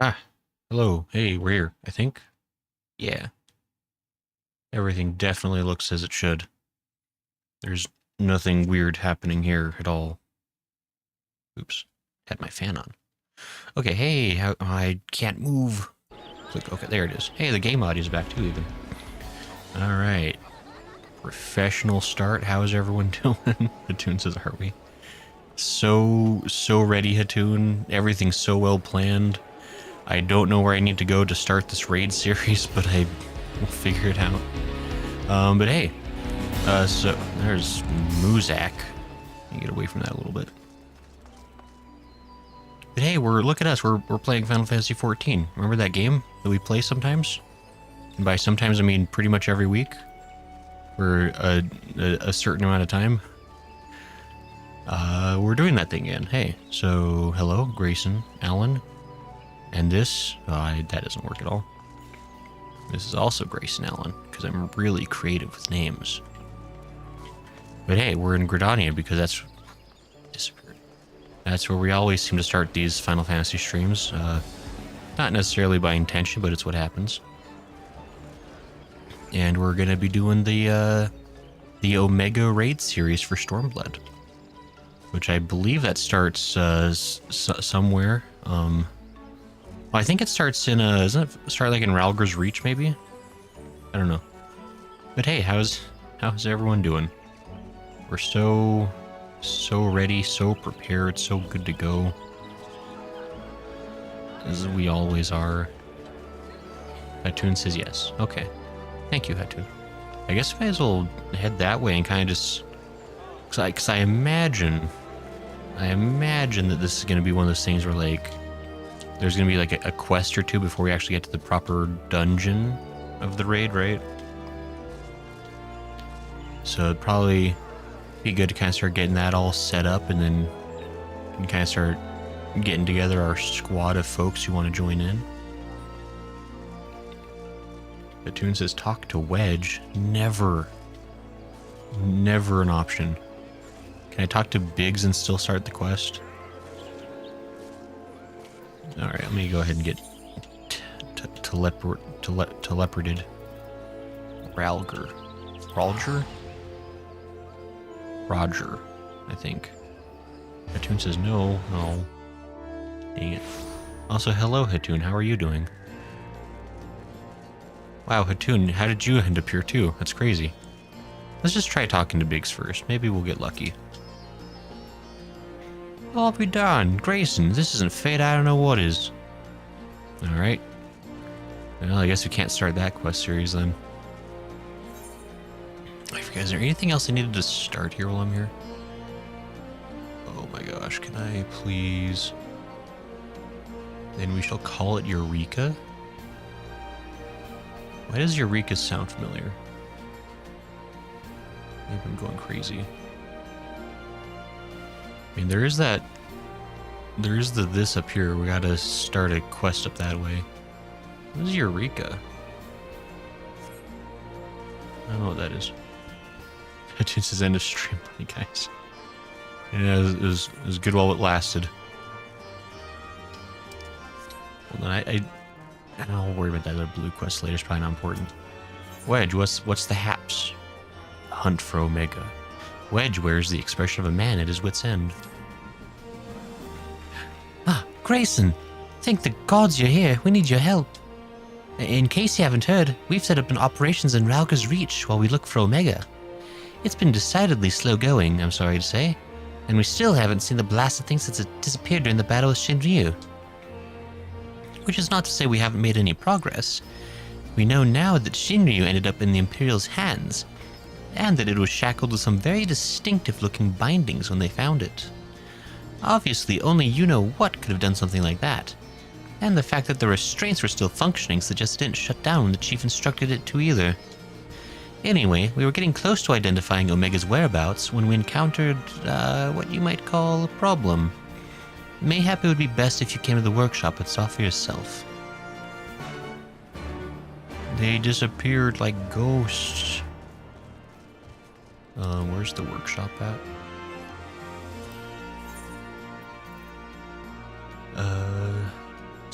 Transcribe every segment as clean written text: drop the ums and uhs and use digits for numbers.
Ah, hello. Hey, we're here, I think. Yeah. Everything definitely looks as it should. There's nothing weird happening here at all. Oops. Had my fan on. Okay, hey, I can't move. Click, okay, there it is. Hey, the game audio's back too, even. Alright. Professional start. How is everyone doing? Hatun says, are we? So ready, Hatun. Everything's so well planned. I don't know where I need to go to start this raid series, but I will figure it out. But hey, so there's Muzak. Let me get away from that a little bit. But hey, look at us. We're playing Final Fantasy XIV. Remember that game that we play sometimes? And by sometimes I mean pretty much every week for a certain amount of time. We're doing that thing again. Hey, so hello, Grayson, Alan, and this. That doesn't work at all. This is also Grayson Allen, because I'm really creative with names. But hey, we're in Gridania because that's disappeared. That's where we always seem to start these Final Fantasy streams. Not necessarily by intention, but it's what happens. And we're gonna be doing the Omega Raid series for Stormblood, which I believe that starts somewhere. Well, I think it starts in doesn't it start like in Ralger's Reach, maybe? I don't know. But hey, how's everyone doing? We're so ready, so prepared, so good to go. As we always are. Hatun says yes. Okay. Thank you, Hatun. I guess I might as well head that way and kind of just... Because I imagine that this is going to be one of those things where, like, there's going to be, like, a quest or two before we actually get to the proper dungeon of the raid, right? So it'd probably be good to kind of start getting that all set up, and then we can kind of start getting together our squad of folks who want to join in. Hatun says, talk to Wedge. Never an option. Can I talk to Biggs and still start the quest? Alright, let me go ahead and get teleporded. Roger, I think. Hatun says no. Dang it. Also, hello, Hatun. How are you doing? Wow, Hatun, how did you end up here too? That's crazy. Let's just try talking to Biggs first. Maybe we'll get lucky. I'll be darned. Grayson, this isn't fate. I don't know what is. Alright. Well, I guess we can't start that quest series then. I forget, is there anything else I needed to start here while I'm here? Oh my gosh, can I please... Then we shall call it Eureka? Why does Eureka sound familiar? Maybe I'm going crazy. I mean, there is the this up here. We gotta start a quest up that way. What is Eureka? I don't know what that is. Hatun says end of stream, guys. Yeah, it was good while it lasted. Hold on, I'll worry about that other blue quest later. It's probably not important. Wedge, what's the haps? Hunt for Omega. Wedge wears the expression of a man at his wit's end. Ah, Grayson! Thank the gods you're here. We need your help. In case you haven't heard, we've set up an operations in Ralger's Reach while we look for Omega. It's been decidedly slow going, I'm sorry to say, and we still haven't seen the blasted thing since it disappeared during the battle with Shinryu. Which is not to say we haven't made any progress. We know now that Shinryu ended up in the Imperial's hands, and that it was shackled with some very distinctive-looking bindings when they found it. Obviously, only you-know-what could have done something like that, and the fact that the restraints were still functioning suggests it didn't shut down when the chief instructed it to either. Anyway, we were getting close to identifying Omega's whereabouts when we encountered, what you might call a problem. Mayhap it would be best if you came to the workshop and saw for yourself. They disappeared like ghosts. Where's the workshop at?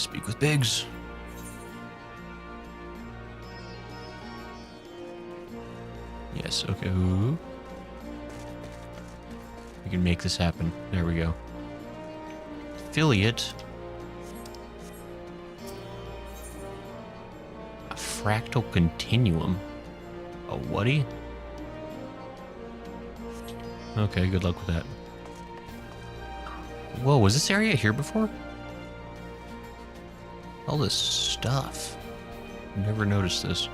Speak with Biggs. Yes, okay. Ooh. We can make this happen. There we go. Affiliate. A fractal continuum. A whaty? Okay, good luck with that. Whoa, was this area here before? All this stuff. Never noticed this.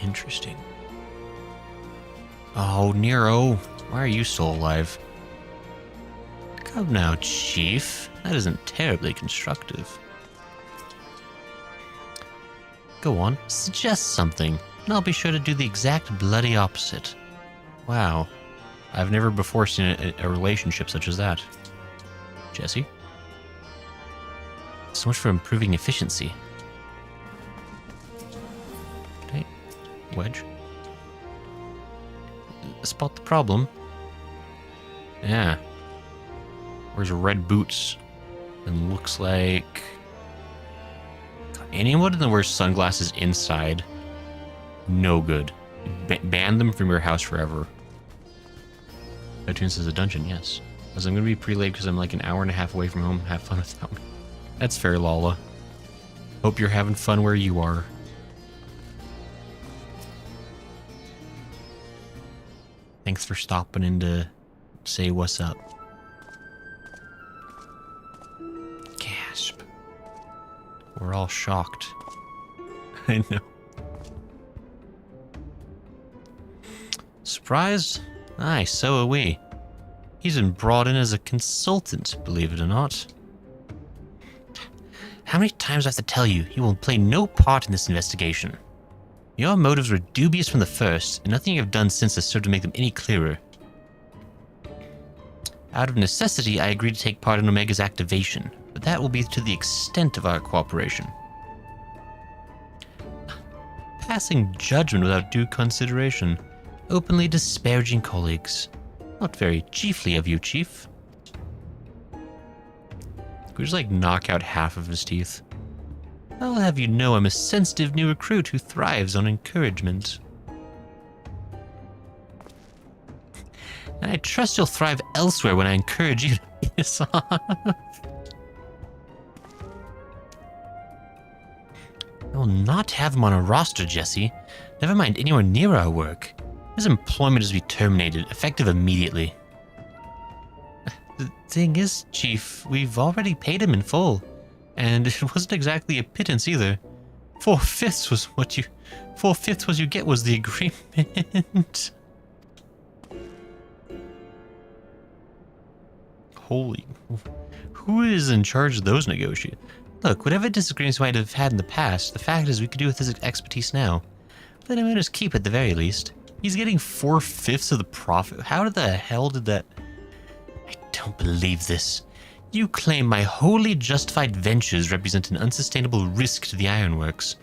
Interesting. Oh, Nero, why are you still alive? Come now, Chief. That isn't terribly constructive. Go on, suggest something, and I'll be sure to do the exact bloody opposite. Wow. I've never before seen a relationship such as that. Jesse? So much for improving efficiency. Okay. Wedge. Spot the problem. Yeah. Wears red boots. And looks like... anyone that wears sunglasses inside, no good. Ban them from your house forever. iTunes is a dungeon, yes. As I'm going to be pre-late because I'm like an hour and a half away from home. Have fun without me. That's fair, Lala. Hope you're having fun where you are. Thanks for stopping in to say what's up. Gasp. We're all shocked. I know. Surprised? Aye, so are we. He's been brought in as a consultant, believe it or not. How many times do I have to tell you, he will play no part in this investigation? Your motives were dubious from the first, and nothing you have done since has served to make them any clearer. Out of necessity, I agreed to take part in Omega's activation, but that will be to the extent of our cooperation. Passing judgment without due consideration. Openly disparaging colleagues. Not very chiefly of you, Chief. Could we just, like, knock out half of his teeth? I'll have you know I'm a sensitive new recruit who thrives on encouragement. And I trust you'll thrive elsewhere when I encourage you to piss off. I will not have him on a roster, Jesse. Never mind anywhere near our work. His employment is to be terminated, effective immediately. The thing is, Chief, we've already paid him in full. And it wasn't exactly a pittance either. 4/5 was what you... 4/5 was you get was the agreement. Holy... Who is in charge of those negotiations? Look, whatever disagreements we might have had in the past, the fact is we could do with his expertise now. Let him just keep at the very least. He's getting 4/5 of the profit. How the hell did that... I don't believe this. You claim my wholly justified ventures represent an unsustainable risk to the ironworks,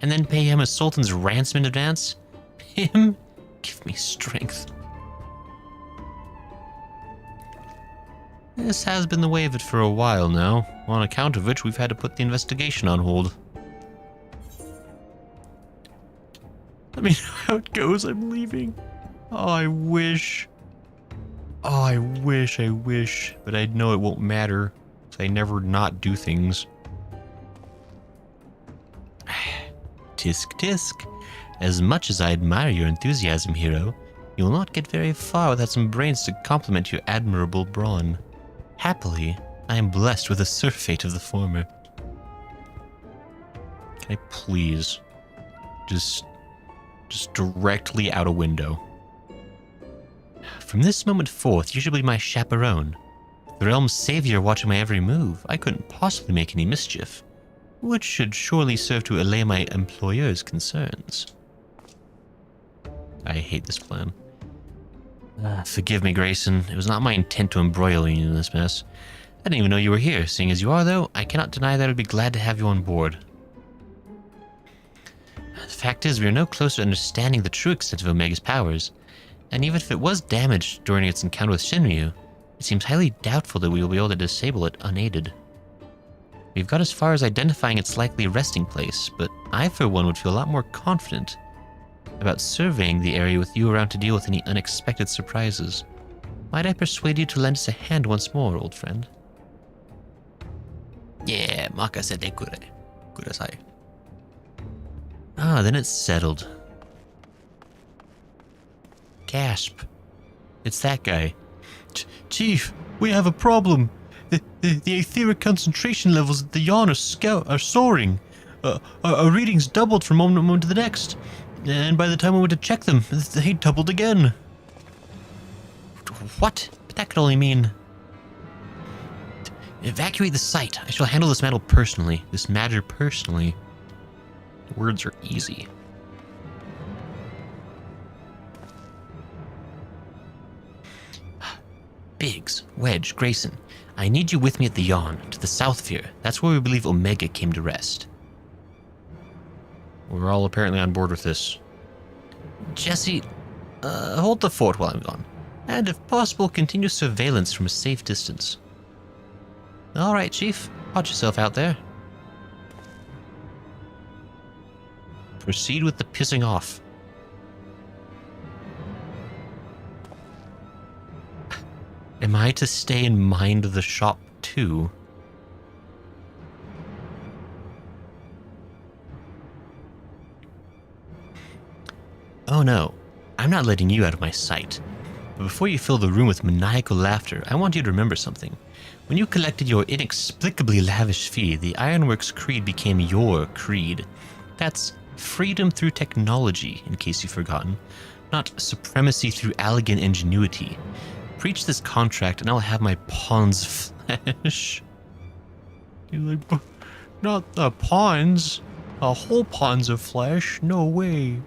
and then pay him a sultan's ransom in advance? Him? Give me strength. This has been the way of it for a while now, on account of which we've had to put the investigation on hold. Let me know how it goes, I'm leaving. Oh, I wish. Oh, I wish. But I know it won't matter, because I never not do things. Tisk tisk. As much as I admire your enthusiasm, hero, you will not get very far without some brains to complement your admirable brawn. Happily, I am blessed with a surfeit of the former. Can I please just directly out a window? From this moment forth, you shall be my chaperone. The realm's savior watching my every move, I couldn't possibly make any mischief, which should surely serve to allay my employer's concerns. I hate this plan. Forgive me, Grayson. It was not my intent to embroil you in this mess. I didn't even know you were here. Seeing as you are, though, I cannot deny that I would be glad to have you on board. The fact is, we are no closer to understanding the true extent of Omega's powers, and even if it was damaged during its encounter with Shinryu, It seems highly doubtful that we will be able to disable it unaided. We've got as far as identifying its likely resting place, but I, for one, would feel a lot more confident about surveying the area with you around to deal with any unexpected surprises. Might I persuade you to lend us a hand once more, old friend? Yeah, makase te kudasai. Ah, then it's settled. Gasp. It's that guy. Chief, we have a problem. The etheric concentration levels at the yawn are soaring. Our readings doubled from moment to the next. And by the time we went to check them, they doubled again. What? But that could only mean... Evacuate the site. I shall handle this matter personally. Words are easy. Biggs, Wedge, Grayson, I need you with me at the yawn, to the south of here. That's where we believe Omega came to rest. We're all apparently on board with this. Jesse, hold the fort while I'm gone. And if possible, continue surveillance from a safe distance. Alright, Chief. Watch yourself out there. Proceed with the pissing off. Am I to stay and mind the shop too? Oh no, I'm not letting you out of my sight. But before you fill the room with maniacal laughter, I want you to remember something. When you collected your inexplicably lavish fee, the Ironworks Creed became your creed. That's freedom through technology, in case you've forgotten, not supremacy through elegant ingenuity. Preach this contract and I'll have my pawn's flesh. You're like, not the pawns. A whole pawn's of flesh? No way.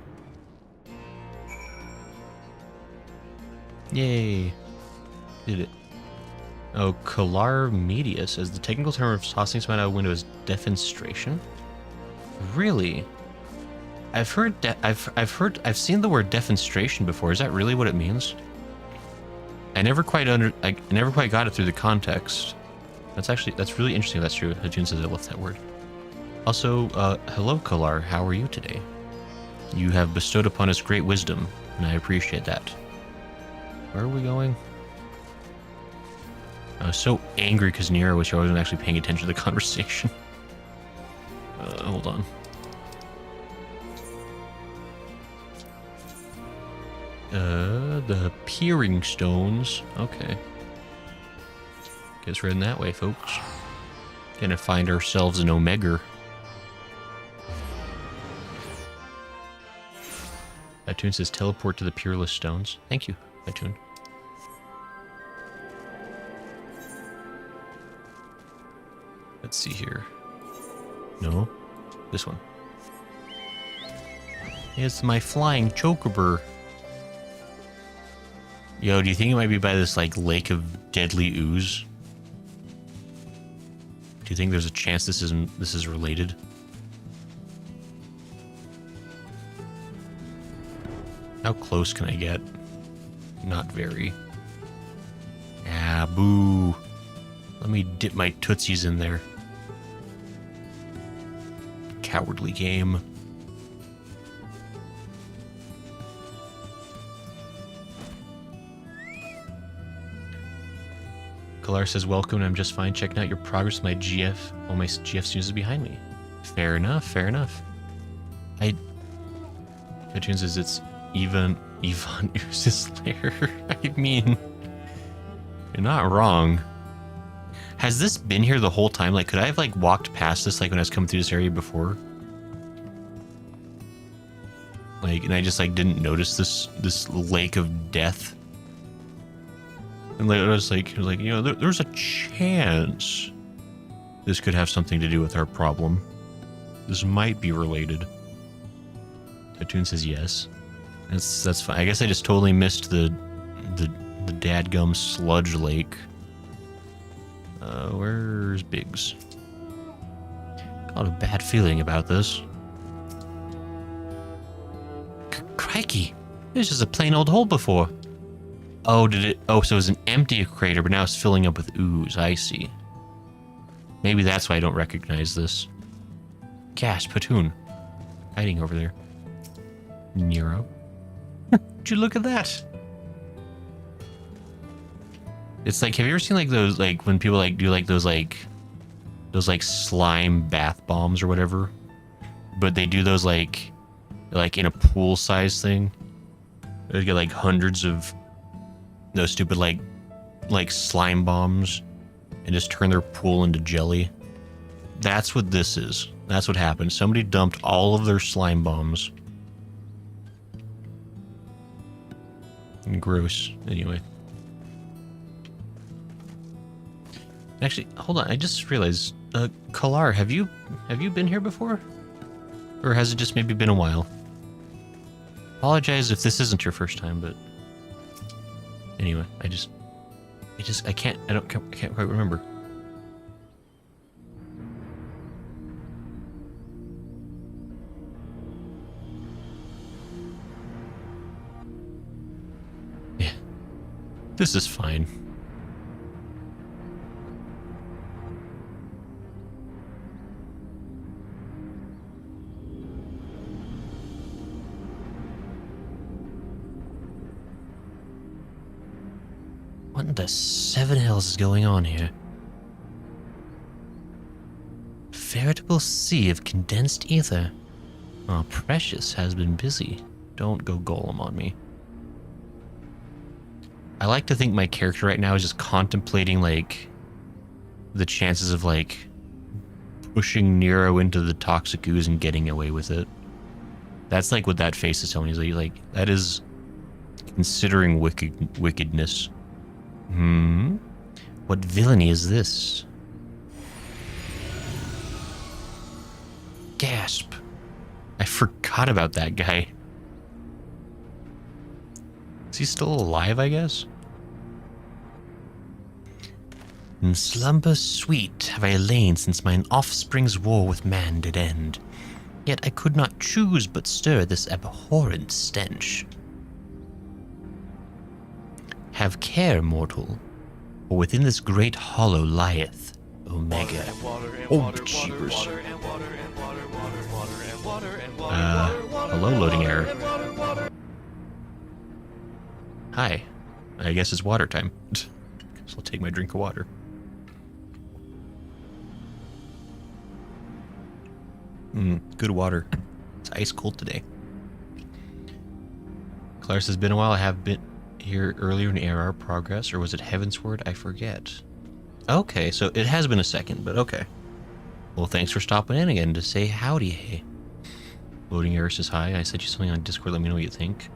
Yay. Did it. Oh, Kalar Media says the technical term of tossing someone out a window is defenstration? Really? I've seen the word defenstration before. Is that really what it means? I never quite got it through the context. That's really interesting if that's true. Hajun says I love that word. Also, hello Kalar, how are you today? You have bestowed upon us great wisdom, and I appreciate that. Where are we going? I was so angry because Nero was here. I wasn't actually paying attention to the conversation. Hold on. The peering stones. Okay. Guess we're heading that way, folks. Gonna find ourselves an Omega. Atune says teleport to the Peerless Stones. Thank you, Atune. Let's see here. No? This one. It's my flying chocober. Yo, do you think it might be by this, like, lake of deadly ooze? Do you think there's a chance this is related? How close can I get? Not very. Ah, boo. Let me dip my tootsies in there. Cowardly game. Kalar says, welcome, I'm just fine. Checking out your progress with my GF. All my GF students is behind me. Fair enough, fair enough. Cartoon says it's Ivan Ooze's lair. I mean, you're not wrong. Has this been here the whole time? Like, could I have, like, walked past this, like, when I was coming through this area before? Like, and I just, like, didn't notice this lake of death? And like, I was like, you know, there's a chance this could have something to do with our problem. This might be related. Cartoon says yes. That's fine. I guess I just totally missed the dadgum sludge lake. Where's Biggs? Got a bad feeling about this. Crikey, this is a plain old hole before. Oh, did it? Oh, so it was an empty crater, but now it's filling up with ooze. I see. Maybe that's why I don't recognize this. Gosh, Platoon. Hiding over there. Nero. Would you look at that? It's like, have you ever seen like those, like when people like do like those like slime bath bombs or whatever? But they do those like in a pool size thing. They get like hundreds of those stupid like slime bombs and just turn their pool into jelly. That's what this is. That's what happened. Somebody dumped all of their slime bombs. Gross. Anyway. Actually, hold on. I just realized, Kalar, have you been here before? Or has it just maybe been a while? Apologize if this isn't your first time, but anyway, I can't quite remember. Yeah. This is fine. What in the seven hells is going on here? Veritable sea of condensed ether. Oh, Precious has been busy. Don't go golem on me. I like to think my character right now is just contemplating, like, the chances of, like, pushing Nero into the toxic ooze and getting away with it. That's, like, what that face is telling me. Like, that is considering wickedness. What villainy is this? Gasp. I forgot about that guy. Is he still alive, I guess? In slumber sweet have I lain since mine offspring's war with man did end. Yet I could not choose but stir this abhorrent stench. Have care, mortal, for within this great hollow lieth Omega. Oh, jeepers. Hello, loading error. Hi. I guess it's water time. Guess I'll take my drink of water. Good water. It's ice cold today. Clarus has been a while. I have been here earlier in ARR progress, or was it Heavensward? I forget. Okay, so it has been a second, but okay. Well, thanks for stopping in again to say howdy, hey. Loading error says hi. I sent you something on Discord. Let me know what you think.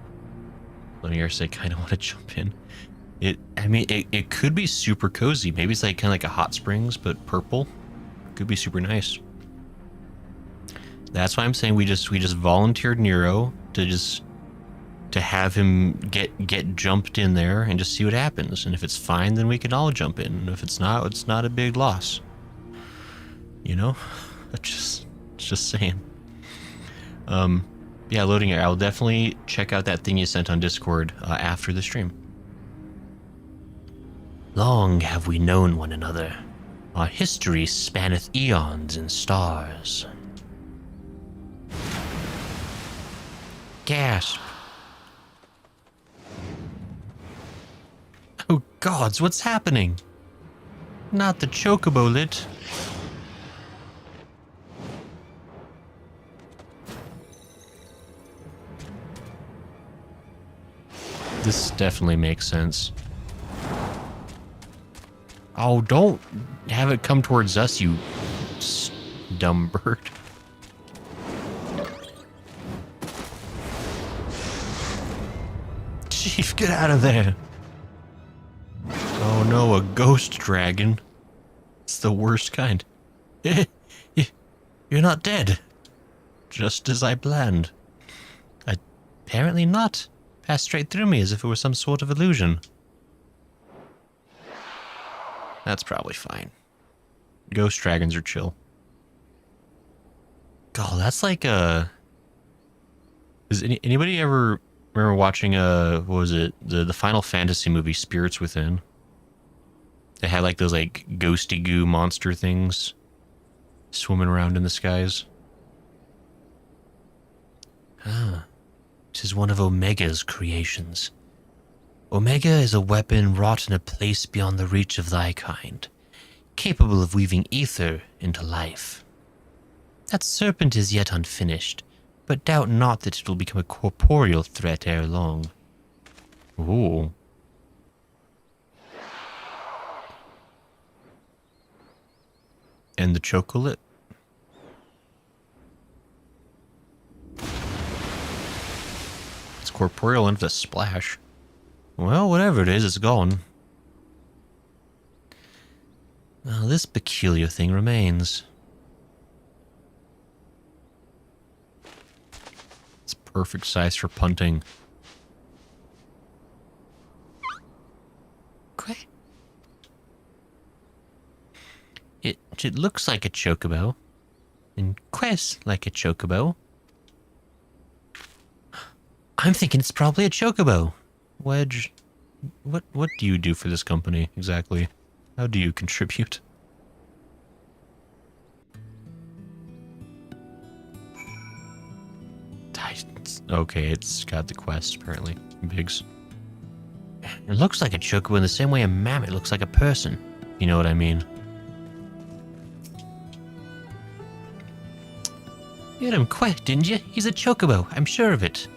Loading error said, kind of want to jump in. It could be super cozy. Maybe it's like kind of like a hot springs, but purple. Could be super nice. That's why I'm saying we just volunteered Nero to have him get jumped in there and just see what happens. And if it's fine, then we can all jump in. And if it's not a big loss. You know? Just saying. Yeah, loading here. I'll definitely check out that thing you sent on Discord after the stream. Long have we known one another. Our history spanneth eons and stars. Gasp. Oh gods, what's happening? Not the chocobo lit. This definitely makes sense. Oh, don't have it come towards us, you dumb bird. Chief, get out of there. Oh no, a ghost dragon. It's the worst kind. You're not dead. Just as I planned. Apparently not. Passed straight through me as if it was some sort of illusion. That's probably fine. Ghost dragons are chill. God, that's like a... Does anybody ever remember watching what was it? The Final Fantasy movie, Spirits Within. They had like those like ghosty goo monster things swimming around in the skies. Ah, 'tis one of Omega's creations. Omega is a weapon wrought in a place beyond the reach of thy kind, capable of weaving ether into life. That serpent is yet unfinished, but doubt not that it will become a corporeal threat ere long. Ooh. And the chocolate? It's corporeal enough to splash. Well, whatever it is, it's gone. Now, this peculiar thing remains. It's perfect size for punting. Okay. It looks like a chocobo, and quests like a chocobo. I'm thinking it's probably a chocobo. Wedge, what do you do for this company exactly? How do you contribute? Okay, it's got the quest apparently. Biggs. It looks like a chocobo in the same way a mammoth looks like a person. You know what I mean? You had him quick, didn't you? He's a chocobo, I'm sure of it.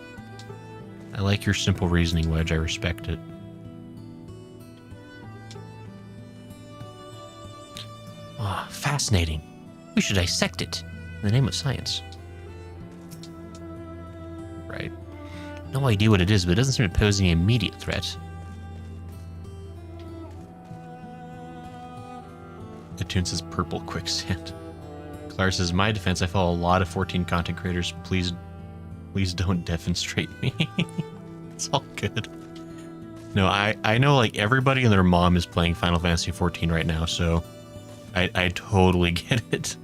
I like your simple reasoning, Wedge. I respect it. Ah, fascinating. We should dissect it in the name of science. Right. No idea what it is, but it doesn't seem to pose any immediate threat. The tune says purple quicksand. Clara says, my defense, I follow a lot of 14 content creators. Please don't defenestrate me. It's all good. No, I know like everybody and their mom is playing Final Fantasy XIV right now, so I totally get it.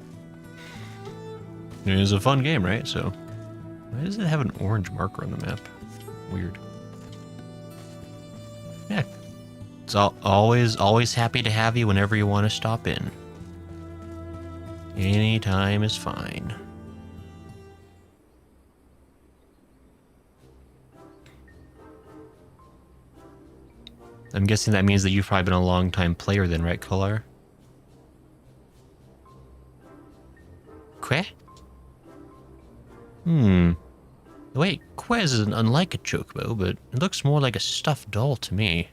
It was a fun game, right? So why does it have an orange marker on the map? Weird. Yeah. It's always happy to have you whenever you want to stop in. Any time is fine. I'm guessing that means that you've probably been a long time player then, right, Kolar? Que? Wait, Quez isn't unlike a chocobo, but it looks more like a stuffed doll to me.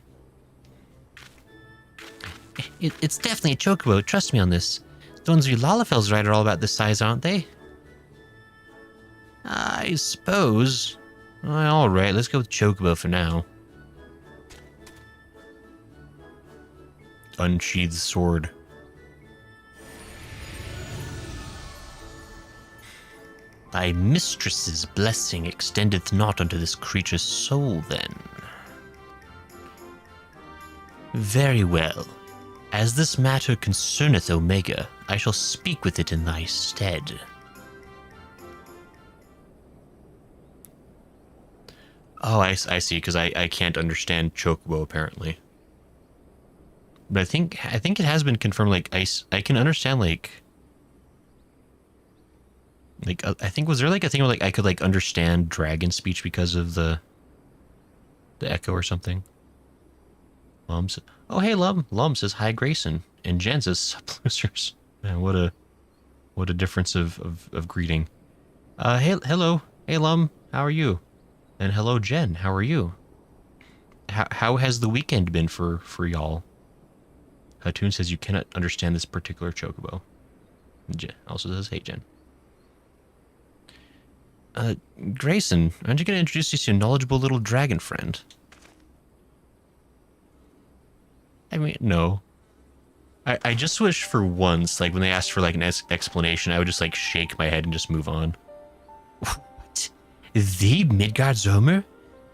It's definitely a chocobo, trust me on this. The ones we Lalafels ride are all about this size, aren't they? I suppose. Alright, let's go with chocobo for now. Unsheathed sword. Thy mistress's blessing extendeth not unto this creature's soul, then. Very well. As this matter concerneth Omega, I shall speak with it in thy stead. Oh, I see, because I can't understand chocobo, apparently. But I think it has been confirmed, like, I can understand, like I think, was there like a thing where like I could like understand dragon speech because of the echo or something? Lum says, oh hey Lum. Lum says hi Grayson, and Jen says sup losers. Man, what a difference of greeting. Hello, hey Lum, how are you? And hello Jen, how are you? How has the weekend been for y'all? Toon says you cannot understand this particular chocobo. Jen also says hey Jen. Grayson, aren't you going to introduce us to your knowledgeable little dragon friend? I mean, no. I just wish for once, like, when they asked for, like, an explanation, I would just, like, shake my head and just move on. What? The Midgard Zomer?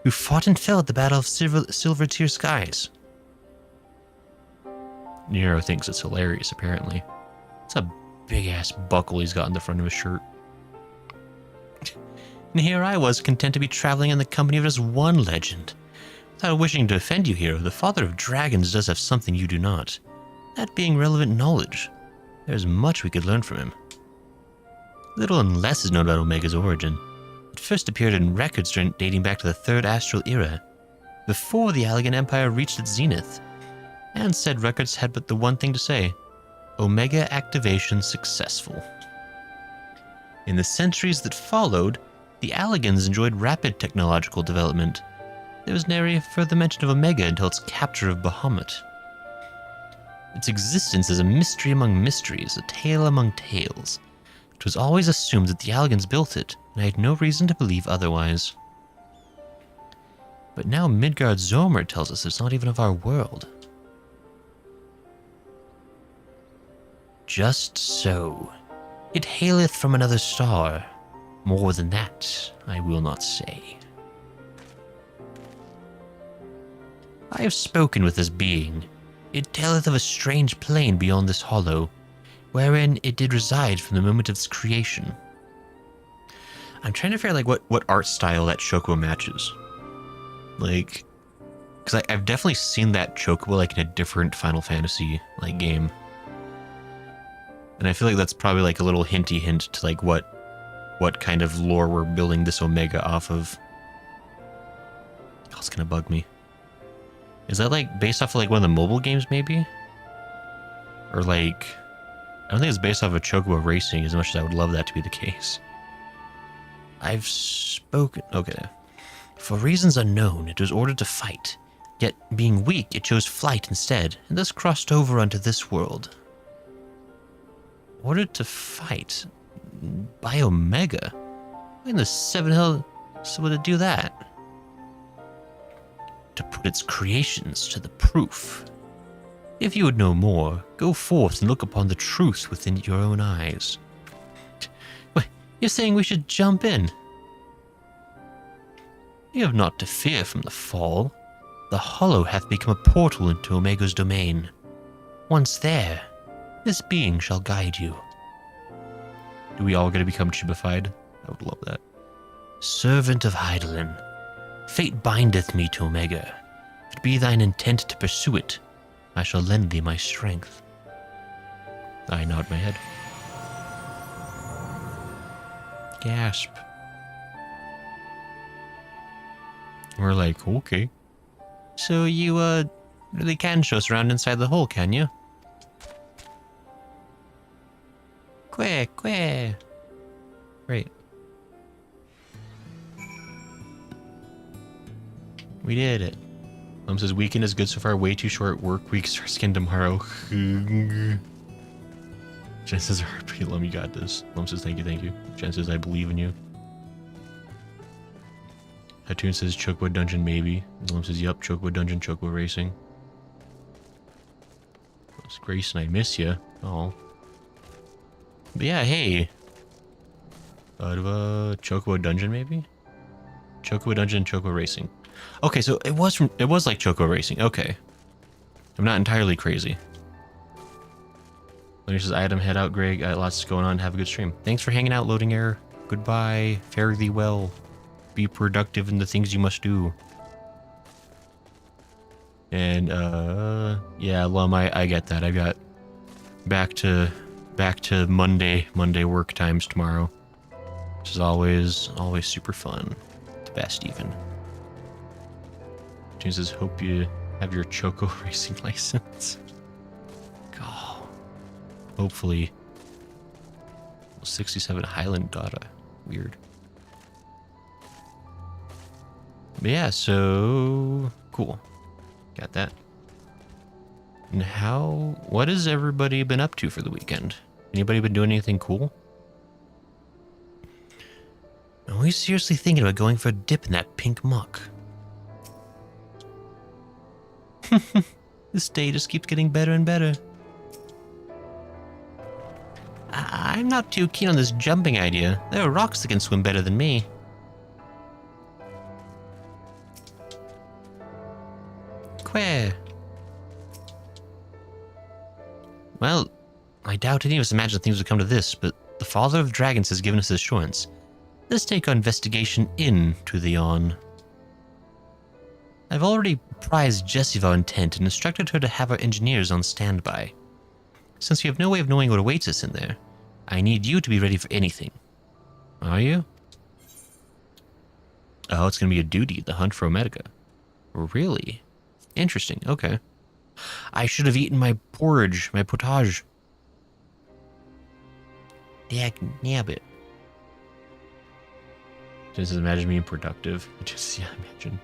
Who fought and fell at the Battle of Silver Tier Skies? Nero thinks it's hilarious, apparently. It's a big-ass buckle he's got in the front of his shirt. And here I was, content to be traveling in the company of just one legend. Without wishing to offend you, hero, the father of dragons does have something you do not. That being relevant knowledge. There's much we could learn from him. Little and less is known about Omega's origin. It first appeared in records dating back to the Third Astral Era, before the Allegan Empire reached its zenith. And said records had but the one thing to say: Omega activation successful. In the centuries that followed, the Allegans enjoyed rapid technological development. There was nary further mention of Omega until its capture of Bahamut. Its existence is a mystery among mysteries, a tale among tales. It was always assumed that the Allegans built it, and I had no reason to believe otherwise. But now Midgard Zormer tells us it's not even of our world. Just so. It haileth from another star. More than that, I will not say. I have spoken with this being. It telleth of a strange plane beyond this hollow, wherein it did reside from the moment of its creation. I'm trying to figure out what art style that Chocobo matches. Because I've definitely seen that Chocobo in a different Final Fantasy game. And I feel like that's probably a little hinty hint to what kind of lore we're building this Omega off of. Oh, it's gonna bug me. Is that based off of one of the mobile games maybe? Or I don't think it's based off of Chocobo Racing as much as I would love that to be the case. I've spoken... Okay. For reasons unknown, it was ordered to fight. Yet, being weak, it chose flight instead, and thus crossed over onto this world. Ordered to fight? By Omega? Why in the seven hell would it do that? To put its creations to the proof. If you would know more, go forth and look upon the truth within your own eyes. Wait, you're saying we should jump in? You have not to fear from the fall. The hollow hath become a portal into Omega's domain. Once there, this being shall guide you. Do we all get to become chibified? I would love that. Servant of Hydaelyn, fate bindeth me to Omega. If it be thine intent to pursue it, I shall lend thee my strength. I nod my head. Gasp. We're like, okay. So you, really can show us around inside the hole, can you? Quay. Great. We did it. Lum says, weekend is good so far, way too short, work week starts again tomorrow. Jen says, RP, Lum, you got this. Lum says, thank you. Jen says, I believe in you. Hattoon says, Chocobo Dungeon, maybe. Lum says, yup, Chocobo Dungeon, Chocobo Racing. It's Grayson, I miss you. Oh. But yeah, hey. Chocobo Dungeon, maybe? Chocobo Dungeon, Chocobo Racing. Okay, so it was like Chocobo Racing. Okay. I'm not entirely crazy. Larry says, Item, head out, Greg. Got lots going on. Have a good stream. Thanks for hanging out, Loading Error. Goodbye. Fare thee well. Be productive in the things you must do. And, yeah, Lum, I get that. I got back to Monday work times tomorrow. Which is always super fun. The best, even. James says, hope you have your Choco Racing license. God. Hopefully. 67 Highland data. Weird. But yeah, so cool. Got that. And what has everybody been up to for the weekend? Anybody been doing anything cool? Are we seriously thinking about going for a dip in that pink muck? This day just keeps getting better and better. I'm not too keen on this jumping idea. There are rocks that can swim better than me. Where? Well, I doubt any of us imagined things would come to this, but the Father of Dragons has given us assurance. Let's take our investigation into the yawn. I've already apprised Jessie of our intent and instructed her to have our engineers on standby. Since we have no way of knowing what awaits us in there, I need you to be ready for anything. Are you? Oh, it's going to be a duty, the hunt for Omega. Really? Interesting, okay. I should have eaten my porridge, my potage. Dag nabbit. Just imagine being productive. Just, yeah, imagine.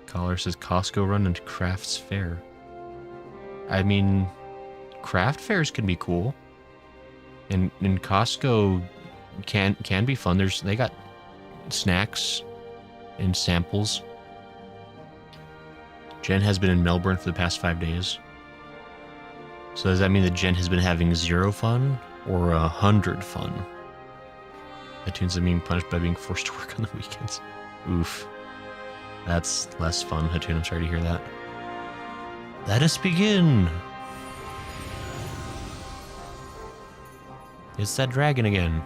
Caller says Costco run and Crafts Fair. I mean, craft fairs can be cool. And Costco can be fun. They got snacks and samples. Jen has been in Melbourne for the past 5 days. So does that mean that Jen has been having 0 fun or 100 fun? That tunes are being punished by being forced to work on the weekends. Oof. That's less fun, Hatun. I'm sorry to hear that. Let us begin. It's that dragon again.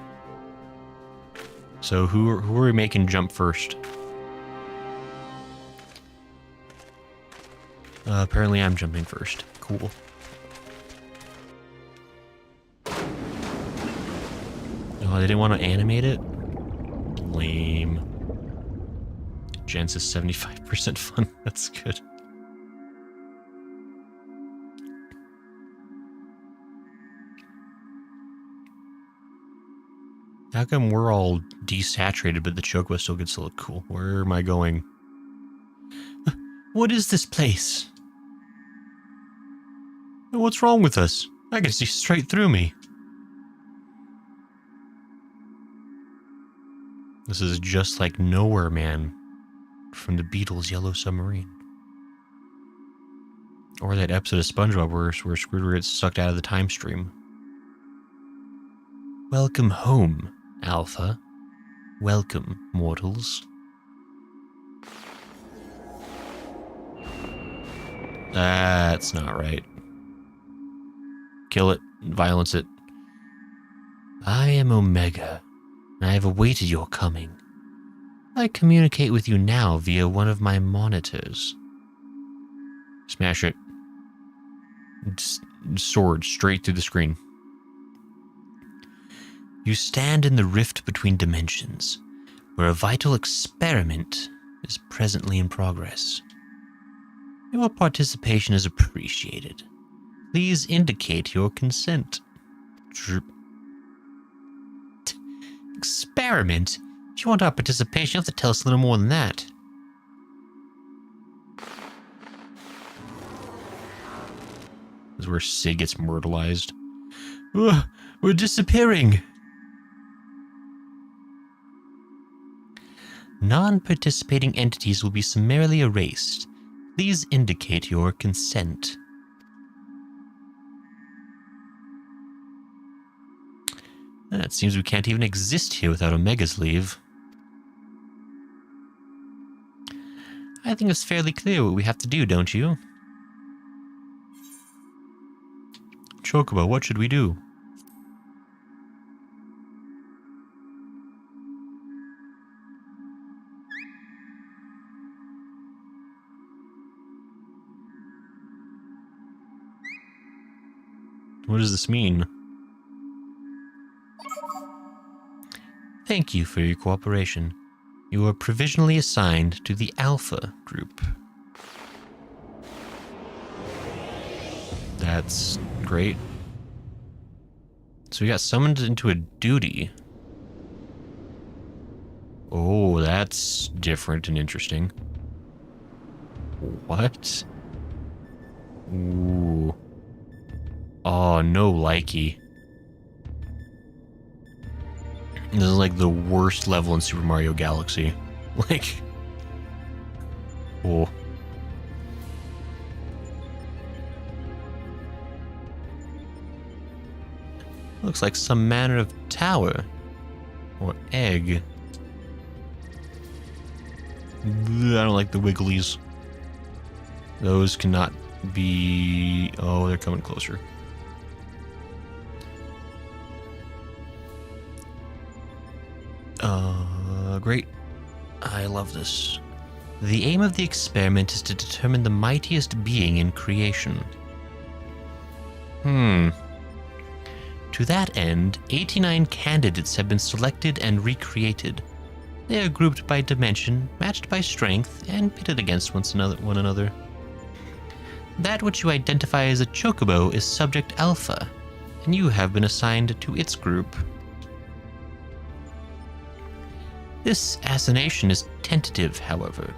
So who are we making jump first? Apparently I'm jumping first. Cool. Oh, they didn't want to animate it? Lame. Jen says 75% fun. That's good. How come we're all desaturated, but the chocobo still gets to look cool? Where am I going? What is this place? What's wrong with us? I can see straight through me. This is just like Nowhere Man from the Beatles' Yellow Submarine. Or that episode of SpongeBob where Squidward gets sucked out of the time stream. Welcome home, Alpha. Welcome, mortals. That's not right. Kill it. Violence it. I am Omega. I have awaited your coming. I communicate with you now via one of my monitors. Smash it. Sword straight through the screen. You stand in the rift between dimensions, where a vital experiment is presently in progress. Your participation is appreciated. Please indicate your consent. Experiment? If you want our participation, you have to tell us a little more than that. This is where Sid gets myrtleized. We're disappearing! Non-participating entities will be summarily erased. Please indicate your consent. It seems we can't even exist here without Omega's leave. I think it's fairly clear what we have to do, don't you? Chocobo, what should we do? What does this mean? Thank you for your cooperation. You are provisionally assigned to the Alpha group. That's great. So we got summoned into a duty. Oh, that's different and interesting. What? Ooh. Oh, no likey. This is like the worst level in Super Mario Galaxy. Like... Oh. Looks like some manner of tower. Or egg. I don't like the wigglies. Those cannot be... Oh, they're coming closer. Great. I love this. The aim of the experiment is to determine the mightiest being in creation. To that end, 89 candidates have been selected and recreated. They are grouped by dimension, matched by strength, and pitted against one another. That which you identify as a chocobo is Subject Alpha, and you have been assigned to its group. This assignation is tentative, however,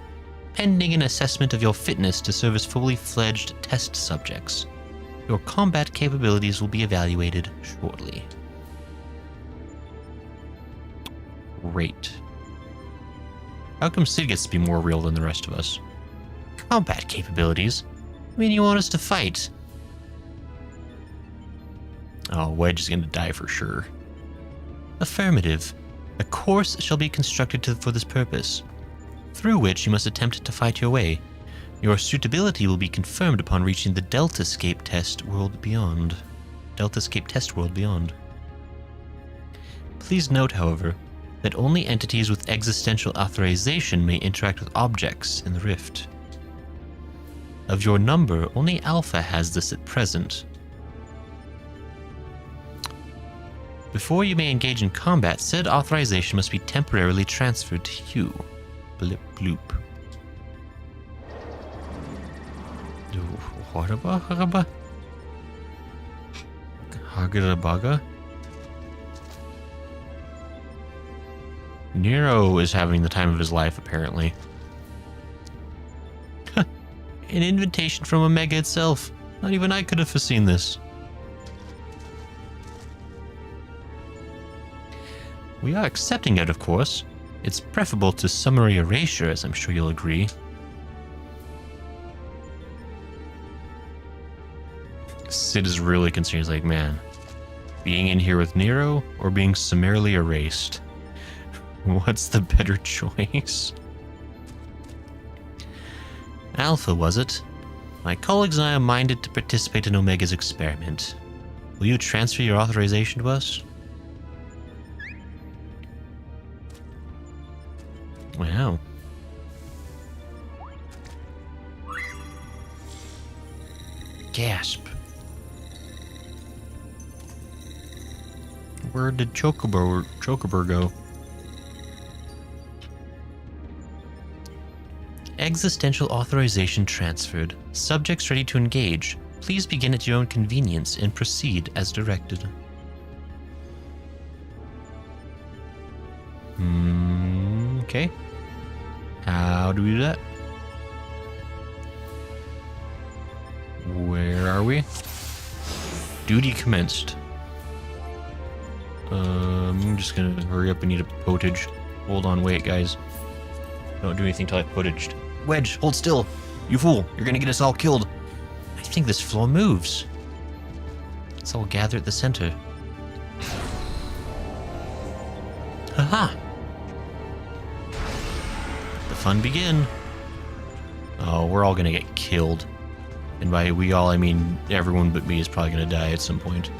pending an assessment of your fitness to serve as fully fledged test subjects. Your combat capabilities will be evaluated shortly. Great. How come Sid gets to be more real than the rest of us? Combat capabilities? I mean, you want us to fight. Oh, Wedge is gonna die for sure. Affirmative. A course shall be constructed for this purpose, through which you must attempt to fight your way. Your suitability will be confirmed upon reaching the Deltascape Test World Beyond. Deltascape Test World Beyond. Please note, however, that only entities with existential authorization may interact with objects in the rift. Of your number, only Alpha has this at present. Before you may engage in combat, said authorization must be temporarily transferred to you. Blip bloop. Hagarabaga? Nero is having the time of his life, apparently. An invitation from Omega itself. Not even I could have foreseen this. We are accepting it, of course. It's preferable to summary erasure, as I'm sure you'll agree. Sid is really concerned. He's like, man, being in here with Nero or being summarily erased? What's the better choice? Alpha, was it? My colleagues and I are minded to participate in Omega's experiment. Will you transfer your authorization to us? Wow. Gasp. Where did Chocobo go? Existential authorization transferred. Subjects ready to engage. Please begin at your own convenience and proceed as directed. Okay. How do we do that? Where are we? Duty commenced. I'm just gonna hurry up and eat a potage. Hold on, wait, guys. Don't do anything till I've potaged. Wedge, hold still. You fool, you're gonna get us all killed. I think this floor moves. Let's all gather at the center. Haha! The fun begin. Oh, we're all gonna get killed. And by we all, I mean everyone but me is probably gonna die at some point.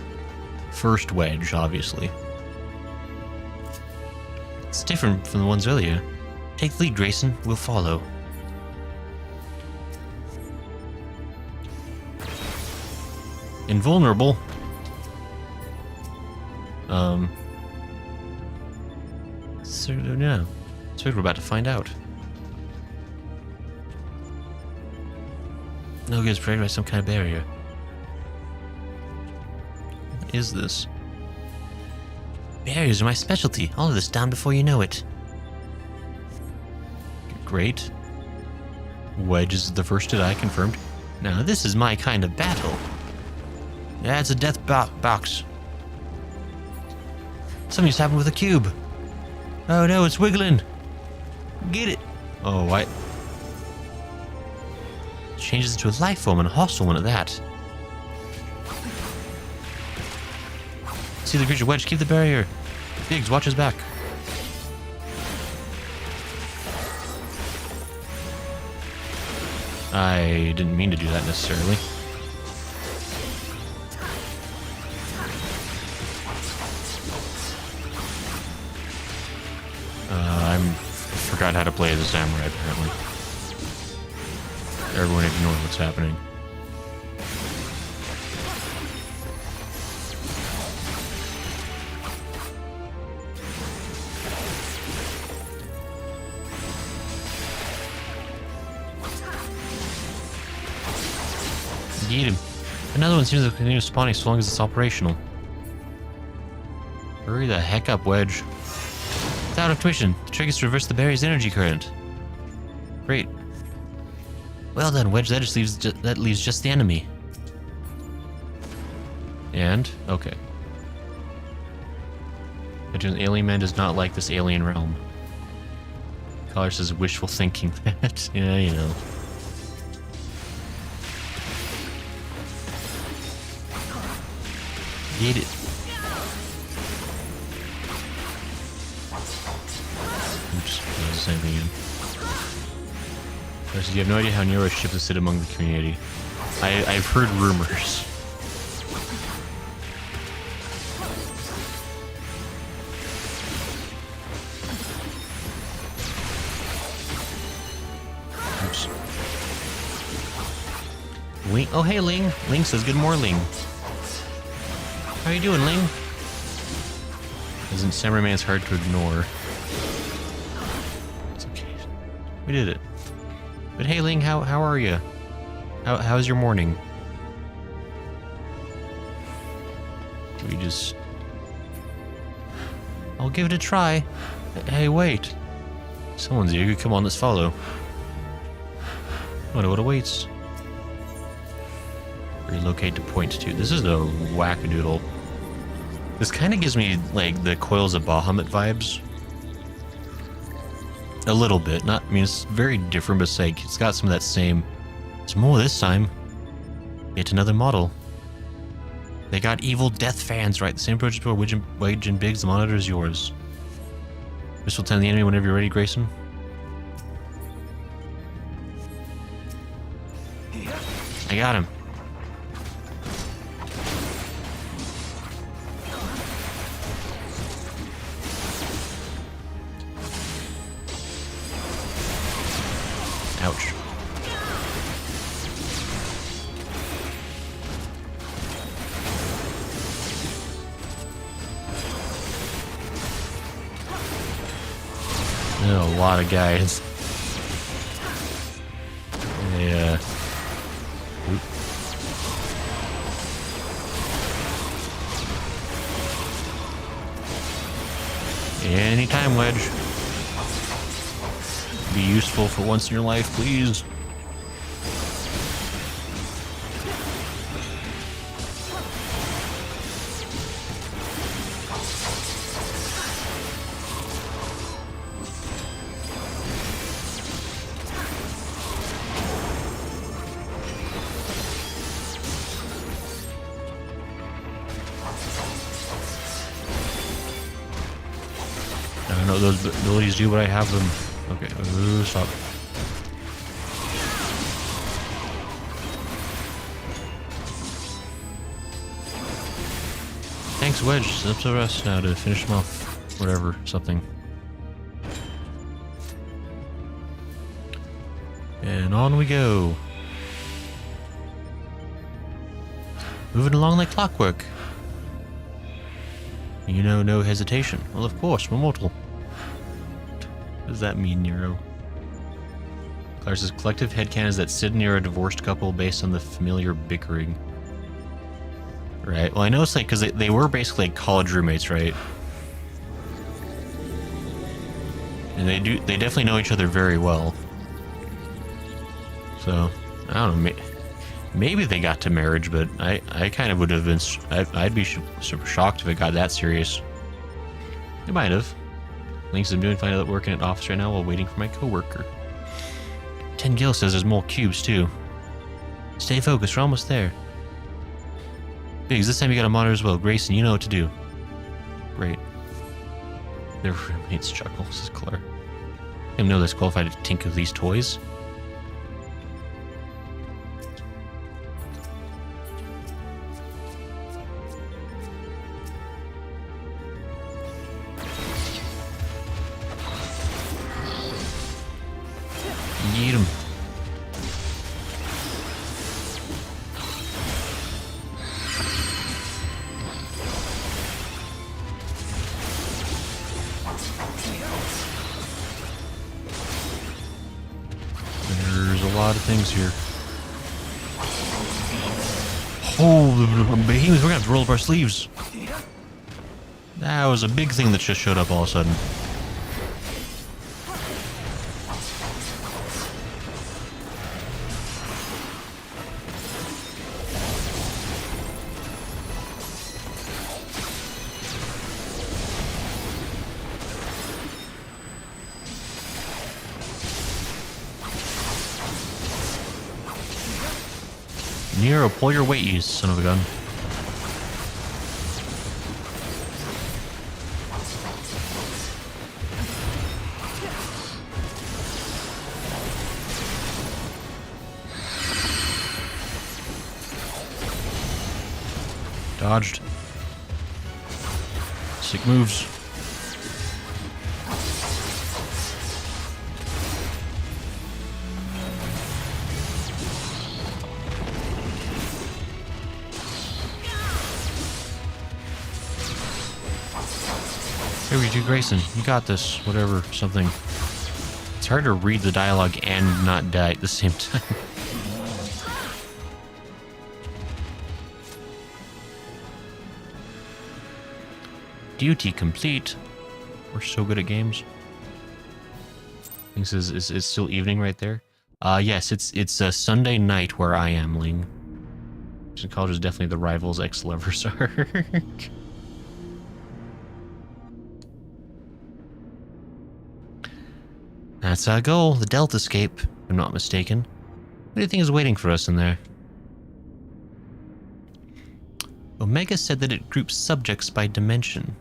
First Wedge, obviously. It's different from the ones earlier. Take the lead, Grayson. We'll follow. Invulnerable. So, no. So we're about to find out. No good is protected by some kind of barrier. What is this? Barriers are my specialty. All of this down before you know it. Great. Wedge is the first to die, confirmed. Now this is my kind of battle. Yeah, it's a death box. Something's happened with the cube. Oh no, it's wiggling. Get it. Oh, what? It changes into a life form and a hostile one at that. See the creature, Wedge, keep the barrier. Biggs, watch his back. I didn't mean to do that necessarily. forgot how to play as a samurai, apparently. Everyone ignore what's happening. Get him. Another one seems to continue spawning so long as it's operational. Hurry the heck up, Wedge. It's out of commission. The trick is to reverse the berry's energy current. Great. Well done, Wedge. That leaves just the enemy. And? Okay. The alien man does not like this alien realm. Collar says wishful thinking. Yeah, you know. Get it. Oops, that was the same thing again. Collar says you have no idea how Nero's ship is sit among the community. I've heard rumors. Ling. Oh, hey, Ling. Ling says good morning. How you doing, Ling? Isn't Samurai Man's hard to ignore? It's okay. We did it. But hey, Ling, how are you? How's your morning? We just... I'll give it a try. Hey, wait. Someone's here. Come on, let's follow. I wonder what awaits. Relocate to point 2. This is a wackadoodle. This kind of gives me, like, the Coils of Bahamut vibes. A little bit. Not, I mean, it's very different, but it's like, it's got some of that same... It's more this time. Yet another model. They got evil death fans, right? The same approach to Wage and Biggs. The monitor is yours. This will tell the enemy whenever you're ready, Grayson. I got him. Ouch. There's a lot of guys. Yeah. Oop. Anytime, Wedge. Be useful for once in your life, please. I don't know what those abilities do, but I have them. Okay, ooh, stop. Thanks, Wedge. It's up to us now to finish him off. Whatever, something. And on we go. Moving along like clockwork. You know, no hesitation. Well, of course, we're mortal. What does that mean, Nero? Clark's collective headcanons that Sid and Nero are a divorced couple based on the familiar bickering. Right. Well, I know it's like because they were basically like college roommates, right? And they definitely know each other very well. So I don't know. Maybe they got to marriage, but I kind of would have been. I'd be super shocked if it got that serious. It might have. Links I'm doing fine out working at office right now while waiting for my coworker. 10 Gil says there's more cubes too. Stay focused, we're almost there. Biggs, this time you got a monitor as well. Grayson, you know what to do. Great. Their roommates chuckle, says Claire. I didn't know that's qualified to tinker with these toys. lot of things here. Oh, behemoth, we're gonna have to roll up our sleeves. That was a big thing that just showed up all of a sudden. Nero, pull your weight, you son of a gun. Dodged. Sick moves. Here we do, Grayson. You got this. Whatever, something. It's hard to read the dialogue and not die at the same time. Duty complete. We're so good at games. I think this is still evening right there. Yes, it's a Sunday night where I am, Ling. College is definitely the rivals ex-lovers are. That's our goal, the Delta Escape, if I'm not mistaken. What do you think is waiting for us in there? Omega said that it groups subjects by dimension.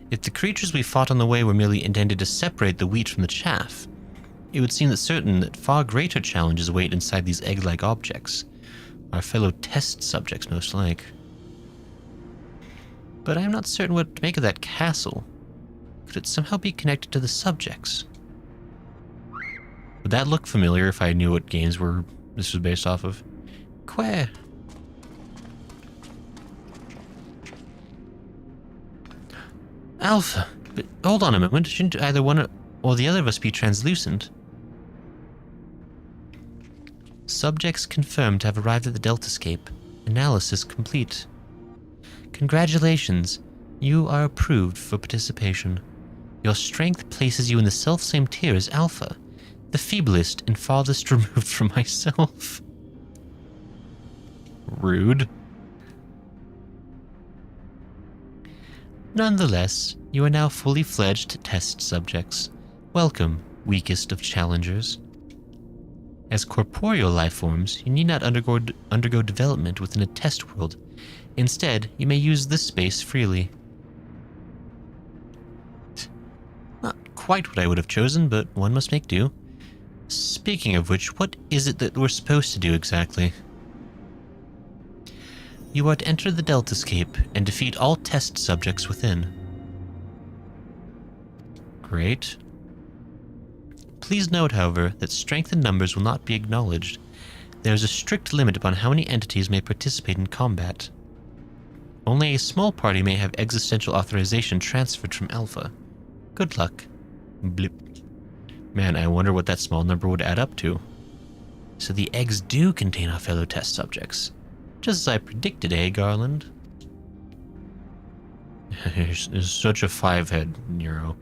If the creatures we fought on the way were merely intended to separate the wheat from the chaff, it would seem that far greater challenges await inside these egg-like objects. Our fellow test subjects, most like. But I am not certain what to make of that castle. Could it somehow be connected to the subjects? Would that look familiar if I knew what games this was based off of? Quare. Alpha, but hold on a moment. Shouldn't either one or the other of us be translucent? Subjects confirmed to have arrived at the Delta Escape. Analysis complete. Congratulations. You are approved for participation. Your strength places you in the self-same tier as Alpha, the feeblest and farthest removed from myself. Rude. Nonetheless, you are now fully fledged test subjects. Welcome, weakest of challengers. As corporeal life forms, you need not undergo development within a test world. Instead, you may use this space freely. Not quite what I would have chosen, but one must make do. Speaking of which, what is it that we're supposed to do exactly? You are to enter the Delta Escape and defeat all test subjects within. Great. Please note, however, that strength in numbers will not be acknowledged. There is a strict limit upon how many entities may participate in combat. Only a small party may have existential authorization transferred from Alpha. Good luck. Blip. Man, I wonder what that small number would add up to. So the eggs do contain our fellow test subjects. Just as I predicted, eh, Garland? Is such a five-head, Nero.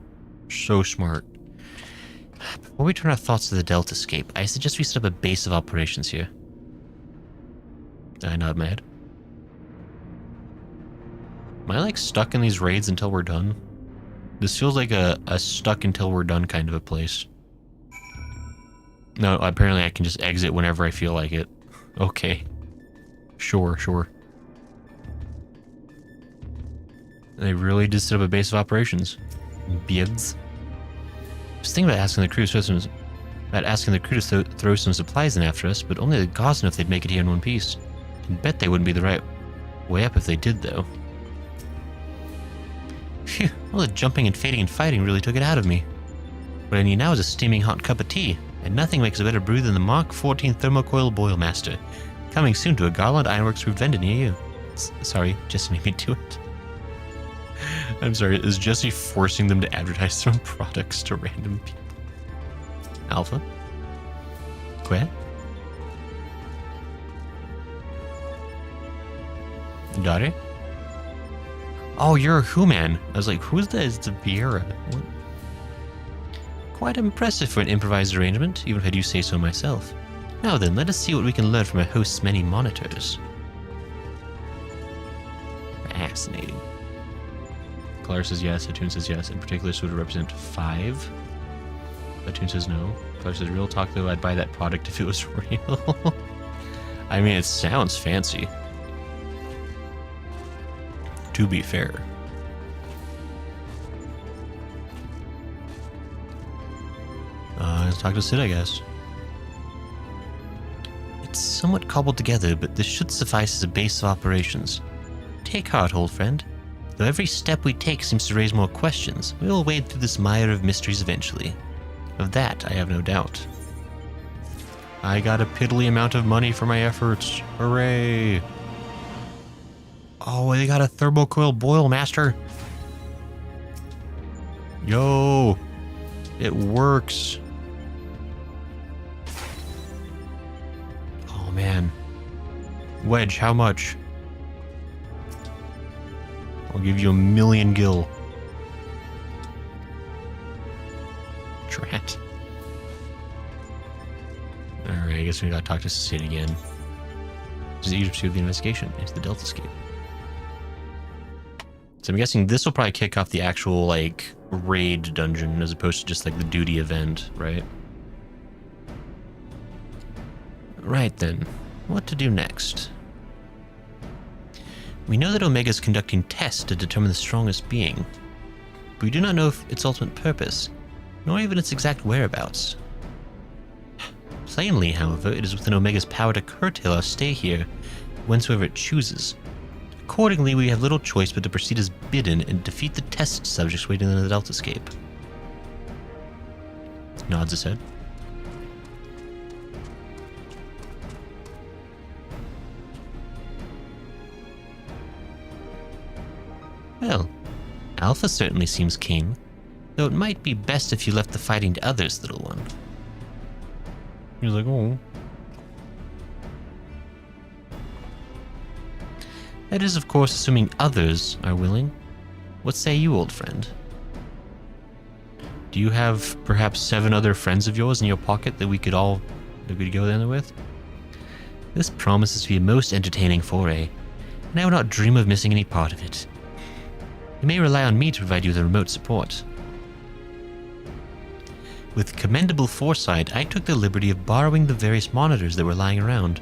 So smart. Before we turn our thoughts to the Delta Escape, I suggest we set up a base of operations here. I nod my head. Am I like stuck in these raids until we're done? This feels like a stuck until we're done kind of a place. No, apparently I can just exit whenever I feel like it. Okay. Sure. They really did set up a base of operations. Biebs. I was thinking about asking the crew to throw some supplies in after us, but only the gods know if they'd make it here in one piece. I bet they wouldn't be the right way up if they did, though. Phew, all the jumping and fading and fighting really took it out of me. What I need now is a steaming hot cup of tea, and nothing makes a better brew than the Mark 14 Thermocoil Boilmaster. Coming soon to a Garland Ironworks brewed vendor near you. Sorry, Jesse made me do it. I'm sorry, is Jesse forcing them to advertise their own products to random people? Alpha? Que? Daughter? Oh, you're a human. I was like, who's this? It's a Vieira. What? Quite impressive for an improvised arrangement, even if I do say so myself. Now then, let us see what we can learn from our host's many monitors. Fascinating. Claire says yes, Atune says yes. In particular, this would represent 5. Atune says no. Claire says, real talk though, I'd buy that product if it was real. I mean, it sounds fancy. To be fair. Let's talk to Sid, I guess. It's somewhat cobbled together, but this should suffice as a base of operations. Take heart, old friend. Though every step we take seems to raise more questions, we will wade through this mire of mysteries eventually. Of that, I have no doubt. I got a piddly amount of money for my efforts. Hooray! Oh, they got a thermocoil boil master. Yo! It works. Oh, man. Wedge, how much? I'll give you 1,000,000 gil. Drat. Alright, I guess we gotta talk to Sid again. Does it pursue the investigation into the Delta Scape? So I'm guessing this will probably kick off the actual, like, raid dungeon as opposed to just, like, the duty event, right? Right then. What to do next? We know that Omega is conducting tests to determine the strongest being, but we do not know its ultimate purpose, nor even its exact whereabouts. Plainly, however, it is within Omega's power to curtail our stay here whensoever it chooses. Accordingly, we have little choice but to proceed as bidden and defeat the test subjects waiting in the Delta Scape. Nods his head. Well, Alpha certainly seems keen, though it might be best if you left the fighting to others, little one. He's like, oh. That is, of course, assuming others are willing. What say you, old friend? Do you have perhaps 7 other friends of yours in your pocket that we could go there with? This promises to be a most entertaining foray, and I would not dream of missing any part of it. You may rely on me to provide you with remote support. With commendable foresight, I took the liberty of borrowing the various monitors that were lying around,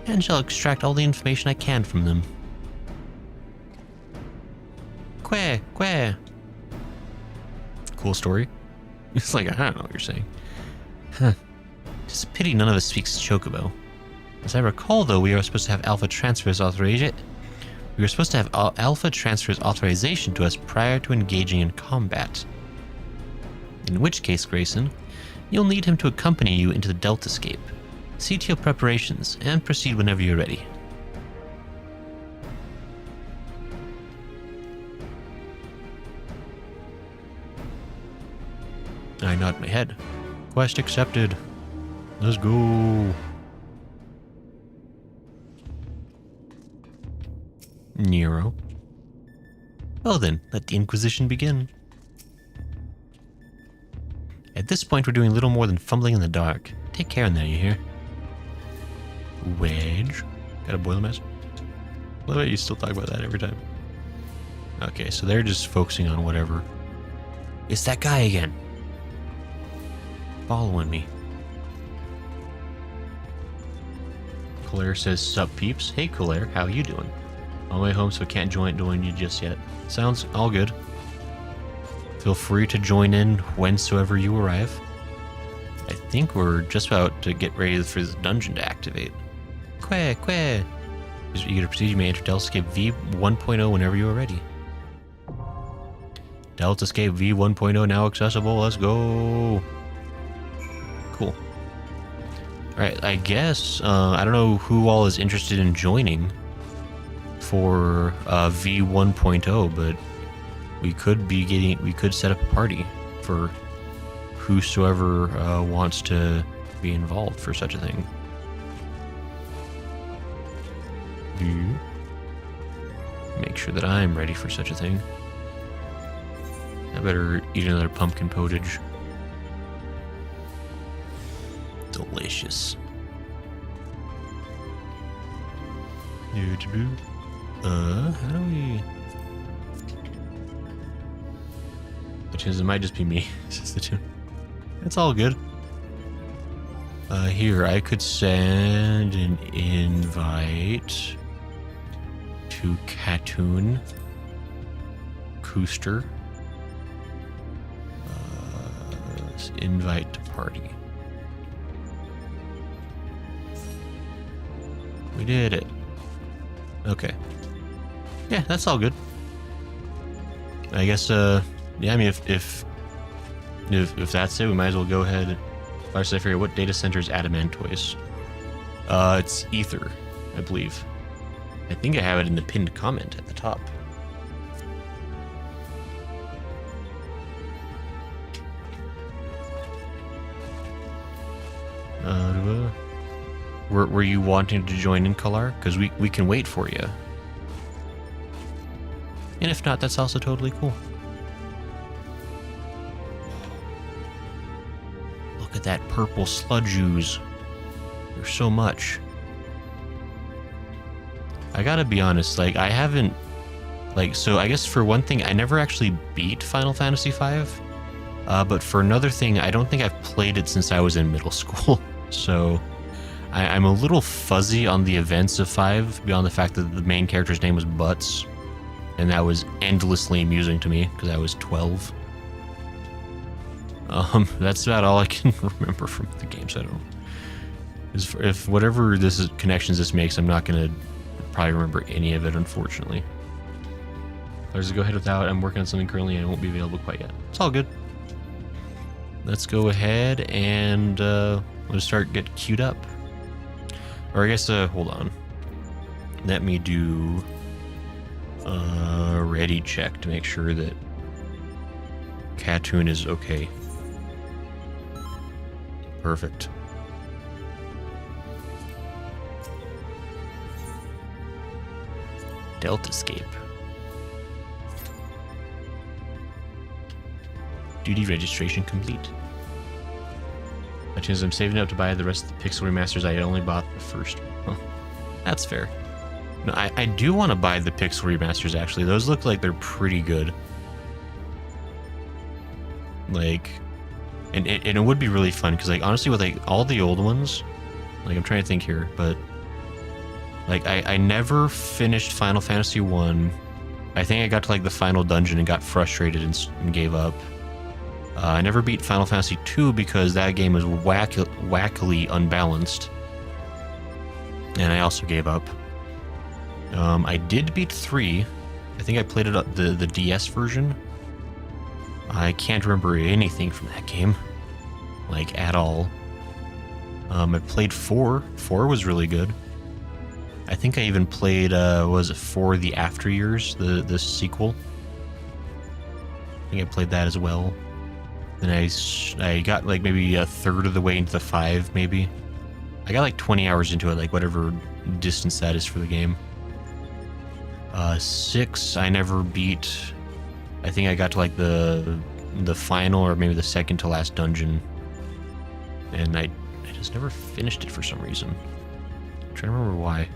and shall extract all the information I can from them. Quair. Cool story. It's like, I don't know what you're saying. Huh. It's a pity none of us speaks Chocobo. As I recall, though, we are supposed to have Alpha Transfer's authorization. We were supposed to have Alpha Transfer's authorization to us prior to engaging in combat. In which case, Grayson, you'll need him to accompany you into the Delta Scape. See to your preparations, and proceed whenever you're ready. I nod my head. Quest accepted. Let's go. Nero. Well then, let the Inquisition begin. At this point, we're doing little more than fumbling in the dark. Take care in there, you hear? Wedge. Got a boiler mask? Love it, you still talk about that every time. Okay, so they're just focusing on whatever. It's that guy again. Following me. Claire says, sup peeps? Hey Claire, how you doing? On my way home, so can't join you just yet. Sounds all good. Feel free to join in whensoever you arrive. I think we're just about to get ready for this dungeon to activate. Quair. Is eager to proceed, you may enter Deltascape V 1.0 whenever you are ready. Deltascape V 1.0 now accessible, let's go. Cool. Alright, I guess, I don't know who all is interested in joining for V 1.0, but we could set up a party for whosoever wants to be involved for such a thing. Make sure that I'm ready for such a thing. I better eat another pumpkin potage. Delicious. How do we... Which is, it might just be me. It's just the two. It's all good. Here, I could send an invite to Katoon. Cooster. Invite to party. We did it. Okay. Yeah, that's all good. I guess, yeah, I mean, if that's it, we might as well go ahead. I forget what data center is Adamantoise. It's Ether, I believe. I think I have it in the pinned comment at the top. Were you wanting to join in, Kalar? Because we can wait for you. And if not, that's also totally cool. Look at that purple sludge ooze. There's so much. I gotta be honest, like, I haven't... Like, so I guess for one thing, I never actually beat Final Fantasy V. But for another thing, I don't think I've played it since I was in middle school. So I'm a little fuzzy on the events of 5, beyond the fact that the main character's name was Butts. And that was endlessly amusing to me, because I was 12. That's about all I can remember from the games. I don't know. If whatever connections this makes, I'm not going to probably remember any of it, unfortunately. Let's go ahead without. I'm working on something currently and it won't be available quite yet. It's all good. Let's go ahead and let's start get queued up. Or I guess, hold on. Let me do a ready check to make sure that Katoon is okay. Perfect. Delta escape. Duty registration complete. That means I'm saving up to buy the rest of the Pixel remasters. I only bought the first. Oh, that's fair. No, I do want to buy the Pixel remasters, actually. Those look like they're pretty good. Like, and it would be really fun, because, like, honestly, with, like, all the old ones, like, I'm trying to think here, but, like, I never finished Final Fantasy 1. I think I got to, like, the final dungeon and got frustrated and gave up. I never beat Final Fantasy 2 because that game was wackily unbalanced. And I also gave up. I did beat 3. I think I played it the DS version. I can't remember anything from that game. Like, at all. I played 4. 4 was really good. I think I even played, was it 4 The After Years, the sequel? I think I played that as well. Then I got like maybe a third of the way into the 5, maybe. I got like 20 hours into it, like whatever distance that is for the game. 6, I never beat. I think I got to like the final or maybe the second to last dungeon. And I just never finished it for some reason. I'm trying to remember why.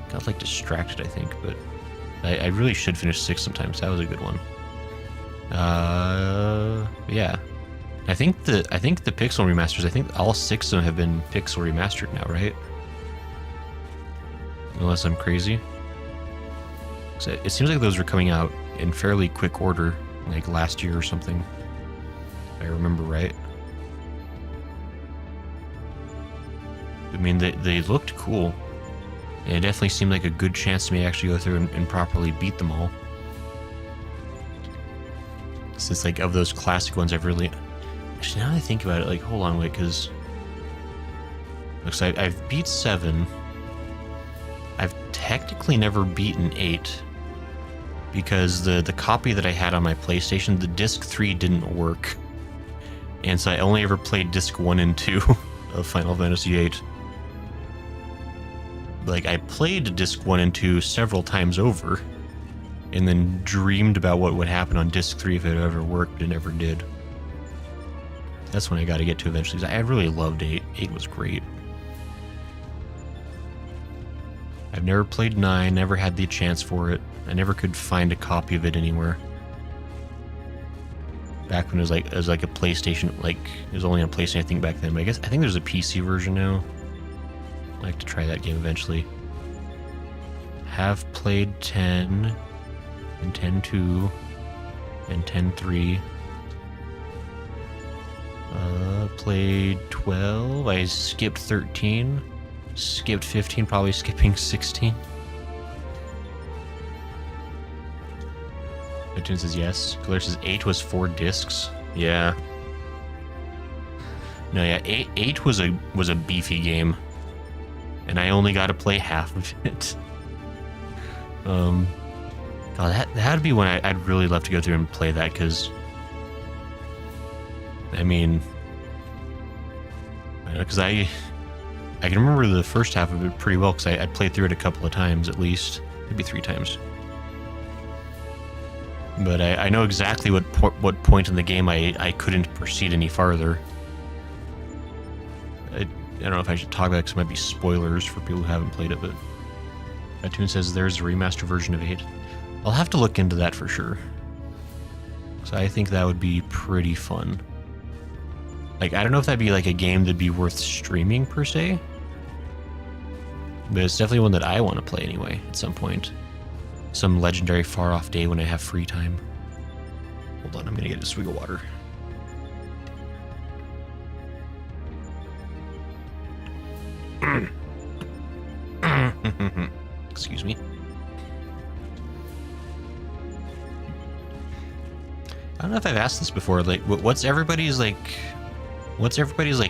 Got like distracted, I think, but I really should finish 6 sometimes. That was a good one. Yeah. I think the Pixel remasters, I think all 6 of them have been Pixel remastered now, right? Unless I'm crazy. So it seems like those were coming out in fairly quick order, like last year or something. If I remember right. I mean, they looked cool. And it definitely seemed like a good chance to me actually go through and properly beat them all. Since, like, of those classic ones, I've really... Actually, now that I think about it, like, hold on, wait, because... Looks like I've beat 7. I've technically never beaten 8. Because the copy that I had on my PlayStation, the disc 3 didn't work. And so I only ever played disc 1 and 2 of Final Fantasy VIII. Like, I played disc 1 and 2 several times over, and then dreamed about what would happen on disc 3 if it ever worked, but it never did. That's when I got to get to eventually. I really loved 8. 8 was great. I've never played 9, never had the chance for it. I never could find a copy of it anywhere. Back when it was like a PlayStation, like it was only on PlayStation I think back then. But I think there's a PC version now. I'd like to try that game eventually. Have played 10 and 10-2 and 10-3. Played 12. I skipped 13. Skipped 15, probably skipping 16. Cartoon says yes. Claire says 8 was 4 discs. Yeah. No, yeah, 8 was a beefy game. And I only got to play half of it. God, that'd be one I'd really love to go through and play that, because I mean, because I can remember the first half of it pretty well, because I played through it a couple of times at least, maybe 3 times. But I know exactly what point in the game I couldn't proceed any farther. I don't know if I should talk about it because it might be spoilers for people who haven't played it, but Cartoon says there's a remaster version of 8. I'll have to look into that for sure. So I think that would be pretty fun. Like, I don't know if that'd be like a game that'd be worth streaming per se, but it's definitely one that I want to play anyway at some point. Some legendary far-off day when I have free time. Hold on, I'm gonna get a swig of water. Excuse me. I don't know if I've asked this before. Like, what's everybody's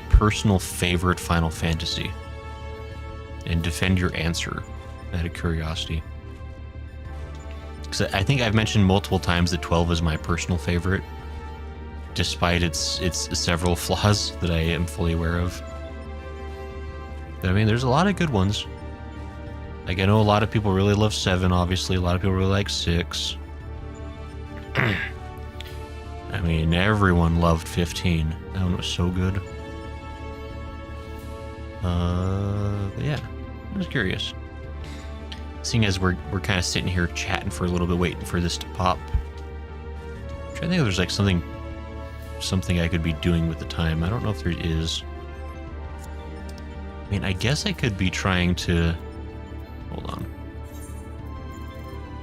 personal favorite Final Fantasy? And defend your answer out of curiosity. Because I think I've mentioned multiple times that 12 is my personal favorite, despite its several flaws that I am fully aware of. But I mean, there's a lot of good ones. Like, I know a lot of people really love 7, obviously. A lot of people really like 6. I mean, everyone loved 15. That one was so good. But yeah, I was curious. Seeing as we're kind of sitting here chatting for a little bit, waiting for this to pop. I'm trying to think if there's like something I could be doing with the time. I don't know if there is. I mean, I guess I could be trying to... Hold on.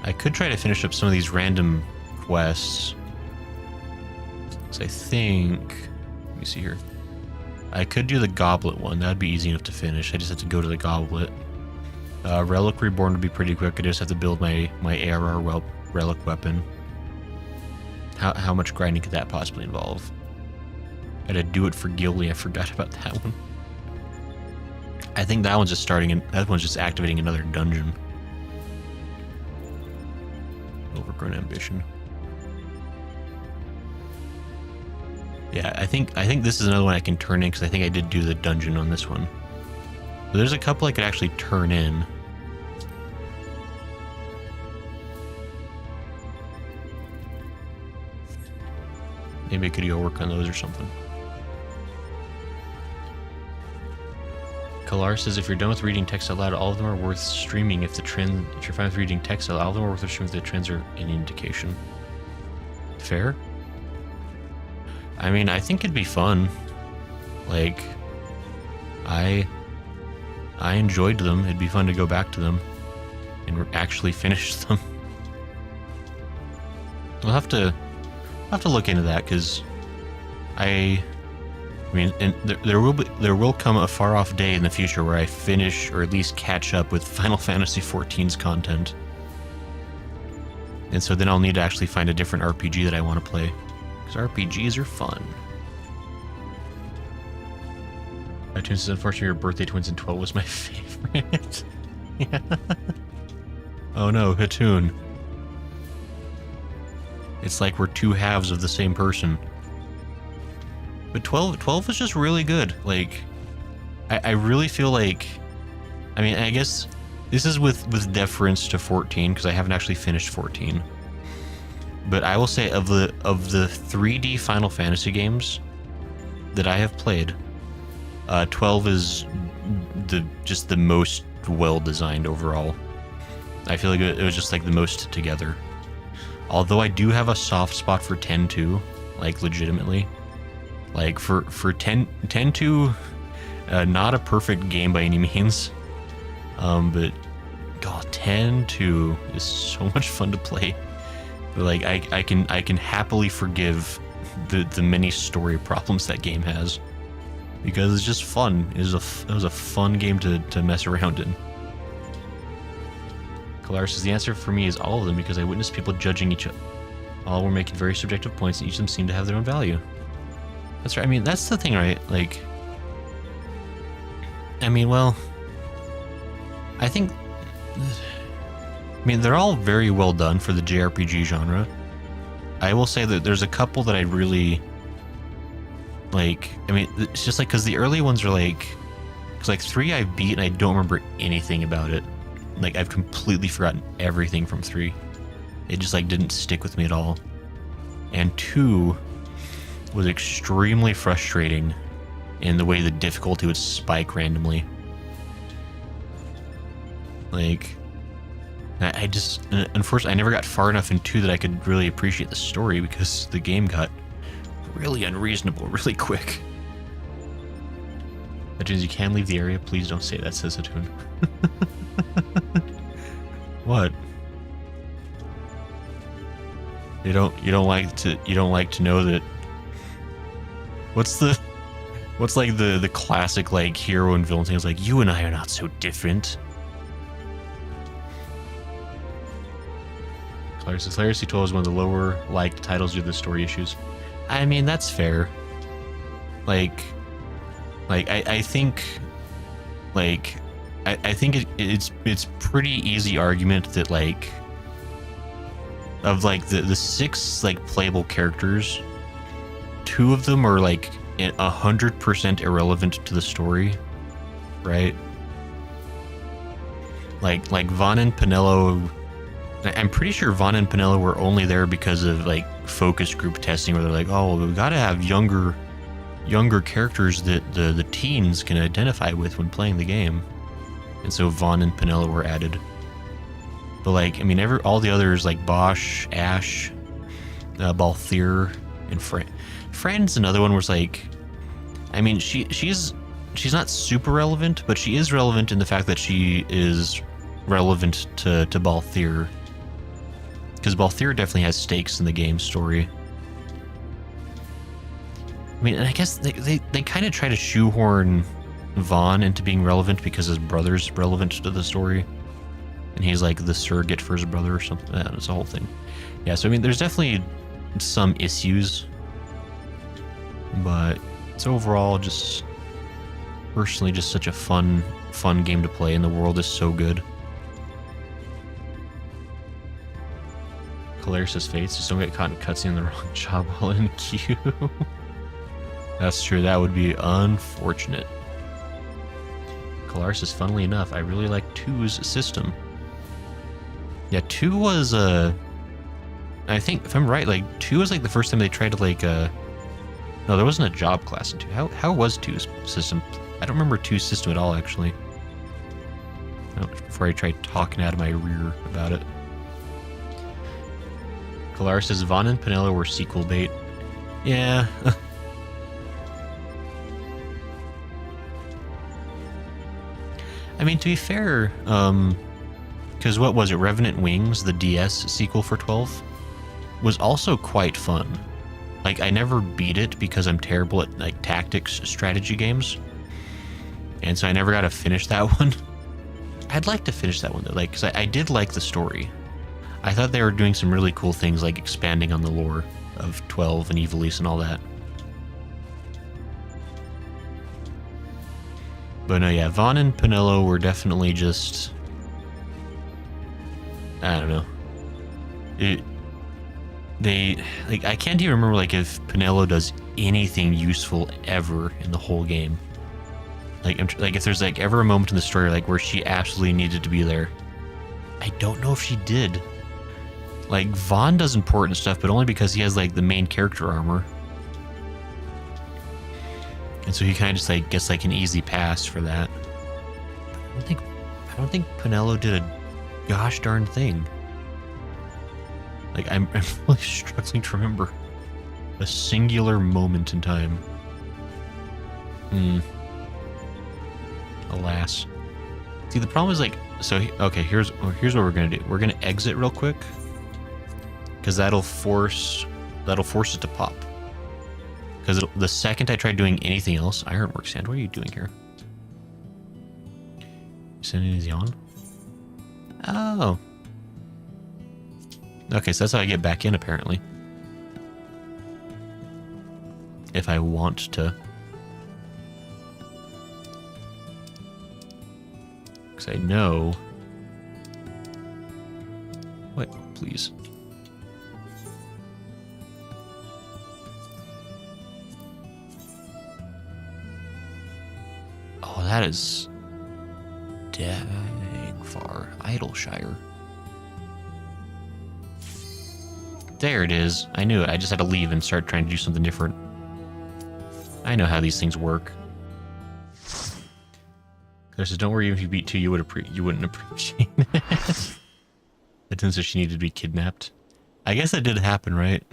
I could try to finish up some of these random quests. So I think... Let me see here. I could do the Goblet one. That'd be easy enough to finish. I just have to go to the Goblet. Relic Reborn would be pretty quick. I just have to build my ARR Relic weapon. How much grinding could that possibly involve? I had to do it for Gilly. I forgot about that one. I think that one's just that one's just activating another dungeon. Overgrown Ambition. Yeah, I think this is another one I can turn in, because I think I did do the dungeon on this one. But there's a couple I could actually turn in. Maybe I could go work on those or something. Kalar says if you're done with reading text out loud, all of them are worth streaming if you're fine with reading text out loud, all of them are worth streaming if the trends are any indication. Fair? I mean, I think it'd be fun. Like, I enjoyed them. It'd be fun to go back to them and actually finish them. I'll have to look into that, because I mean, and there will come a far off day in the future where I finish, or at least catch up with Final Fantasy XIV's content. And so then I'll need to actually find a different RPG that I want to play, because RPGs are fun. iTunes says, unfortunately, your Birthday Twins in 12 was my favorite. Yeah. Oh no, Hatoon. It's like we're two halves of the same person. But 12 was just really good. Like, I really feel like, I mean, I guess this is with deference to 14 because I haven't actually finished 14. But I will say of the 3D Final Fantasy games that I have played, 12 is just the most well designed overall. I feel like it was just like the most together. Although I do have a soft spot for 10-2, like legitimately. Like for 10-2, not a perfect game by any means. But God, 10-2 is so much fun to play. But like I can happily forgive the many story problems that game has, because it's just fun. It was a fun game to mess around in. Kalaris says the answer for me is all of them, because I witnessed people judging each other. All were making very subjective points, and each of them seemed to have their own value. That's right. I mean, that's the thing, right? Like, I mean, well, I think, I mean, they're all very well done for the JRPG genre. I will say that there's a couple that I really like. I mean, it's just like, because the early ones are like, because like 3 I beat and I don't remember anything about it. Like, I've completely forgotten everything from 3. It just like didn't stick with me at all. And 2 was extremely frustrating in the way the difficulty would spike randomly. Like, I just, unfortunately, I never got far enough in 2 that I could really appreciate the story, because the game got really unreasonable really quick. That means you can leave the area. Please don't say that, says Hatun. What? You don't like to know that. What's like the classic like hero and villain thing? It's like, you and I are not so different. Clarity 12 is one of the lower liked titles due to the story issues. I mean, that's fair. Like I think, like, I think it's pretty easy argument that, like, of like the 6 like playable characters, 2 of them are like 100% irrelevant to the story, right? Like Vaughn and Pinello. I'm pretty sure Vaughn and Pinello were only there because of like focus group testing, where they're like, oh, well, we got to have younger characters that the teens can identify with when playing the game, and so Vaughn and Pinello were added. But like, I mean, all the others like Bosch, Ash, Balthier, and Fran's another one was like, I mean, she's not super relevant, but she is relevant in the fact that she is relevant to Balthier, because Balthier definitely has stakes in the game story. I mean, and I guess they kind of try to shoehorn Vaughn into being relevant because his brother's relevant to the story, and he's like the surrogate for his brother or something. It's a whole thing. Yeah, so I mean, there's definitely some issues, but it's overall just personally just such a fun game to play, and the world is so good. Calaris' Fates, just don't get caught in cutscene in the wrong job while in queue. That's true, that would be unfortunate. Calaris, funnily enough, I really like 2's system. Yeah, 2 was, I think, if I'm right, like, 2 was like the first time they tried to like, no, there wasn't a job class in 2. How was 2's system? I don't remember 2's system at all, actually. Before I tried talking out of my rear about it. Kalaris says Vaughn and Pinello were sequel bait. Yeah. I mean, to be fair, because what was it? Revenant Wings, the DS sequel for 12, was also quite fun. Like, I never beat it because I'm terrible at like tactics strategy games, and so I never got to finish that one. I'd like to finish that one though, like, because I did like the story. I thought they were doing some really cool things, like expanding on the lore of 12 and Ivalice and all that. But no, yeah, Vaughn and Pinello were definitely just, I don't know. They like, I can't even remember like if Pinello does anything useful ever in the whole game. Like, if there's like ever a moment in the story like where she absolutely needed to be there, I don't know if she did. Like, Vaughn does important stuff, but only because he has like the main character armor, and so he kind of just like gets like an easy pass for that. I don't think Pinello did a gosh darn thing. Like, I'm really struggling to remember a singular moment in time. Alas. See, the problem is like, so okay, here's what we're gonna do. We're gonna exit real quick, because that'll force it to pop. Because the second I try doing anything else, Ironworks Sand, what are you doing here? Sending these on? Oh. Okay, so that's how I get back in, apparently. If I want to. Because I know... What? Please. Oh, that is... dang far. Idleshire. There it is. I knew it. I just had to leave and start trying to do something different. I know how these things work. Claire says, don't worry, if you beat 2, you wouldn't appreciate it. It turns out she needed to be kidnapped. I guess that did happen, right?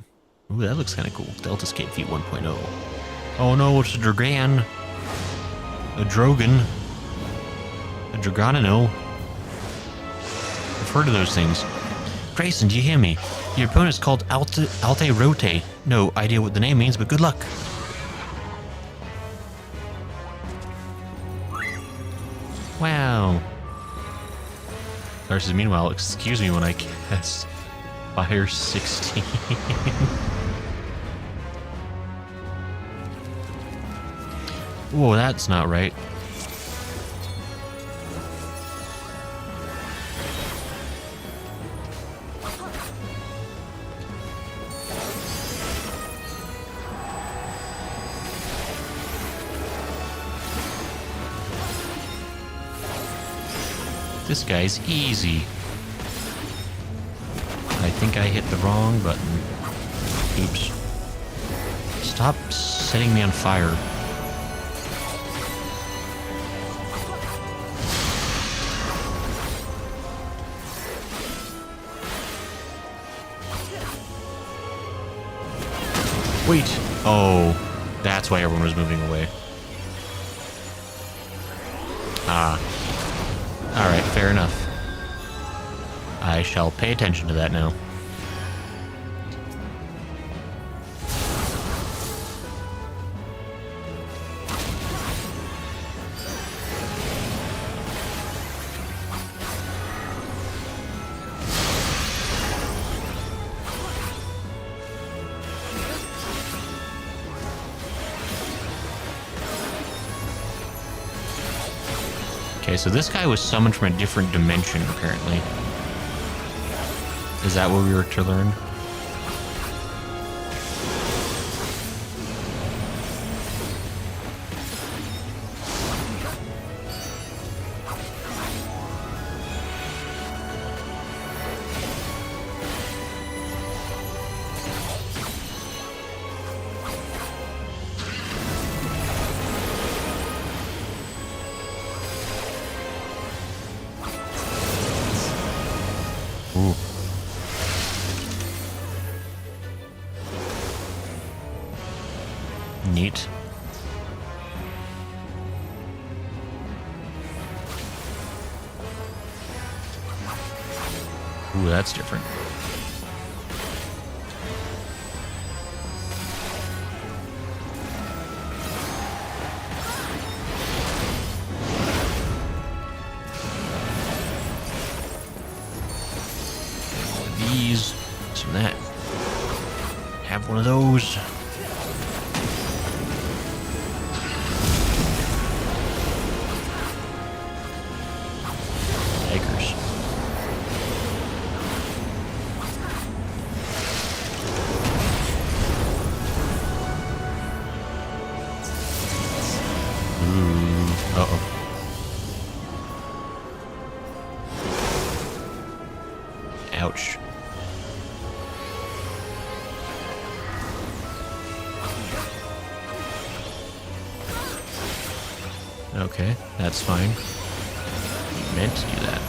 Ooh, that looks kind of cool. Delta Escape Feat 1.0. Oh no, it's a Dragan. A Drogan. A Dragonino. I've heard of those things. Grayson, do you hear me? Your opponent's called Alte Rote. No idea what the name means, but good luck. Wow. Claire says, meanwhile, excuse me when I cast Fire 16. Whoa, that's not right. This guy's easy. I think I hit the wrong button. Oops. Stop setting me on fire. Wait. Oh, that's why everyone was moving away. Ah. Alright, fair enough. I shall pay attention to that now. Okay, so this guy was summoned from a different dimension, apparently. Is that what we were to learn? Ooh. Neat. Ooh, that's different. These, some of that. Have one of those. Daggers. Ouch. Okay, that's fine. You meant to do that.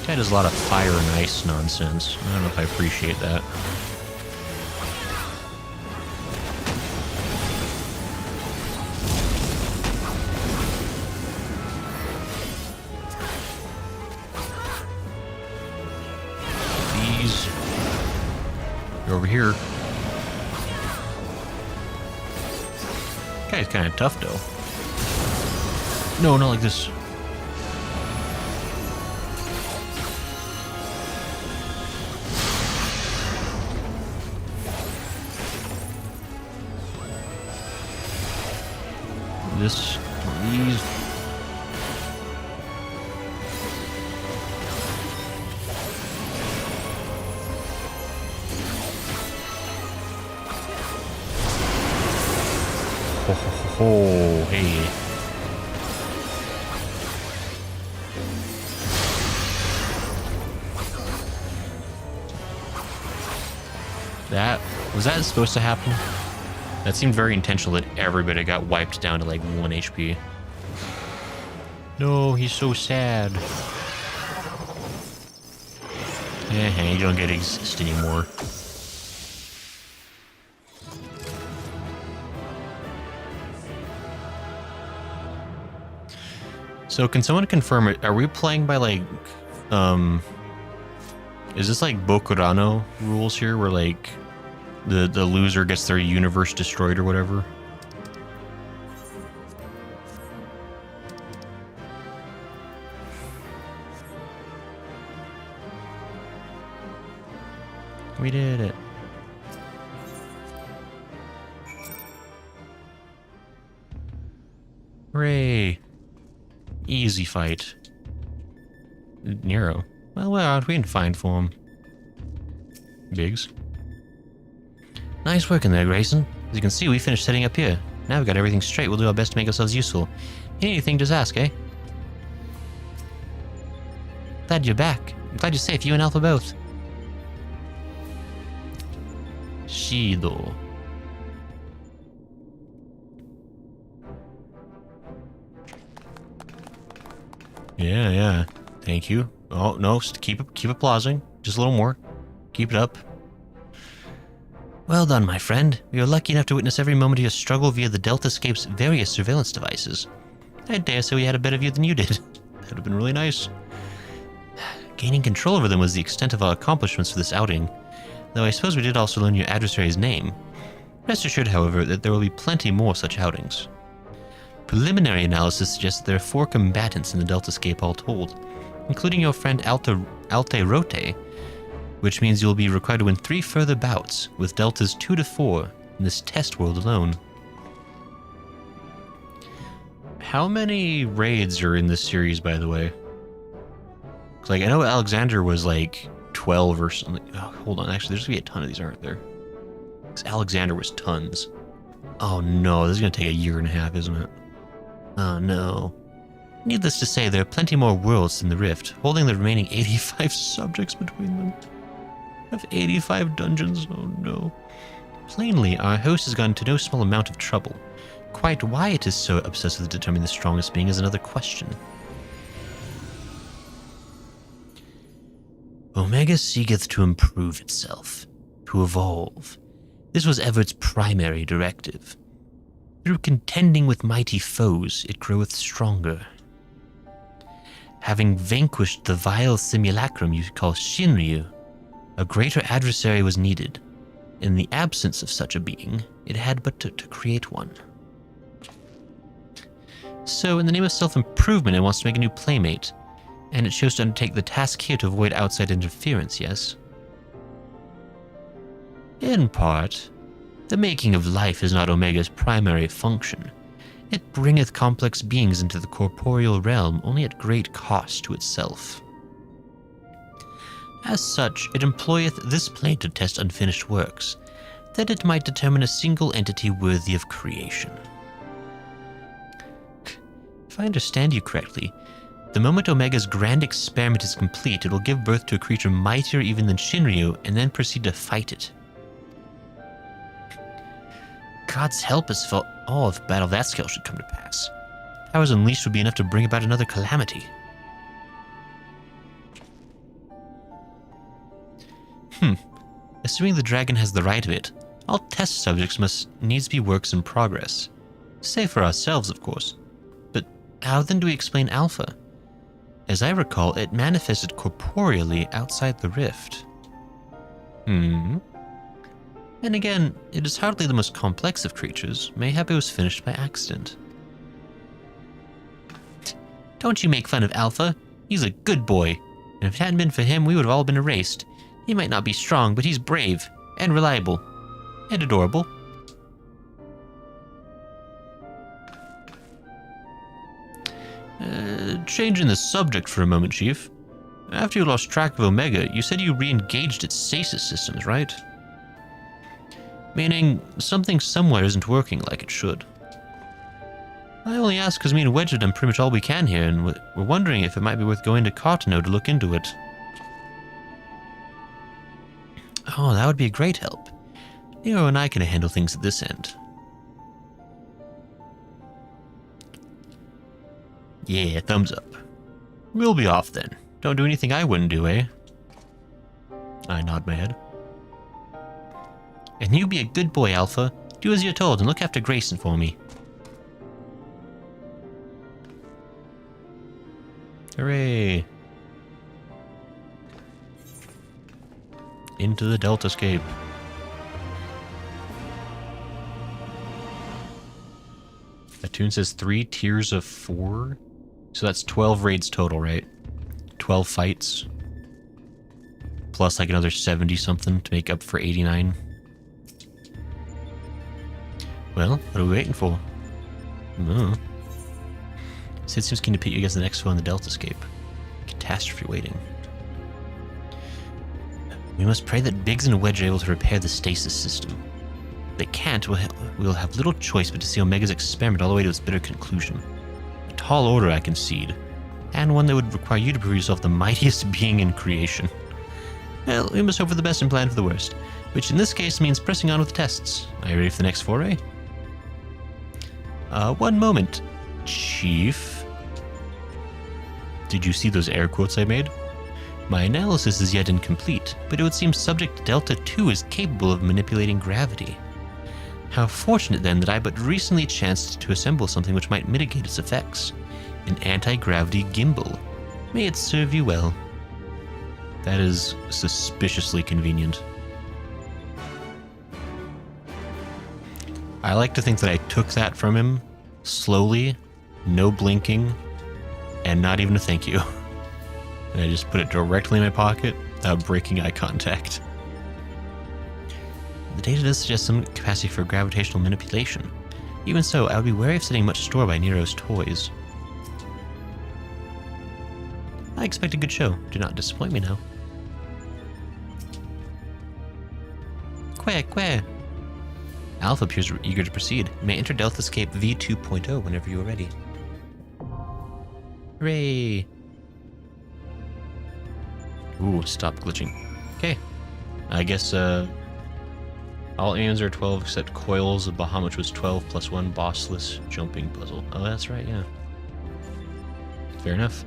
Guy does a lot of fire and ice nonsense. I don't know if I appreciate that. These. You're over here. Guy's kind of tough, though. No, not like this. This, these. Oh, hey. Was that supposed to happen? That seemed very intentional that everybody got wiped down to like 1 HP. No, he's so sad. You don't get to exist anymore. So can someone confirm it? Are we playing by like, is this like Bokurano rules here where like the loser gets their universe destroyed or whatever? We did it. Hooray. Easy fight. Nero. Well, we can find for him. Biggs. Nice work in there, Grayson. As you can see, we finished setting up here. Now we've got everything straight, we'll do our best to make ourselves useful. You need anything, just ask, eh? Glad you're back. I'm glad you're safe, you and Alpha both. Shido. Yeah. Thank you. Oh, no, keep applauding. Just a little more. Keep it up. Well done, my friend. We were lucky enough to witness every moment of your struggle via the Deltascape's various surveillance devices. I dare say we had a better view than you did. That would have been really nice. Gaining control over them was the extent of our accomplishments for this outing, though I suppose we did also learn your adversary's name. Rest assured, however, that there will be plenty more such outings. Preliminary analysis suggests that there are 4 combatants in the Deltascape all told, including your friend Altarote, which means you'll be required to win 3 further bouts, with deltas 2 to 4, in this test world alone. How many raids are in this series, by the way? Like, I know Alexander was like 12 or something. Oh, hold on, actually, there's gonna be a ton of these, aren't there? Because Alexander was tons. Oh no, this is gonna take a year and a half, isn't it? Oh no. Needless to say, there are plenty more worlds than the Rift, holding the remaining 85 subjects between them. I have 85 dungeons, oh no. Plainly, our host has gotten to no small amount of trouble. Quite why it is so obsessed with determining the strongest being is another question. Omega seeketh to improve itself, to evolve. This was ever its primary directive. Through contending with mighty foes, it groweth stronger. Having vanquished the vile simulacrum you call Shinryu, a greater adversary was needed. In the absence of such a being, it had but to create one. So, in the name of self-improvement, it wants to make a new playmate, and it chose to undertake the task here to avoid outside interference, yes? In part. The making of life is not Omega's primary function. It bringeth complex beings into the corporeal realm only at great cost to itself. As such, it employeth this plane to test unfinished works, that it might determine a single entity worthy of creation. If I understand you correctly, The moment Omega's grand experiment is complete, it will give birth to a creature mightier even than Shinryu, and then proceed to fight it. God's help us for all if battle of that scale should come to pass. Powers unleashed would be enough to bring about another calamity. Assuming the dragon has the right of it, all test subjects must needs be works in progress. Save for ourselves, of course. But how then do we explain Alpha? As I recall, it manifested corporeally outside the rift. And again, it is hardly the most complex of creatures. Mayhap it was finished by accident. Don't you make fun of Alpha. He's a good boy. And if it hadn't been for him, we would have all been erased. He might not be strong, but he's brave, and reliable, and adorable. Changing the subject for a moment, Chief. After you lost track of Omega, you said you re-engaged its stasis systems, right? Meaning, something somewhere isn't working like it should. I only ask because me and Wedge have done pretty much all we can here, and we're wondering if it might be worth going to Cartano to look into it. Oh, that would be a great help. Nero and I can handle things at this end. Yeah, thumbs up. We'll be off then. Don't do anything I wouldn't do, eh? I nod my head. And you be a good boy, Alpha. Do as you're told and look after Grayson for me. Hooray! Into the Deltascape. That tune says 3 tiers of 4. So that's 12 raids total, right? 12 fights. Plus like another 70 something to make up for 89. Well, what are we waiting for? No. Sid seems keen to pit you against the next foe in the Deltascape. Catastrophe waiting. We must pray that Biggs and Wedge are able to repair the stasis system. If they can't, we'll have little choice but to see Omega's experiment all the way to its bitter conclusion. A tall order, I concede, and one that would require you to prove yourself the mightiest being in creation. Well, we must hope for the best and plan for the worst, which in this case means pressing on with the tests. Are you ready for the next foray? One moment, Chief. Did you see those air quotes I made? My analysis is yet incomplete, but it would seem Subject Delta 2 is capable of manipulating gravity. How fortunate then that I but recently chanced to assemble something which might mitigate its effects. An anti-gravity gimbal. May it serve you well. That is suspiciously convenient. I like to think that I took that from him slowly, no blinking, and not even a thank you. And I just put it directly in my pocket without breaking eye contact. The data does suggest some capacity for gravitational manipulation. Even so, I would be wary of setting much store by Nero's toys. I expect a good show. Do not disappoint me now. Quack. Alpha appears eager to proceed. You may enter Deltascape V2.0 whenever you are ready. Hooray! Ooh, stop glitching. Okay. I guess, all aliens are 12 except Coils of Bahamut, which was 12 plus 1 bossless jumping puzzle. Oh, that's right, yeah. Fair enough.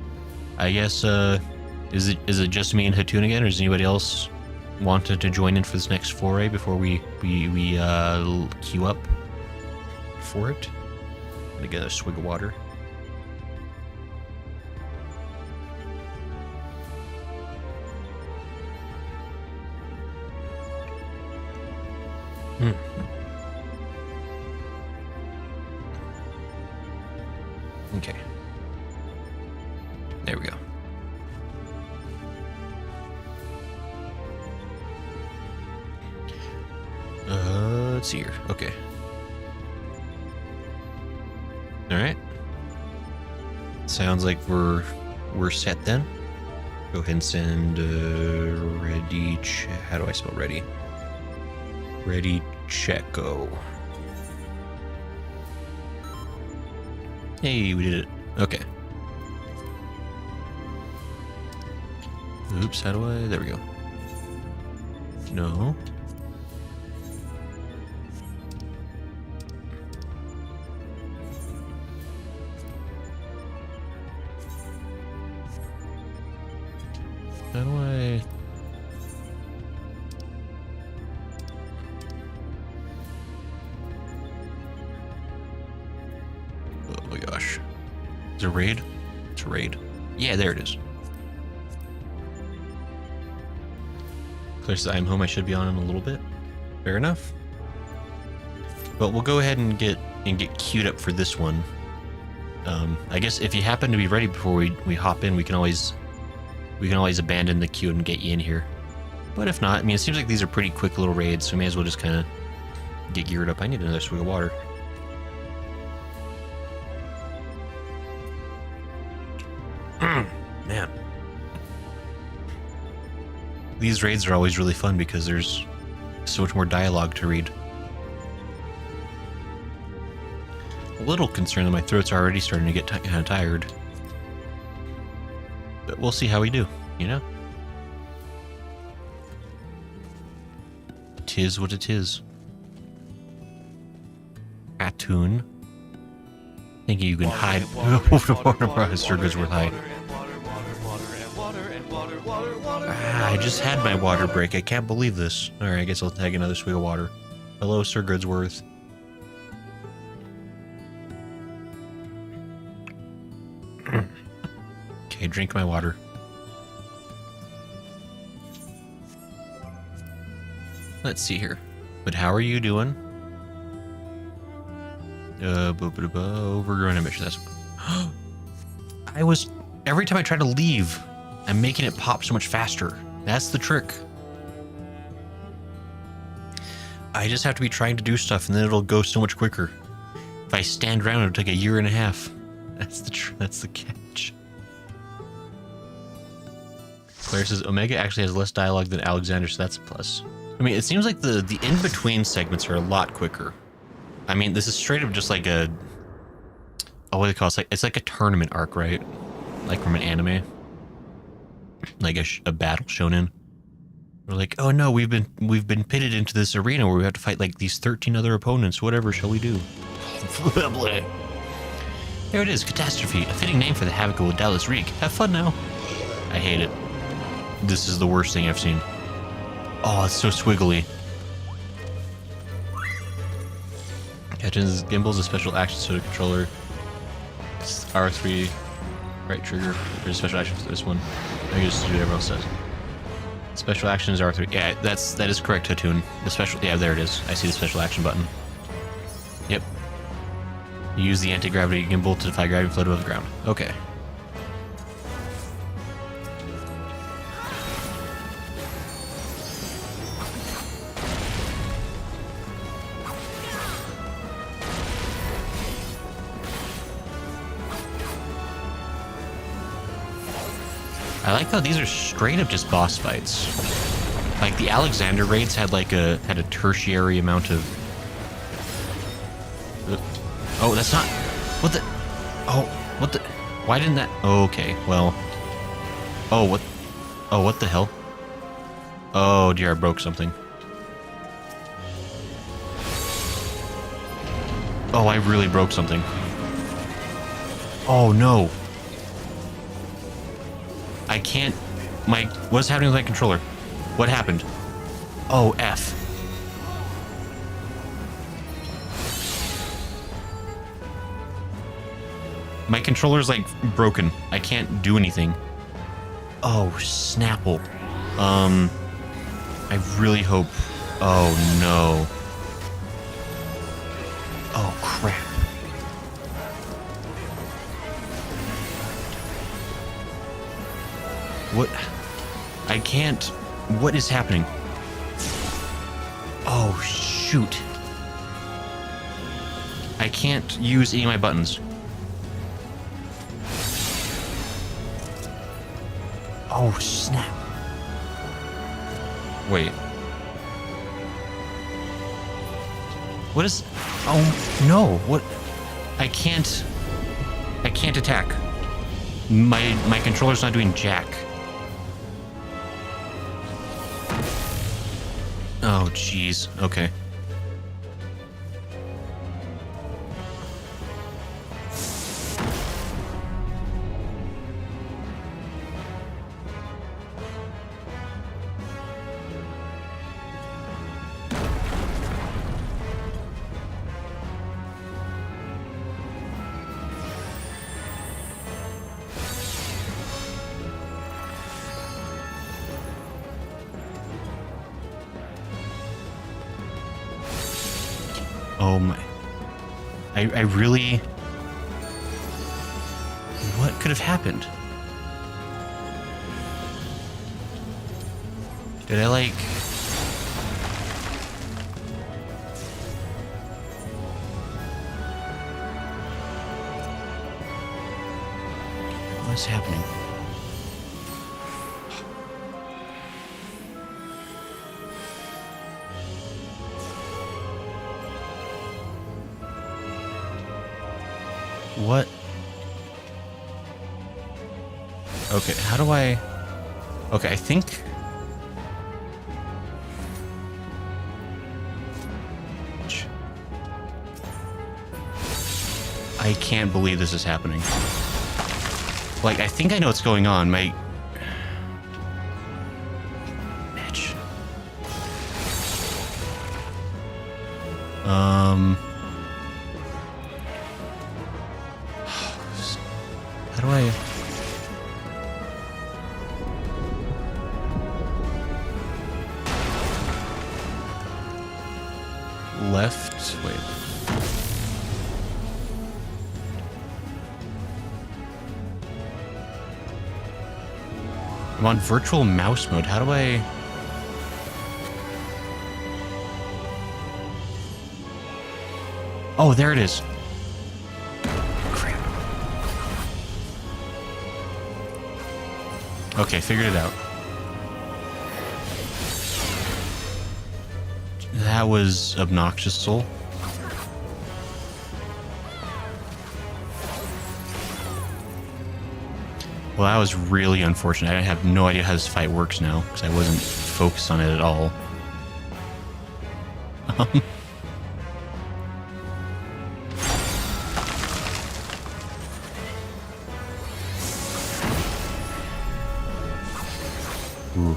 I guess, is it just me and Hatun again, or does anybody else wanted to join in for this next foray before we queue up for it? Let me get a swig of water. Okay. There we go. Let's see here. Okay. All right. Sounds like we're set then. Go ahead and send ready. How do I spell ready? Ready Checo. Hey, we did it. Okay. Oops, how do I? There we go. No. How do I? Oh my gosh. Is it a raid? It's a raid. Yeah, there it is. Claire says, I'm home. I should be on in a little bit. Fair enough. But we'll go ahead and get queued up for this one. I guess if you happen to be ready before we hop in, we can always abandon the queue and get you in here. But if not, I mean, it seems like these are pretty quick little raids, so we may as well just kind of get geared up. I need another swig of water. Man. These raids are always really fun because there's so much more dialogue to read. A little concerned that my throat's already starting to get kind of tired. But we'll see how we do, you know? Tis what it is. Atoon. Thinking you can hide. Surgo's worth high. I just had my water break. I can't believe this. Alright, I guess I'll take another swig of water. Hello, Sir Goodsworth. Okay, drink my water. Let's see here. But how are you doing? Overgrown emission. That's. Every time I try to leave, I'm making it pop so much faster. That's the trick. I just have to be trying to do stuff, and then it'll go so much quicker. If I stand around, it'll take a year and a half. That's the catch. Claire says Omega actually has less dialogue than Alexander, so that's a plus. I mean, it seems like the in-between segments are a lot quicker. I mean, this is straight up just like a... Oh, what do they call it? It's like a tournament arc, right? Like from an anime. Like a battle shonen. We're like, oh no, we've been pitted into this arena where we have to fight like these 13 other opponents. Whatever shall we do? There it is, Catastrophe. A fitting name for the havoc it will doubtless wreak. Have fun now. I hate it. This is the worst thing I've seen. Oh, it's so swiggly. Catchins Gimbal's a special action soda controller. It's R3 right trigger. There's a special action for this one. I just do whatever else does. Special action is R3. Yeah, that is correct, Hatoon. The special, yeah, there it is. I see the special action button. Yep. You use the anti-gravity gimbal to defy gravity and float above the ground. Okay. I like how these are straight up just boss fights. Like the Alexander raids had a tertiary amount of. Oh, that's not. What the? Oh, what the? Why didn't that? Oh, okay, well. Oh, what? Oh, what the hell? Oh dear, I broke something. Oh, I really broke something. Oh no. I can't... What's happening with my controller? What happened? Oh, F. My controller's, like, broken. I can't do anything. Oh, Snapple. I really hope... Oh, no. Oh, crap. What? I can't... What is happening? Oh, shoot. I can't use any of my buttons. Oh, snap. Wait. What is... Oh, no. What? I can't attack. My controller's not doing jack. Oh, jeez. Okay. Oh my. I really... What could have happened? Did I like... What's happening? What? Okay, how do I... Okay, I think... I can't believe this is happening. Like, I think I know what's going on. My... Bitch. How do I... Left? Wait. I'm on virtual mouse mode. How do I... Oh, there it is. Crap. Okay, figured it out. That was obnoxious, soul. Well, that was really unfortunate. I have no idea how this fight works now, because I wasn't focused on it at all. Ooh.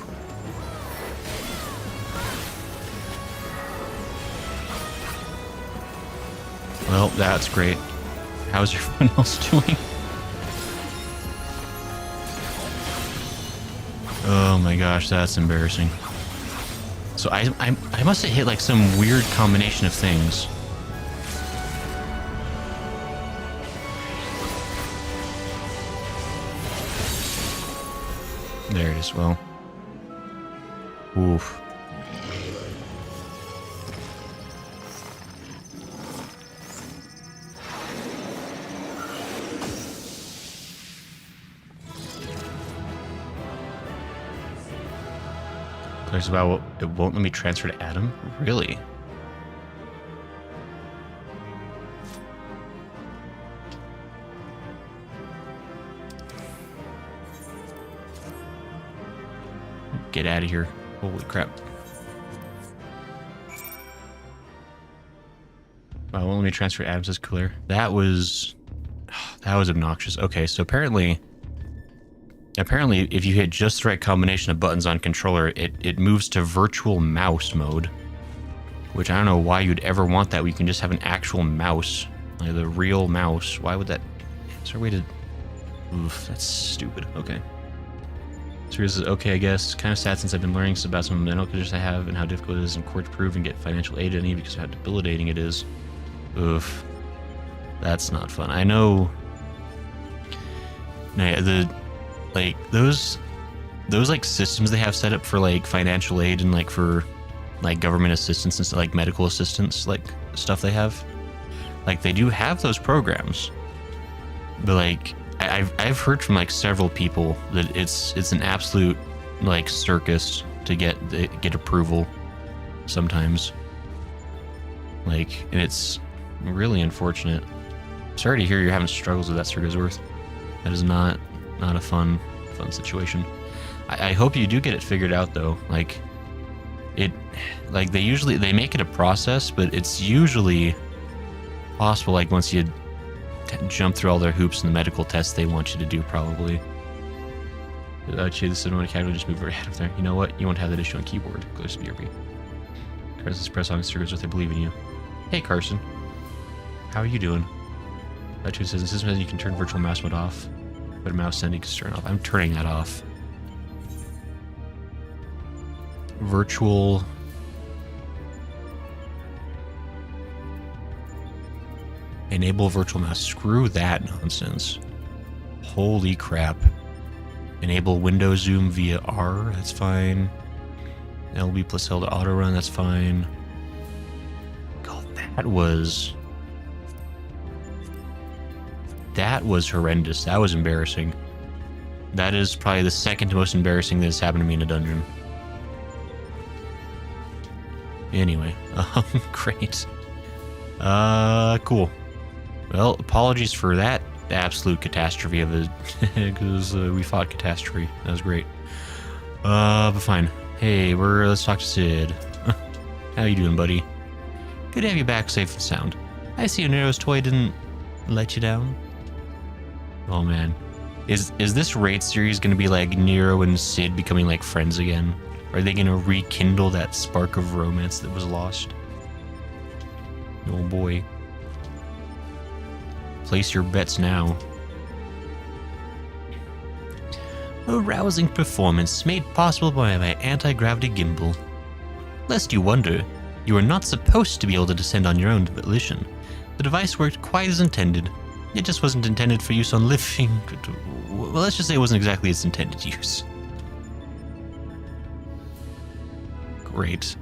Well, that's great. How's everyone else doing? Oh my gosh, that's embarrassing. So I must have hit like some weird combination of things. There it is. Well. Oof. There's about it won't let me transfer to Adam? Really? Get out of here. Holy crap. Wow, won't let me transfer to Adam, says clear. That was obnoxious. Okay, so apparently if you hit just the right combination of buttons on controller, it moves to virtual mouse mode, which I don't know why you'd ever want that. We can just have an actual mouse, like the real mouse. Why would that? Is there a way to... Oof, that's stupid. Okay. So here's okay, I guess. Kind of sad since I've been learning about some mental conditions I have and how difficult it is in court to prove and get financial aid I need because of how debilitating it is. Oof. That's not fun. I know... No, like those like systems they have set up for like financial aid and like for like government assistance and stuff, like medical assistance, like stuff they have, like they do have those programs, but like I've heard from like several people that it's an absolute like circus to get approval sometimes, like, and it's really unfortunate. Sorry to hear you're having struggles with that, Sir Grisworth. That is not a fun situation. I hope you do get it figured out though. Like, it, like, they make it a process, but it's usually possible, like, once you jump through all their hoops and the medical tests they want you to do, probably. This is one category, just move right out of there. You know what? You won't have that issue on keyboard. Close to BRB. Carson, press on circles with I believe in you. Hey, Carson. How are you doing? That says, the system says you can turn virtual mouse mode off, but a mouse sending is turned off. I'm turning that off. Virtual. Enable virtual mouse. Screw that nonsense. Holy crap. Enable window zoom via R. That's fine. LB plus L to auto run. That's fine. God, that was horrendous. That was embarrassing. That is probably the second most embarrassing that has happened to me in a dungeon. Anyway, great. Cool. Well, apologies for that absolute catastrophe of it, because we fought catastrophe. That was great. But fine. Hey, let's talk to Sid. How you doing, buddy? Good to have you back safe and sound. I see Nero's toy didn't let you down. Oh man. Is this raid series gonna be like Nero and Sid becoming like friends again? Are they gonna rekindle that spark of romance that was lost? Oh boy. Place your bets now. A rousing performance made possible by my anti-gravity gimbal. Lest you wonder, you are not supposed to be able to descend on your own volition. The device worked quite as intended. It just wasn't intended for use on living... Well, let's just say it wasn't exactly its intended use. Great.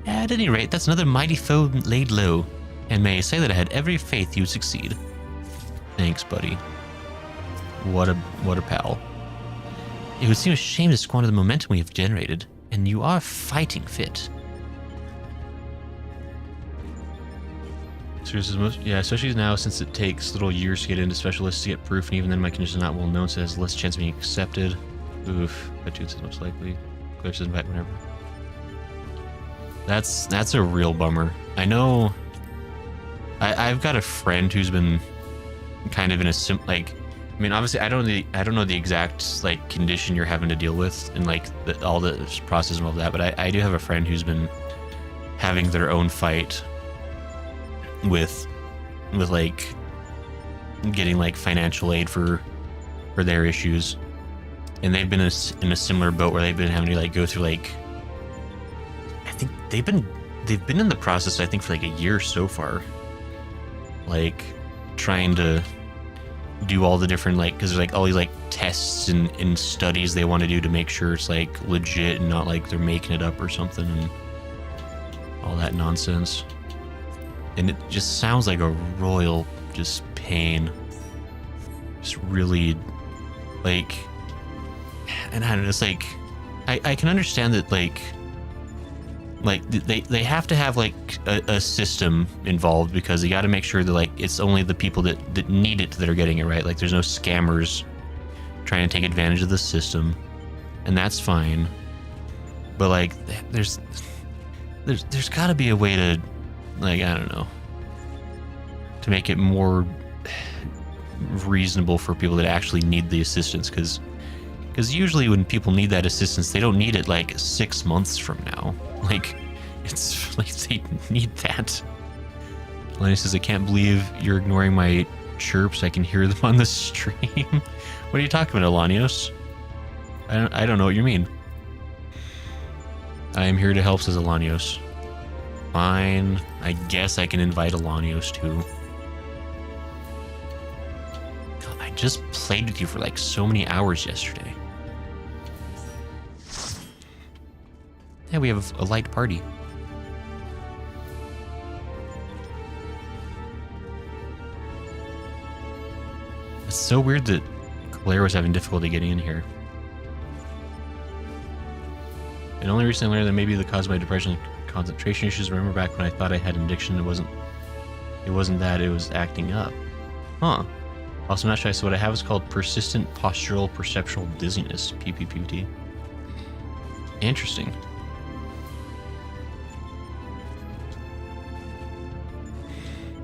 At any rate, that's another mighty foe laid low, and may I say that I had every faith you would succeed. Thanks, buddy. What a pal. It would seem a shame to squander the momentum we have generated, and you are fighting fit. Yeah, especially now since it takes little years to get into specialists to get proof, and even then my condition is not well known, so it has less chance of being accepted. Oof, that dude says most likely. Claire says invite whenever. That's a real bummer. I know. I've got a friend who's been kind of in a like. I mean, obviously, I don't know the exact like condition you're having to deal with and like all the process and all of that, but I do have a friend who's been having their own fight with like getting like financial aid for their issues, and they've been in a similar boat where they've been having to like go through like, I think they've been in the process I think for like a year so far, like trying to do all the different like, because there's like all these like tests and studies they want to do to make sure it's like legit and not like they're making it up or something and all that nonsense. And it just sounds like a royal just pain. Just really like, and I don't know, it's like I can understand that like they have to have like a system involved, because you got to make sure that like it's only the people that need it that are getting it right. Like there's no scammers trying to take advantage of the system, and that's fine. But like there's got to be a way to, like, I don't know, to make it more reasonable for people that actually need the assistance, because usually when people need that assistance, they don't need it like 6 months from now. Like, it's like they need that. Lenny says, I can't believe you're ignoring my chirps. I can hear them on the stream. What are you talking about, Alanios? I don't know what you mean. I am here to help, says Alanios. Fine. I guess I can invite Alanios too. God, I just played with you for like so many hours yesterday. Yeah, we have a light party. It's so weird that Claire was having difficulty getting in here. And only recently learned that maybe the cause of my depression and concentration issues. Remember back when I thought I had an addiction, it wasn't that, it was acting up. Huh. Also, not sure, so what I have is called persistent postural perceptual dizziness, PPPT. Interesting.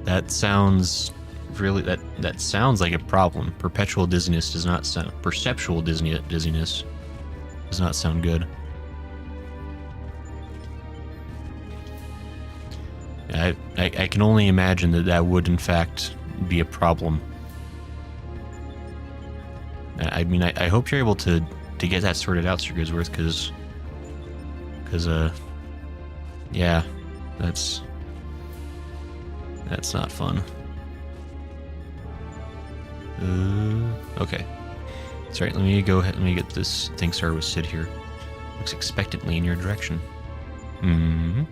That sounds really that sounds like a problem. Perpetual dizziness does not sound perceptual dizziness does not sound good. I can only imagine that would in fact be a problem. I mean, I hope you're able to get that sorted out, Sir Goodsworth, because yeah, that's not fun. Okay. That's right, let me go ahead, let me get this thing started with Sid here. Looks expectantly in your direction. Mm-hmm.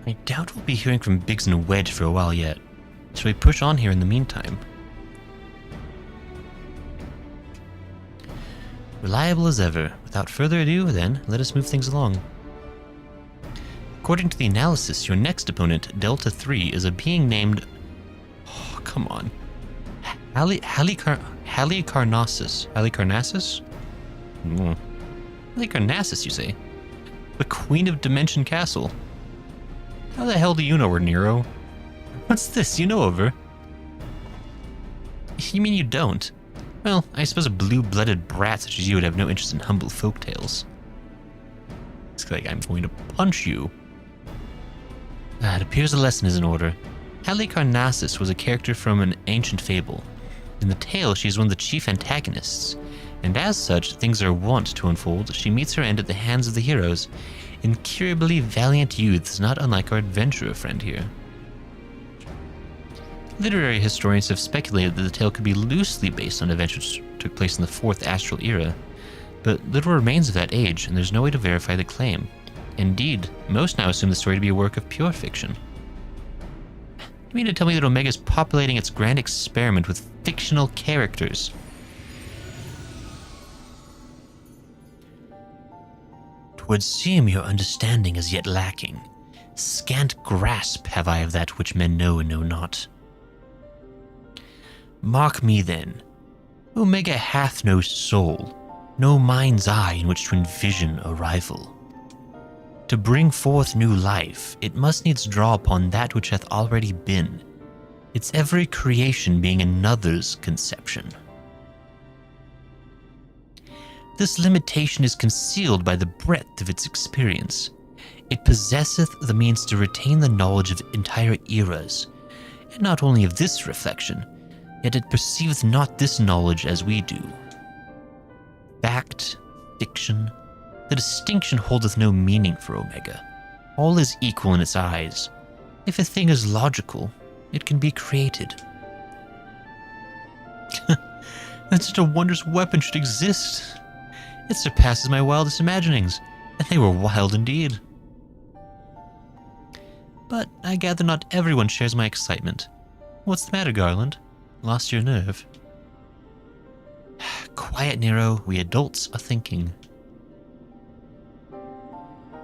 I doubt we'll be hearing from Biggs and Wedge for a while yet, so we push on here in the meantime. Reliable as ever. Without further ado, then, let us move things along. According to the analysis, your next opponent, Delta 3, is a being named... Oh, come on. Halicarnassus. Halicarnassus? Halicarnassus, you say? The Queen of Dimension Castle. How the hell do you know her, Nero? What's this? You know of her? You mean you don't? Well, I suppose a blue-blooded brat such as you would have no interest in humble folktales. It's like I'm going to punch you. It appears a lesson is in order. Halicarnassus was a character from an ancient fable. In the tale, she is one of the chief antagonists, and as such, things are wont to unfold. She meets her end at the hands of the heroes, incurably valiant youths, not unlike our adventurer friend here. Literary historians have speculated that the tale could be loosely based on events which took place in the 4th Astral Era, but little remains of that age, and there's no way to verify the claim. Indeed, most now assume the story to be a work of pure fiction. You mean to tell me that Omega's populating its grand experiment with fictional characters? Twould seem your understanding is yet lacking. Scant grasp have I of that which men know and know not. Mark me then. Omega hath no soul, no mind's eye in which to envision a rival. To bring forth new life, it must needs draw upon that which hath already been, its every creation being another's conception. This limitation is concealed by the breadth of its experience. It possesseth the means to retain the knowledge of entire eras, and not only of this reflection, yet it perceiveth not this knowledge as we do. Fact, fiction, the distinction holdeth no meaning for Omega. All is equal in its eyes. If a thing is logical, it can be created. That such a wondrous weapon should exist. It surpasses my wildest imaginings, and they were wild indeed. But I gather not everyone shares my excitement. What's the matter, Garland? Lost your nerve? Quiet, Nero. We adults are thinking.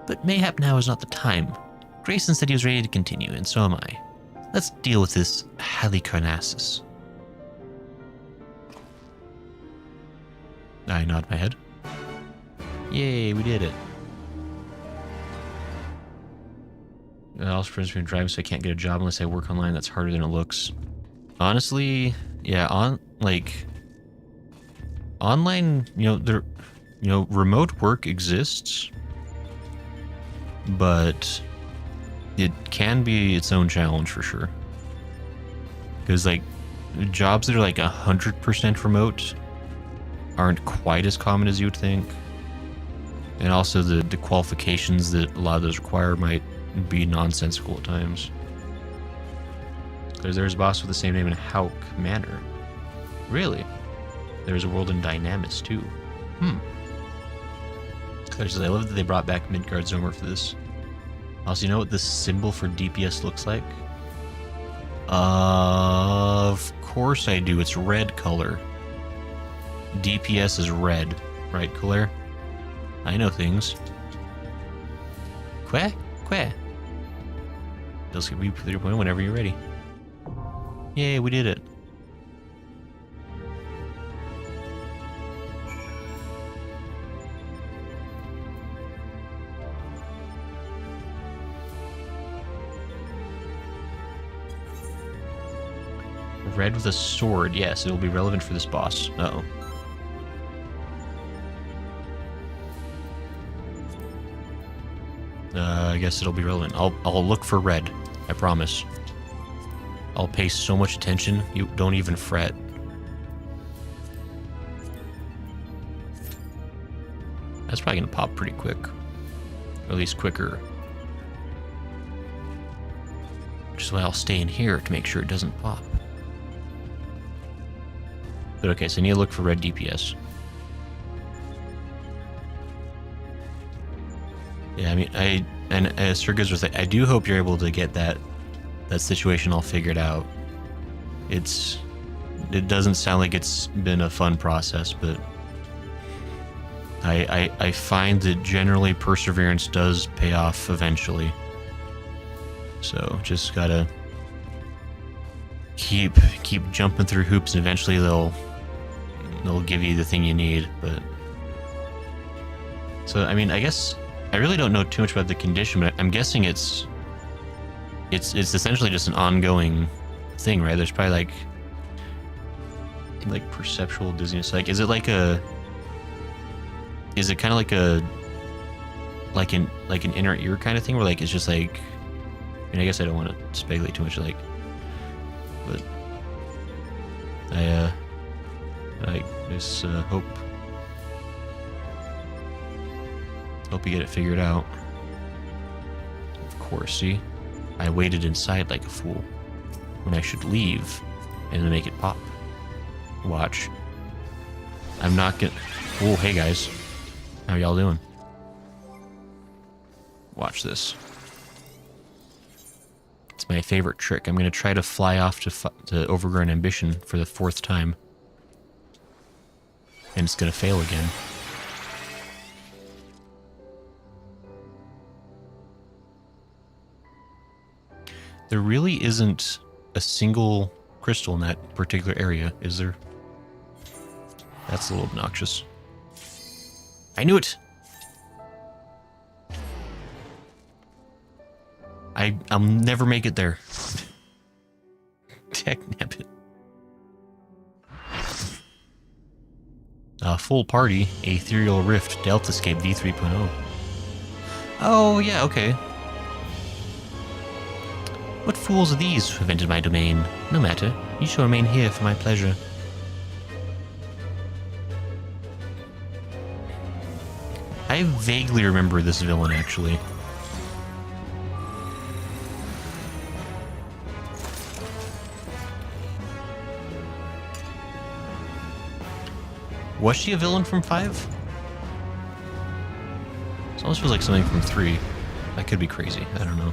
But mayhap now is not the time. Grayson said he was ready to continue, and so am I. Let's deal with this Halicarnassus. I nod my head. Yay, we did it. It also prevents me from driving, so I can't get a job unless I work online. That's harder than it looks. Honestly, yeah, online, remote work exists, but it can be its own challenge for sure. Because jobs that are 100% remote aren't quite as common as you would think. And also the qualifications that a lot of those require might be nonsensical at times. There's a boss with the same name in Hauk Manor. Really? There's a world in Dynamis too. I love that they brought back Midgard's Zomer for this. Also, you know what this symbol for DPS looks like? Of course I do. It's red color. DPS is red. Right, Claire? I know things. Queh? Does give you 3 point whenever you're ready. Yay, we did it. Red with a sword. Yes, it will be relevant for this boss. Uh-oh. I guess it'll be relevant. I'll look for red. I promise. I'll pay so much attention, you don't even fret. That's probably gonna pop pretty quick. Or at least quicker. Which is why I'll stay in here to make sure it doesn't pop. But okay, so I need to look for red DPS. Yeah, I mean, as Sir Giz was like, I do hope you're able to get that situation all figured out. It doesn't sound like it's been a fun process, but I find that generally perseverance does pay off eventually. So just gotta keep jumping through hoops, and eventually they'll give you the thing you need. But so I mean, I guess I really don't know too much about the condition, but I'm guessing it's essentially just an ongoing thing, right? There's probably like perceptual dizziness. Like, is it kind of like an inner ear kind of thing, where like it's just like, I mean, I guess I don't want to speculate too much, like, but I just hope you get it figured out. Of course, see, I waited inside like a fool when I should leave and then make it pop. Watch. I'm not gonna. Oh, hey guys, how y'all doing? Watch this. It's my favorite trick. I'm gonna try to fly off to Overgrown Ambition for the 4th time, and it's gonna fail again. There really isn't a single crystal in that particular area, is there? That's a little obnoxious. I knew it! I'll never make it there. Technabbit. Full party, Ethereal Rift, Delta Escape V3.0. Oh, yeah, okay. What fools are these who have entered my domain? No matter, you shall remain here for my pleasure. I vaguely remember this villain, actually. Was she a villain from 5? It almost feels like something from 3. That could be crazy. I don't know.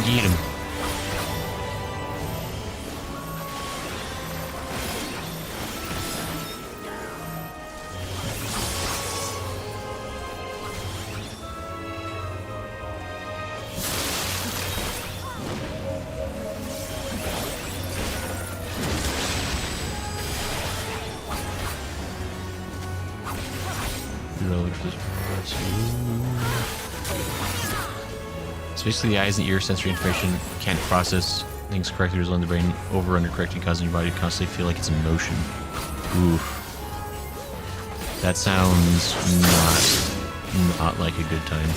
Get him. Basically, the eyes and ear sensory information can't process things correctly, resulting in the brain over undercorrecting, causing your body to constantly feel like it's in motion. Oof. That sounds not like a good time.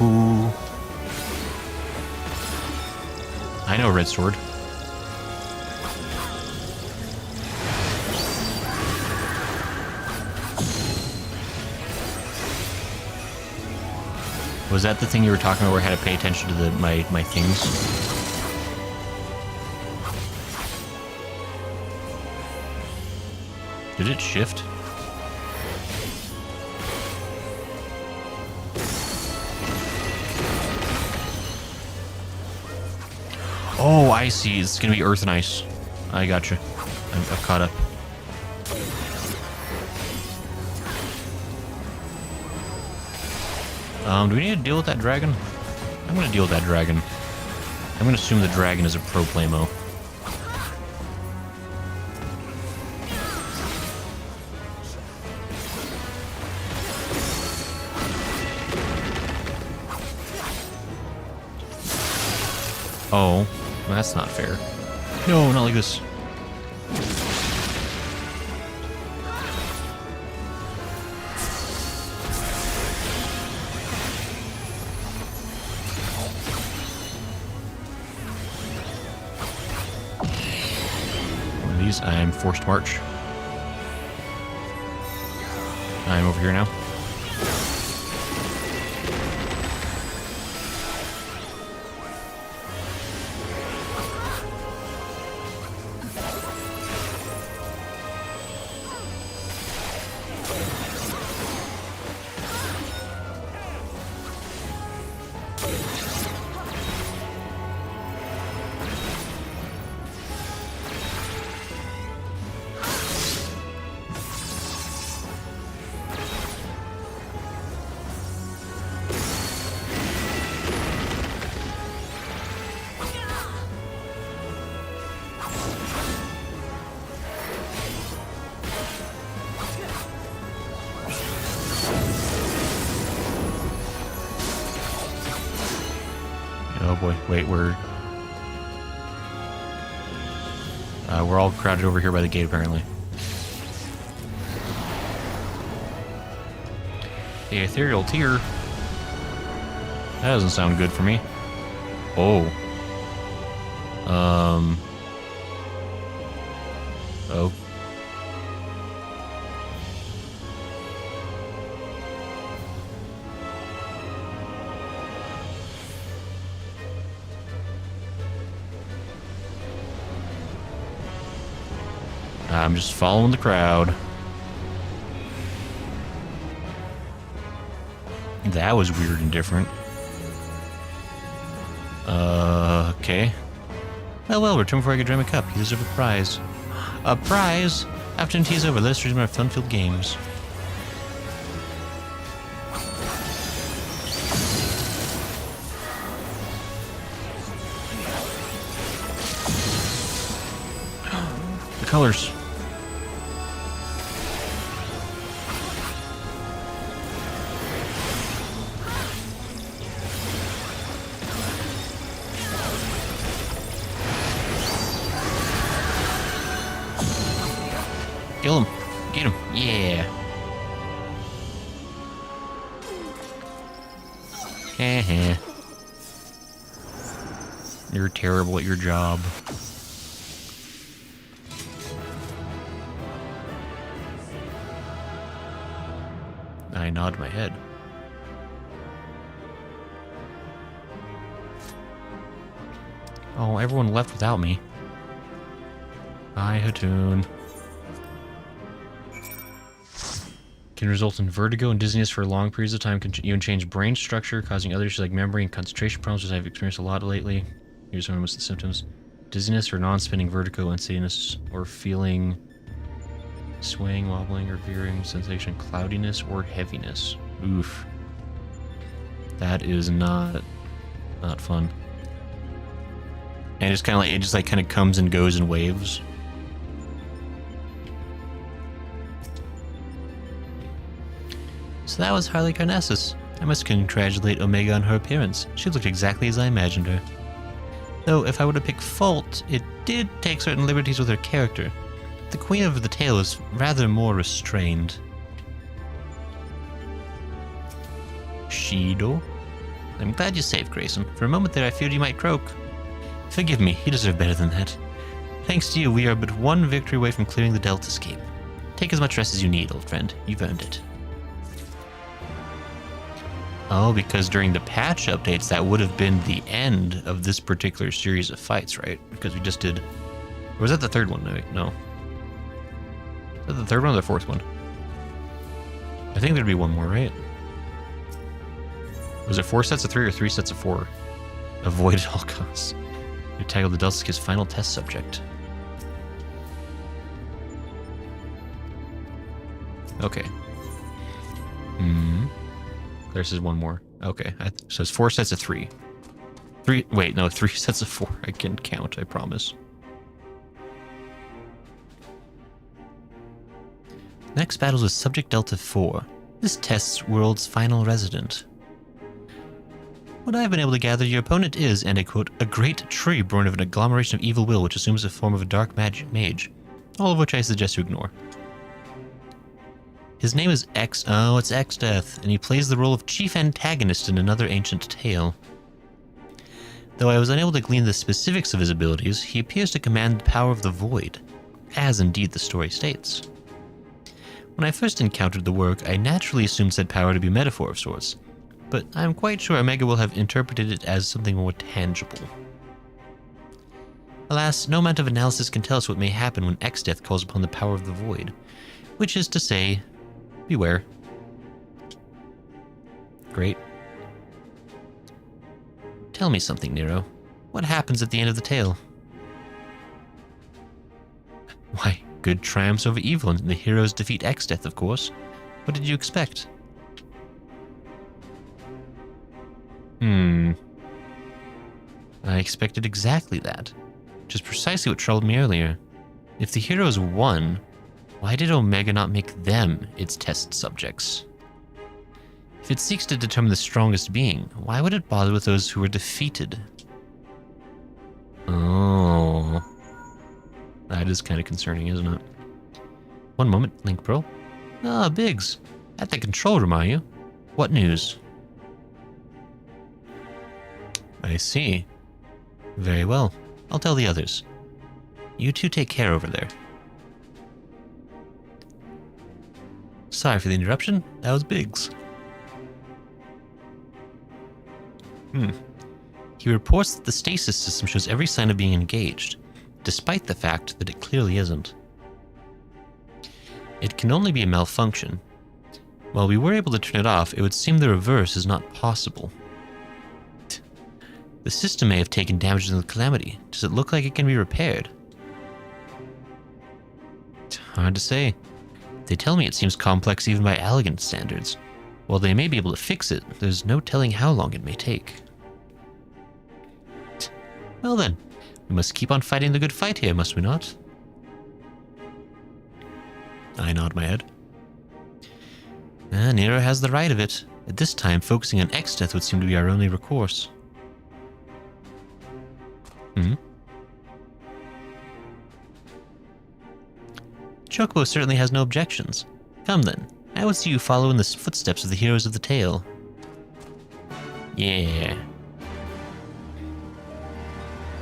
Ooh. I know Red Sword. Was that the thing you were talking about where I had to pay attention to my things? Did it shift? Oh, I see. It's gonna be earth and ice. I gotcha. I've caught up. Do we need to deal with that dragon? I'm gonna deal with that dragon. I'm gonna assume the dragon is a pro playmo. Oh, well, that's not fair. No, not like this. One of these, I'm forced march. I'm over here now. Oh boy, wait, we're all crowded over here by the gate, apparently. The ethereal tier. That doesn't sound good for me. Oh. Oh. I'm just following the crowd. That was weird and different. Okay. Well, return before I get dry my cup. You deserve a prize. A prize? Afternoon tea is over. Let us resume our fun-filled games. The colors. Kill him. Get him. Yeah. Heh. You're terrible at your job. I nod my head. Oh, everyone left without me. Bye, Hatoon. Can result in vertigo and dizziness for long periods of time. Can even change brain structure, causing other issues like memory and concentration problems, which I've experienced a lot lately. Here's some of the symptoms: dizziness or non-spinning vertigo, unsteadiness or feeling, swaying, wobbling, or veering sensation, cloudiness or heaviness. Oof. That is not fun. And it's kind of like, it just like kind of comes and goes in waves. So that was Harley Carnassus. I must congratulate Omega on her appearance. She looked exactly as I imagined her. Though, if I were to pick fault, it did take certain liberties with her character. The Queen of the Tale is rather more restrained. Shido? I'm glad you're safe, Grayson. For a moment there I feared you might croak. Forgive me, you deserve better than that. Thanks to you, we are but one victory away from clearing the Delta Scape. Take as much rest as you need, old friend. You've earned it. Oh, because during the patch updates, that would have been the end of this particular series of fights, right? Because we just did... Or was that the third one? No. Is that the third one or the fourth one? I think there'd be one more, right? Was it 4 sets of 3 or 3 sets of 4? Avoid at all costs. You tackled the Delsic's final test subject. Okay. There says one more. Okay. So it's 4 sets of 3. 3 sets of 4. I can count, I promise. Next battles with Subject Delta 4. This tests world's final resident. What I have been able to gather, your opponent is, and I quote, a great tree born of an agglomeration of evil will which assumes the form of a dark mage. All of which I suggest you ignore. His name is it's Exdeath, and he plays the role of chief antagonist in another ancient tale. Though I was unable to glean the specifics of his abilities, he appears to command the power of the void, as indeed the story states. When I first encountered the work, I naturally assumed said power to be a metaphor of sorts, but I'm quite sure Omega will have interpreted it as something more tangible. Alas, no amount of analysis can tell us what may happen when Exdeath calls upon the power of the void, which is to say, beware. Great. Tell me something, Nero. What happens at the end of the tale? Why, good triumphs over evil and the heroes defeat Exdeath, of course. What did you expect? I expected exactly that, which is precisely what troubled me earlier. If the heroes won, why did Omega not make them its test subjects? If it seeks to determine the strongest being, why would it bother with those who were defeated? Oh. That is kind of concerning, isn't it? One moment, Link Pro. Ah, Biggs. At the control room, are you? What news? I see. Very well. I'll tell the others. You two take care over there. Sorry for the interruption. That was Biggs. He reports that the stasis system shows every sign of being engaged, despite the fact that it clearly isn't. It can only be a malfunction. While we were able to turn it off, it would seem the reverse is not possible. The system may have taken damage in the calamity. Does it look like it can be repaired? It's hard to say. They tell me it seems complex even by elegant standards. While they may be able to fix it, there's no telling how long it may take. Well then, we must keep on fighting the good fight here, must we not? I nod my head. Nero has the right of it. At this time, focusing on Exdeath would seem to be our only recourse. Chocobo certainly has no objections. Come then, I would see you follow in the footsteps of the heroes of the tale. Yeah.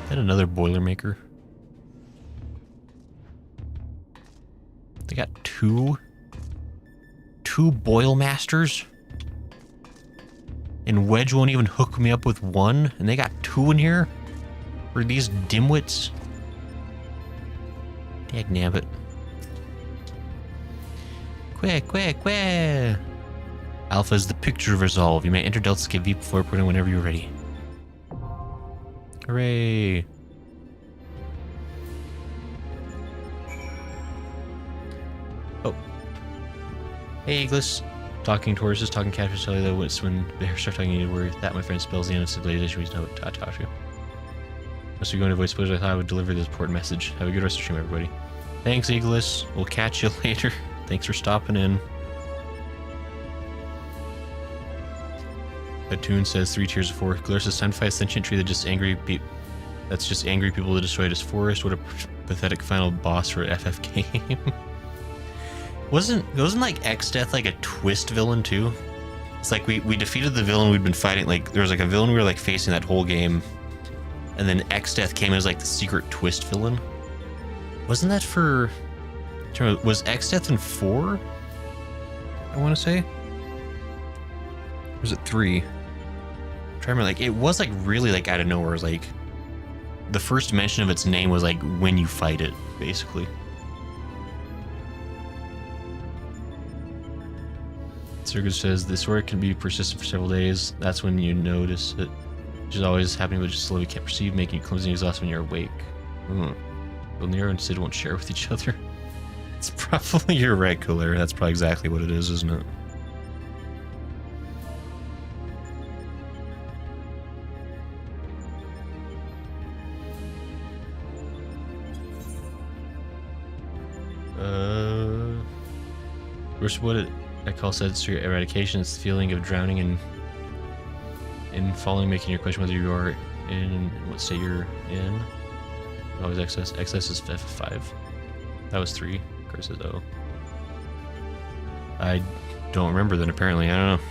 Is that another Boilermaker? They got two Boil Masters? And Wedge won't even hook me up with one? And they got 2 in here? For these dimwits? Dagnabbit. Quick. Alpha is the picture of resolve. You may enter Delta Escape V before putting whenever you're ready. Hooray. Oh. Hey, Eagles. Talking to horses, talking catfish, tell you that when bears start talking, you need to worry. That, my friend, spells the end of civilization. We know Tatashu. Must be going to voice suppose I thought I would deliver this important message. Have a good rest of the stream, everybody. Thanks, Eagles. We'll catch you later. Thanks for stopping in. That tune says 3 tiers of 4. Glursa's time to fight a sentient tree that's just angry people that destroyed his forest. What a pathetic final boss for an FF game. Wasn't like Exdeath like a twist villain too? It's like we defeated the villain we'd been fighting. Like there was like a villain we were like facing that whole game, and then Exdeath came as like the secret twist villain. Wasn't that for? Was Exdeath in 4? I want to say. Or was it 3? I'm trying to remember, like, it was like really like out of nowhere. It was like the first mention of its name was like when you fight it, basically. Circus says the sword can be persistent for several days. That's when you notice it. Which is always happening, but just slowly can't perceive, making you clumsy and exhausted when you're awake. Well, Nero and Sid won't share with each other. It's probably, you're right, Cooler. That's probably exactly what it is, isn't it? What it Ekal said to your eradication is the feeling of drowning and in falling, making you question whether you are in what state you're in. Always excess. Excess is FF5. That was 3. Chris says O. I don't remember then, apparently. I don't know.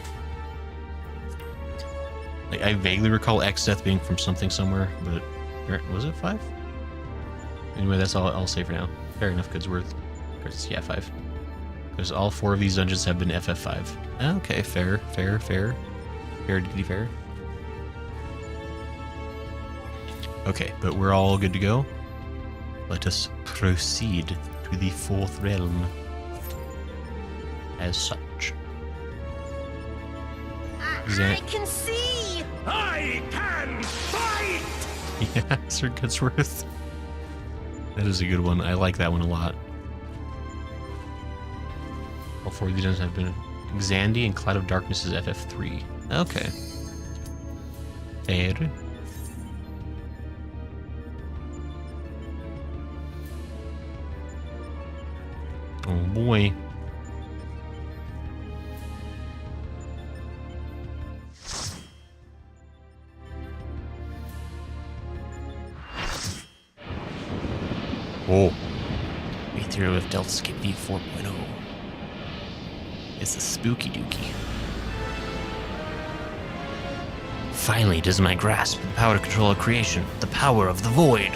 Like, I vaguely recall X-Death being from something somewhere, but was it 5? Anyway, that's all I'll say for now. Fair enough, Goodsworth. Yeah, 5. Because all 4 of these dungeons have been FF5. Okay, fair. Fair, diggity fair. Okay, but we're all good to go. Let us proceed to the 4th realm. As such. I can see! I can fight! Yeah, Sir Goodsworth. That is a good one. I like that one a lot. All 4 of these dungeons have been Xandy and Cloud of Darkness is FF3. Okay. Fair. Oh boy. Oh. Ethereal with Delta Skip V 4.0. It's a spooky dookie. Finally, it is in my grasp. The power to control a creation. The power of the void.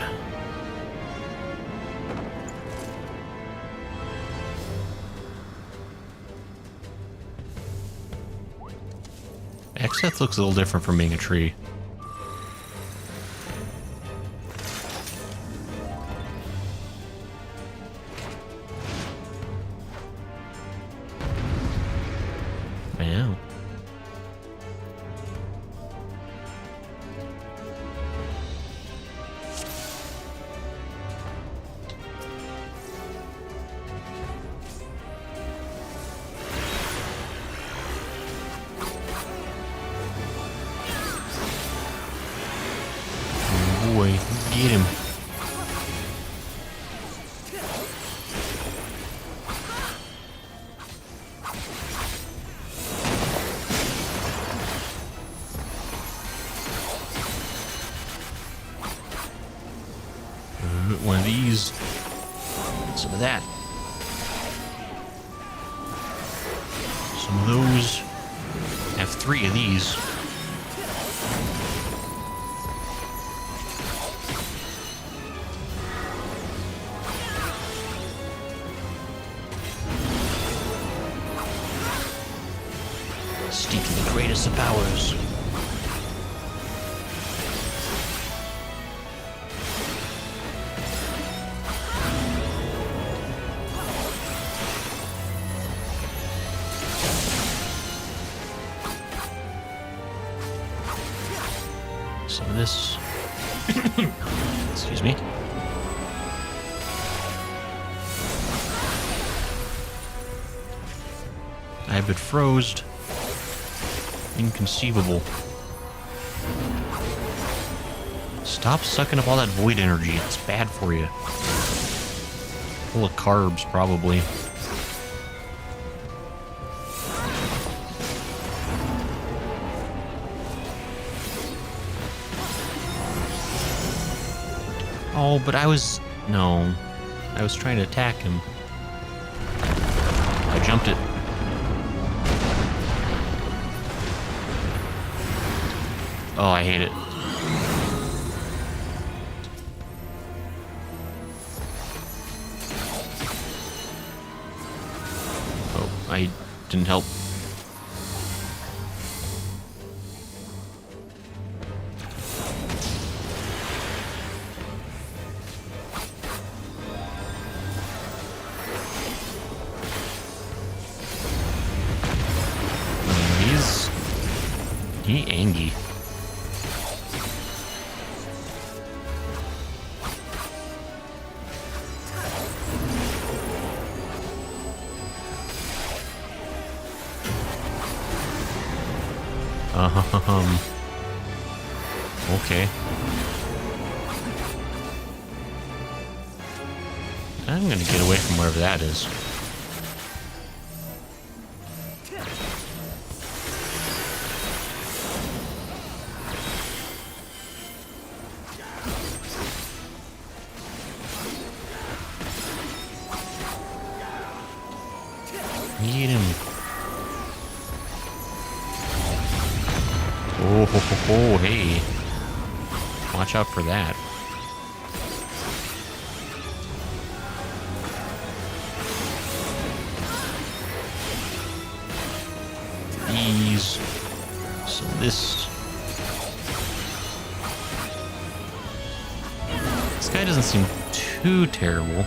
Exeth looks a little different from being a tree. I know. Boy, get him. One of these. Some of that. Some of those. Have 3 of these. Steeped in the greatest of powers. Some of this. Excuse me. I've been frozed. Inconceivable. Stop sucking up all that void energy. It's bad for you. Full of carbs, probably. Oh, but I was... No. I was trying to attack him. I jumped it. Oh, I hate it. Oh, I didn't help. He angry. Okay. I'm gonna get away from wherever that is. Eat him. Oh, ho, ho, ho, hey. Watch out for that. Ease. So this guy doesn't seem too terrible.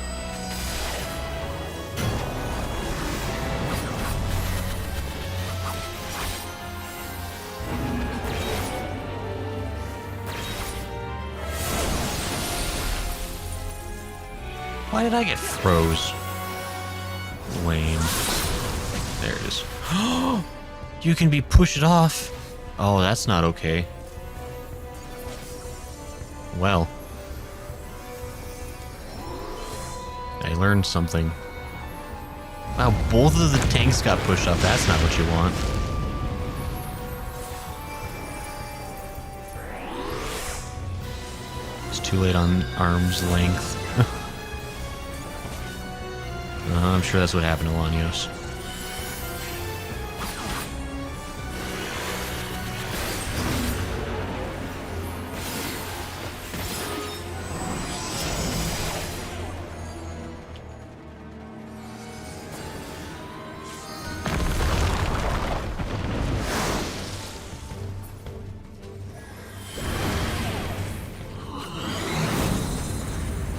Why did I get froze? Lame. There it is. You can be pushed off. Oh, that's not okay. Well. I learned something. Wow, both of the tanks got pushed off. That's not what you want. It's too late on arm's length. I'm sure that's what happened to Lanios.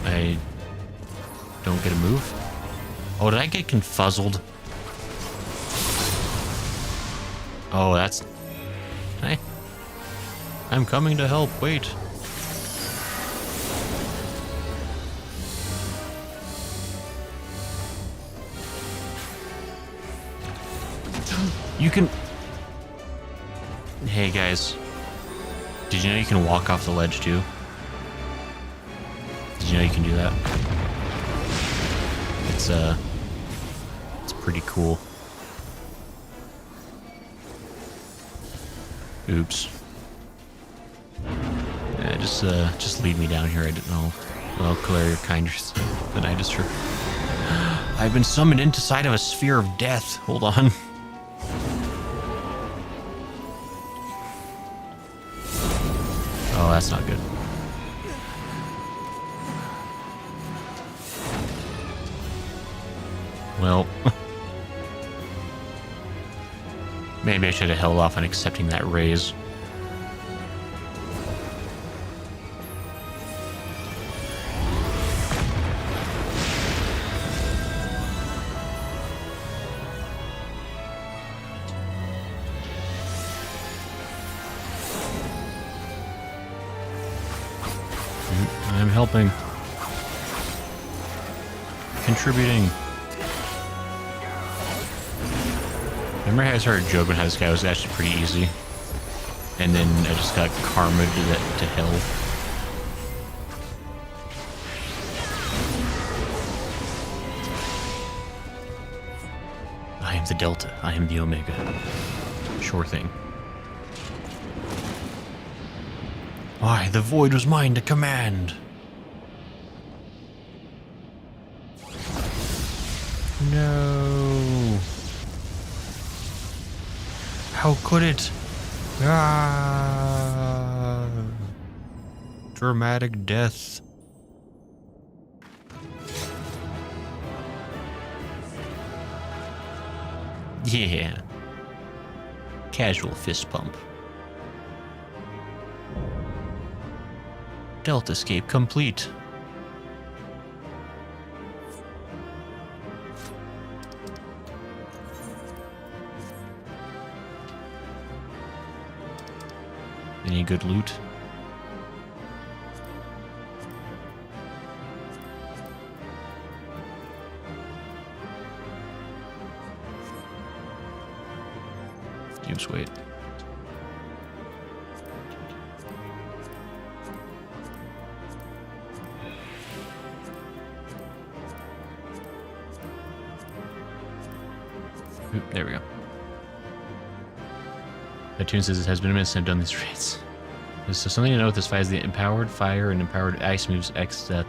I don't get a move. Oh, did I get confuzzled? Oh, that's... Hey. I'm coming to help. Wait. You can... Hey, guys. Did you know you can walk off the ledge, too? Did you know you can do that? It's pretty cool. Oops. Yeah, just lead me down here. I didn't know. Well, Claire, you're kinder than I just heard. I've been summoned inside of a sphere of death. Hold on. Oh, that's not good. Well, maybe I should have held off on accepting that raise. I'm helping. Contributing. Remember how I started joking how this guy was actually pretty easy? And then I just got karma to hell. I am the Delta. I am the Omega. Sure thing. Why, the void was mine to command. No. How could it? Ah. Dramatic death. Yeah. Casual fist pump. Delta escape complete. Any good loot? Just wait. Oop, there we go. That tune says it has been a minute since I've done these raids. So something to note with this fight is the empowered fire and empowered ice moves X death.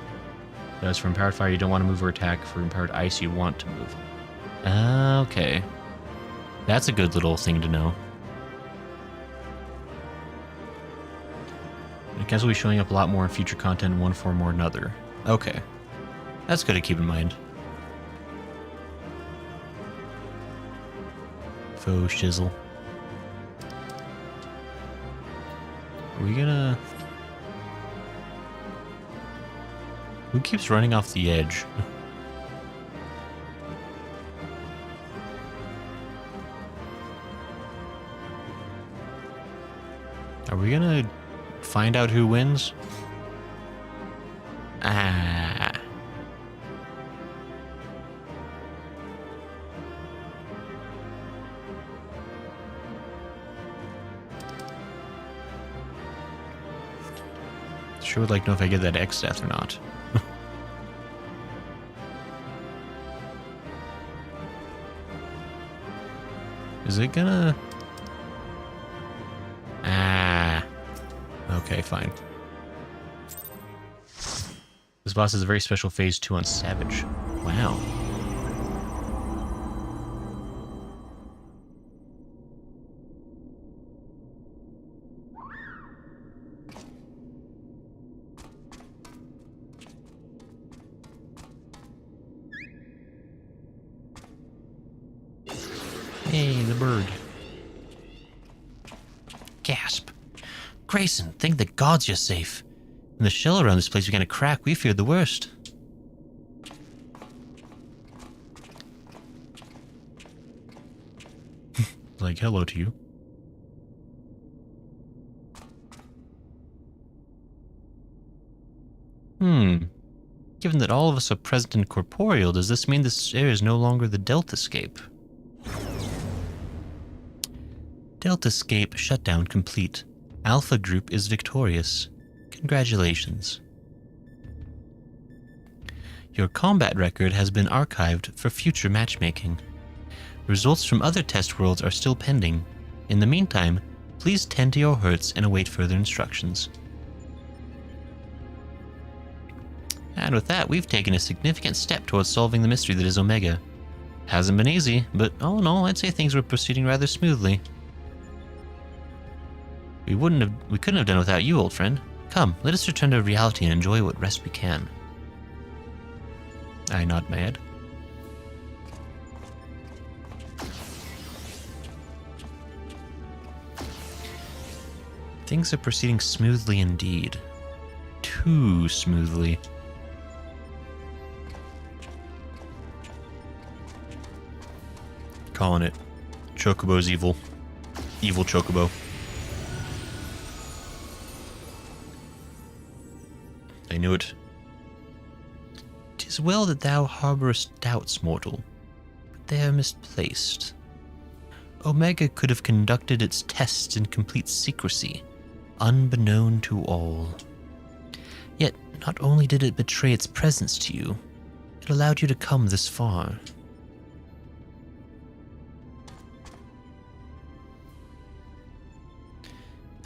As for empowered fire, you don't want to move or attack. For empowered ice, you want to move. Okay. That's a good little thing to know. I guess we'll be showing up a lot more in future content in one form or another. Okay. That's good to keep in mind. Faux shizzle. Are we gonna... Who keeps running off the edge? Are we gonna find out who wins? Ah. Sure would like to know if I get that X death or not. Is it gonna... Ah. Okay, fine. This boss is a very special phase 2 on Savage. Wow. Hey, the bird. Gasp. Grayson, thank the gods you're safe. When the shell around this place began to crack, we feared the worst. Like, hello to you. Given that all of us are present and corporeal, does this mean this area is no longer the Deltascape? Deltascape shutdown complete. Alpha Group is victorious. Congratulations. Your combat record has been archived for future matchmaking. Results from other test worlds are still pending. In the meantime, please tend to your hurts and await further instructions. And with that, we've taken a significant step towards solving the mystery that is Omega. Hasn't been easy, but all in all, I'd say things were proceeding rather smoothly. We couldn't have done it without you, old friend. Come, let us return to reality and enjoy what rest we can. I nod my head. Things are proceeding smoothly indeed. Too smoothly. Calling it. Chocobo's evil. Evil Chocobo. I knew it. 'Tis well that thou harbourest doubts, mortal, but they are misplaced. Omega could have conducted its tests in complete secrecy, unbeknown to all. Yet, not only did it betray its presence to you, it allowed you to come this far.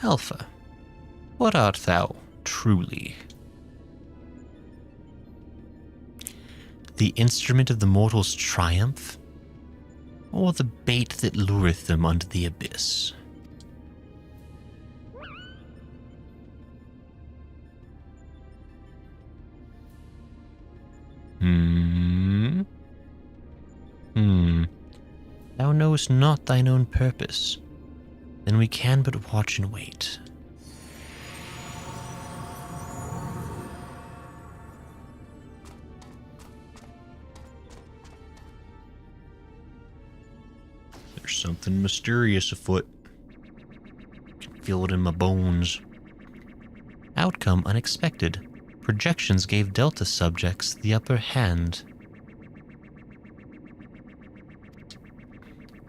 Alpha, what art thou, truly? The instrument of the mortal's triumph? Or the bait that lureth them unto the abyss? Thou knowest not thine own purpose. Then we can but watch and wait. There's something mysterious afoot. Feel it in my bones. Outcome unexpected. Projections gave Delta subjects the upper hand.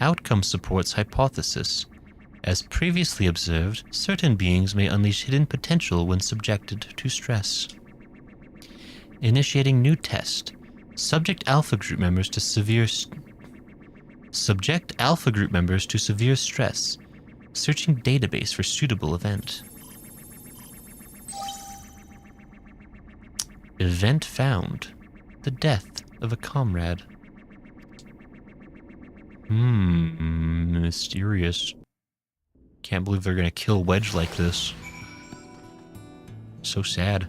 Outcome supports hypothesis. As previously observed, certain beings may unleash hidden potential when subjected to stress. Initiating new test. Subject Alpha Group members to severe stress. Searching database for suitable event. Event found. The death of a comrade. Mysterious. Can't believe they're gonna kill Wedge like this. So sad.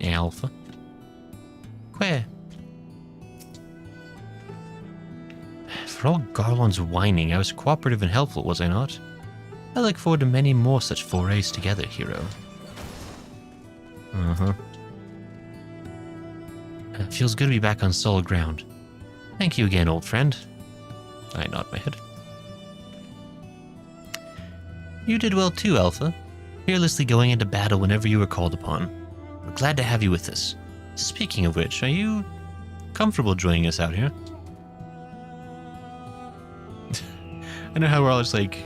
Alpha. Where? For all Garlon's whining, I was cooperative and helpful, was I not? I look forward to many more such forays together, hero. Feels good to be back on solid ground. Thank you again, old friend. I nod my head. You did well too, Alpha. Fearlessly going into battle whenever you were called upon. We're glad to have you with us. Speaking of which, are you comfortable joining us out here? I know how we're all just like,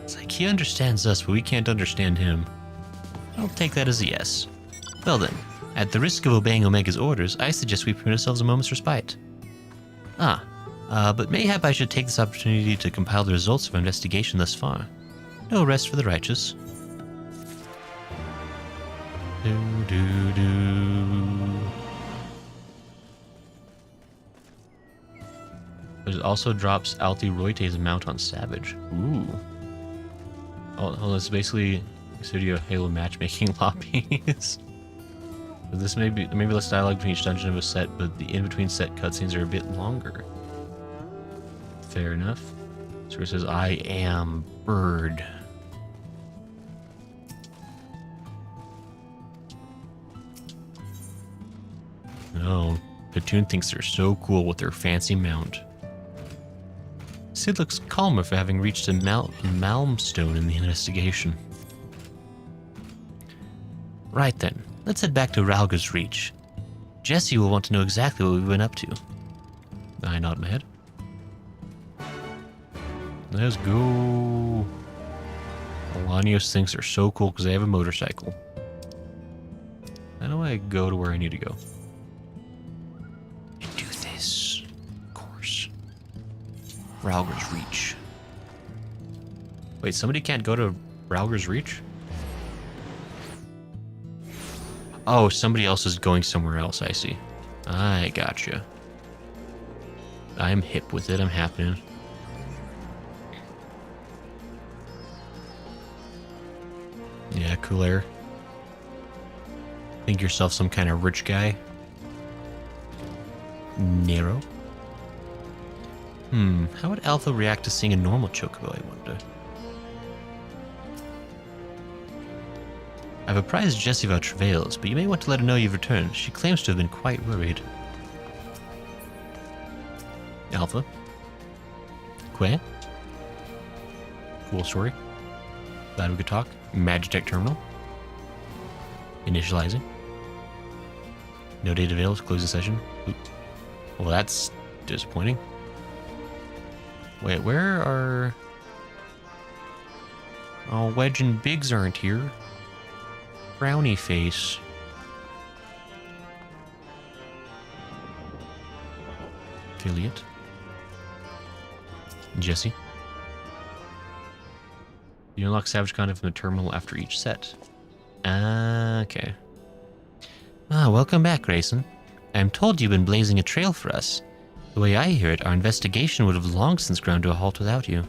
it's like he understands us, but we can't understand him. I'll take that as a yes. Well then, at the risk of obeying Omega's orders, I suggest we permit ourselves a moment's respite. But mayhap I should take this opportunity to compile the results of our investigation thus far. No rest for the righteous. It also drops Alti Roite's mount on Savage. Ooh. Oh, this is basically Studio Halo matchmaking lobbies. This may be less dialogue between each dungeon of a set, but the in-between set cutscenes are a bit longer. Fair enough. So it says, I am Bird. No, Platoon thinks they're so cool with their fancy mount. Sid looks calmer for having reached a milestone in the investigation. Right then, let's head back to Ralga's Reach. Jesse will want to know exactly what we went up to. I nod my head. Let's go. Alanios thinks they're so cool because they have a motorcycle. How do I go to where I need to go? And do this. Of course. Ralga's Reach. Wait, somebody can't go to Ralga's Reach? Oh, somebody else is going somewhere else, I see. I gotcha. I'm hip with it, I'm happening. Yeah, cool air. Think yourself some kind of rich guy? Nero? How would Alpha react to seeing a normal chocobo, I wonder? I've apprised Jessie about travails, but you may want to let her know you've returned. She claims to have been quite worried. Alpha? Quay? Cool story. Glad we could talk. Magitech terminal. Initializing. No data available. Closing session. Oop. Well, that's disappointing. Wait, where are... Oh, Wedge and Biggs aren't here. Brownie face. Affiliate. Jesse. You unlock Savage content from the terminal after each set. Okay. Welcome back, Grayson. I'm told you've been blazing a trail for us. The way I hear it, our investigation would have long since ground to a halt without you.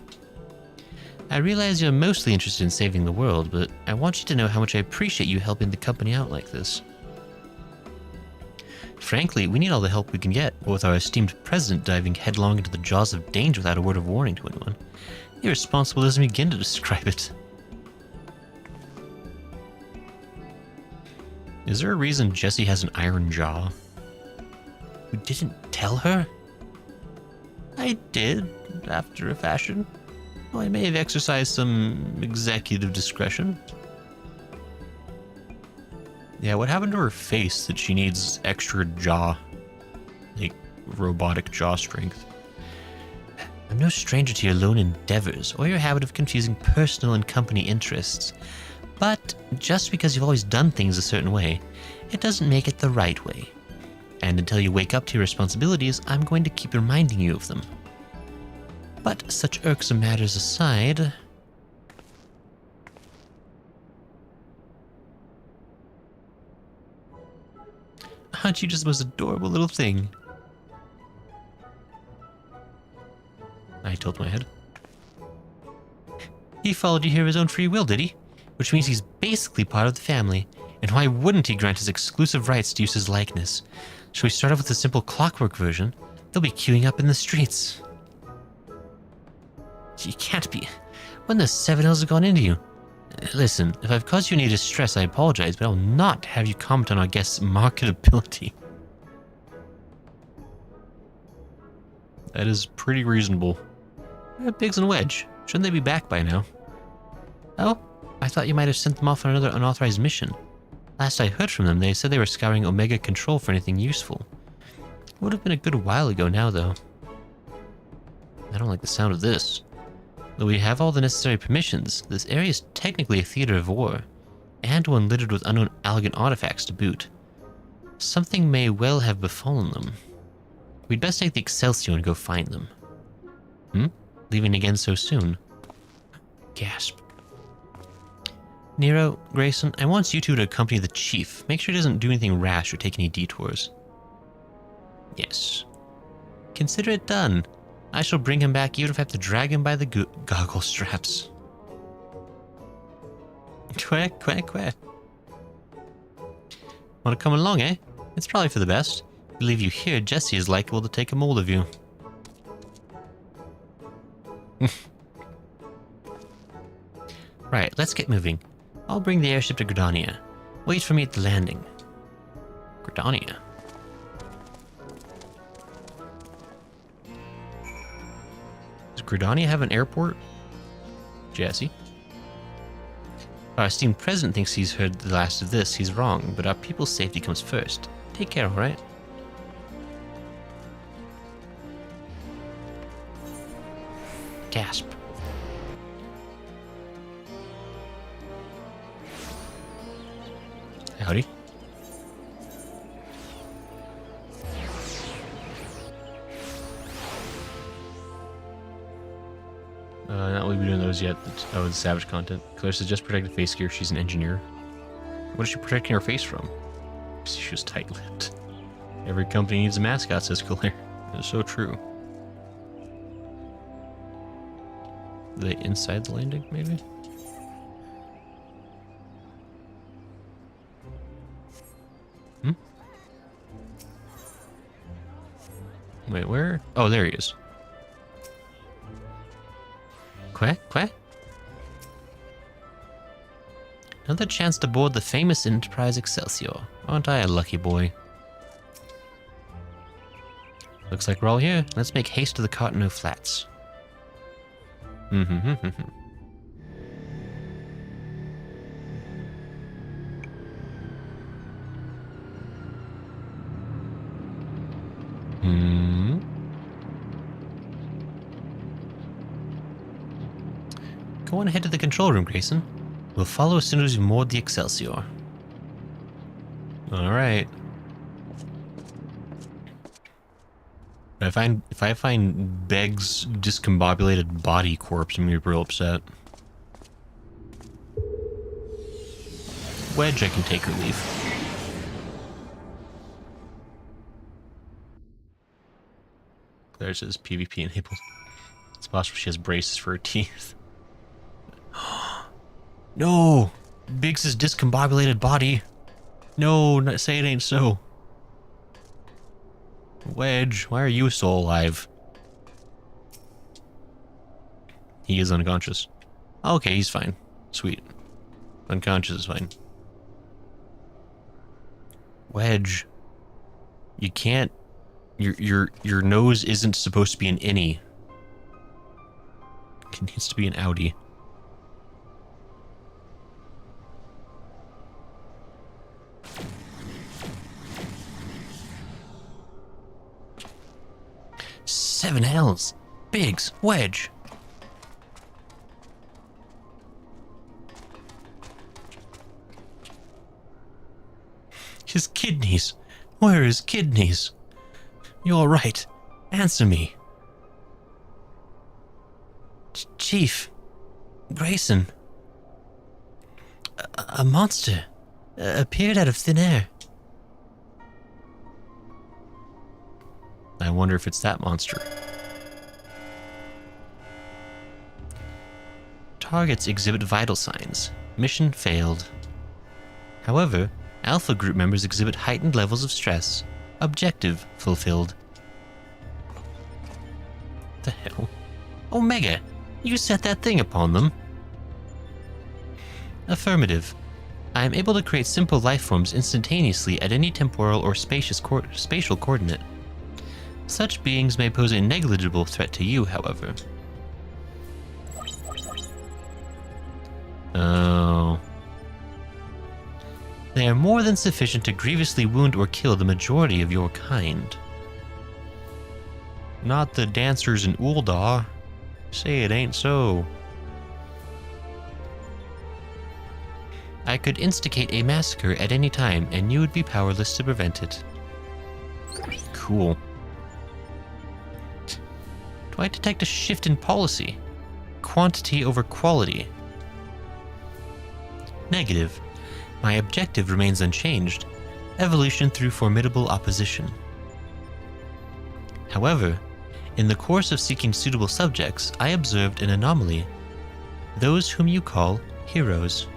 I realize you're mostly interested in saving the world, but I want you to know how much I appreciate you helping the company out like this. Frankly, we need all the help we can get, with our esteemed president diving headlong into the jaws of danger without a word of warning to anyone. Irresponsible doesn't begin to describe it. Is there a reason Jessie has an iron jaw? You didn't tell her? I did, after a fashion. Oh, I may have exercised some executive discretion. Yeah, what happened to her face that she needs extra jaw? Like, robotic jaw strength. I'm no stranger to your lone endeavors or your habit of confusing personal and company interests. But just because you've always done things a certain way, it doesn't make it the right way. And until you wake up to your responsibilities, I'm going to keep reminding you of them. But such irksome matters aside... Aren't you just the most adorable little thing? I tilted my head. He followed you here of his own free will, did he? Which means he's basically part of the family. And why wouldn't he grant us exclusive rights to use his likeness? Shall we start off with the simple clockwork version? They'll be queuing up in the streets. You can't be. When the seven hills have gone into you? Listen, if I've caused you any distress, I apologize, but I will not have you comment on our guest's marketability. That is pretty reasonable. Biggs and Wedge. Shouldn't they be back by now? Oh, I thought you might have sent them off on another unauthorized mission. Last I heard from them, they said they were scouring Omega Control for anything useful. Would have been a good while ago now, though. I don't like the sound of this. Though we have all the necessary permissions, this area is technically a theater of war, and one littered with unknown elegant artifacts to boot. Something may well have befallen them. We'd best take the Excelsior and go find them. Leaving again so soon? Gasp. Nero, Grayson, I want you two to accompany the chief. Make sure he doesn't do anything rash or take any detours. Yes. Consider it done. I shall bring him back even if I have to drag him by the goggle straps. Quack, quack, quack. Want to come along, eh? It's probably for the best. If we leave you here, Jesse is likely to take a mold of you. Right, let's get moving. I'll bring the airship to Gridania. Wait for me at the landing. Gridania? Does Gridania have an airport? Jesse? Our esteemed president thinks he's heard the last of this. He's wrong, but our people's safety comes first. Take care, alright? Gasp. Howdy. Not we'll be doing those yet. Oh, the savage content. Claire says just protect the face gear. She's an engineer. What is she protecting her face from? She was tight-lipped. Every company needs a mascot, says Claire. It's so true. Are they inside the landing, maybe? Wait, where? Oh, there he is. Quack, quack. Another chance to board the famous Enterprise Excelsior. Aren't I a lucky boy? Looks like we're all here. Let's make haste to the Cartano Flats. Go on ahead to the control room, Grayson. We'll follow as soon as we moored the Excelsior. Alright. If I find Beg's discombobulated body corpse, I'm gonna be real upset. Wedge, I can take or leave. Claire says PvP enabled. It's possible she has braces for her teeth. No! Biggs' discombobulated body. No, not say it ain't so. Wedge, why are you so alive? He is unconscious. Okay, he's fine. Sweet. Unconscious is fine. Wedge. You can't... Your nose isn't supposed to be an innie. It needs to be an Audi. Seven Hells. Biggs. Wedge. His kidneys. Where are his kidneys? You all right? Answer me. Chief. Grayson. A monster. Appeared out of thin air. I wonder if it's that monster. Targets exhibit vital signs. Mission failed. However, Alpha group members exhibit heightened levels of stress. Objective fulfilled. What the hell? Omega, you set that thing upon them. Affirmative. I am able to create simple life forms instantaneously at any temporal or spatial coordinate. Such beings may pose a negligible threat to you, however. Oh. They are more than sufficient to grievously wound or kill the majority of your kind. Not the dancers in Ul'dah. Say it ain't so. I could instigate a massacre at any time, and you would be powerless to prevent it. Cool. Do I detect a shift in policy? Quantity over quality. Negative. My objective remains unchanged. Evolution through formidable opposition. However, in the course of seeking suitable subjects, I observed an anomaly. Those whom you call heroes.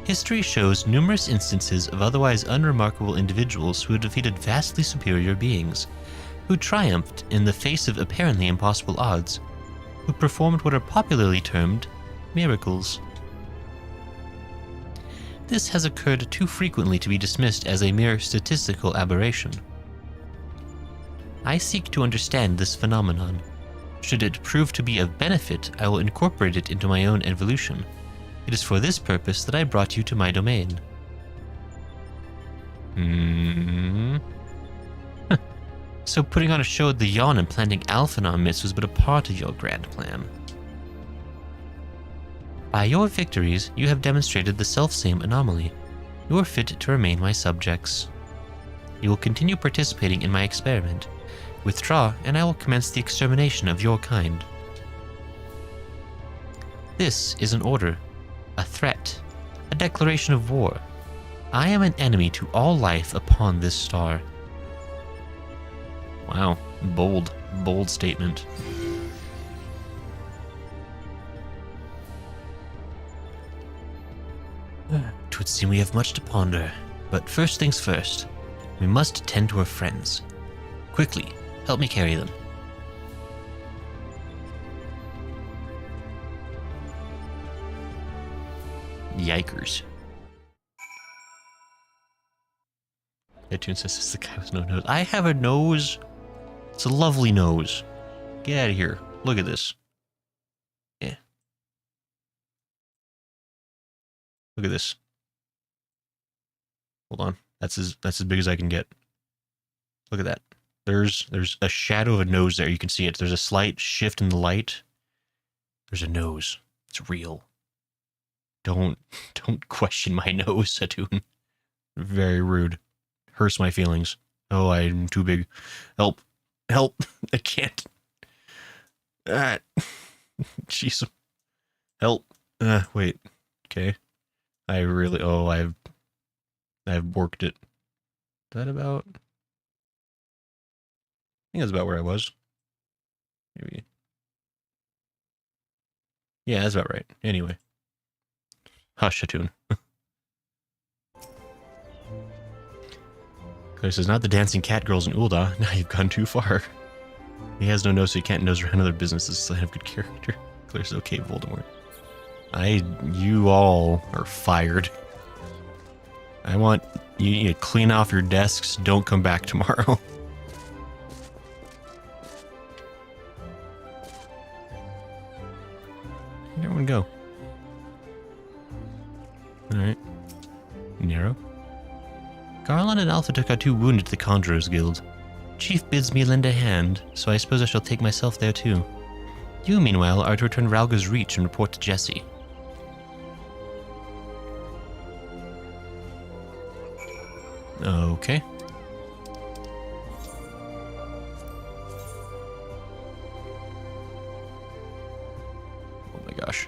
History shows numerous instances of otherwise unremarkable individuals who defeated vastly superior beings, who triumphed in the face of apparently impossible odds, who performed what are popularly termed miracles. This has occurred too frequently to be dismissed as a mere statistical aberration. I seek to understand this phenomenon. Should it prove to be of benefit, I will incorporate it into my own evolution. It is for this purpose that I brought you to my domain. So putting on a show at the Yawn and planting Alphanon myths was but a part of your grand plan. By your victories, you have demonstrated the selfsame anomaly. You are fit to remain my subjects. You will continue participating in my experiment. Withdraw, and I will commence the extermination of your kind. This is an order, a threat, a declaration of war. I am an enemy to all life upon this star. Wow, bold statement. It would seem we have much to ponder, but first things first. We must tend to our friends. Quickly, help me carry them. Yikers. iTunes says it's the guy with no nose. I have a nose. It's a lovely nose. Get out of here. Look at this. Yeah. Look at this. Hold on. That's as big as I can get. Look at that. There's a shadow of a nose there. You can see it. There's a slight shift in the light. There's a nose. It's real. Don't question my nose, Satoon. Very rude. Hurts my feelings. Oh, I'm too big. Help. Help. I can't. Jeez. Help. Wait. Okay. I've worked it. Is that about? I think that's about where I was. Maybe. Yeah, that's about right. Anyway. Hush, Satoon. Claire says, not the dancing cat girls in Ul'dah. Now you've gone too far. He has no nose, so he can't nose around other businesses, so I have good character. Claire says, okay, Voldemort. You all are fired. I want you to clean off your desks. Don't come back tomorrow. Where'd everyone go? Alright. Narrow. Garland and Alpha took our 2 wounded to the Conjurers Guild. Chief bids me lend a hand, so I suppose I shall take myself there too. You, meanwhile, are to return Ralga's Reach and report to Jesse. Okay. Oh my gosh.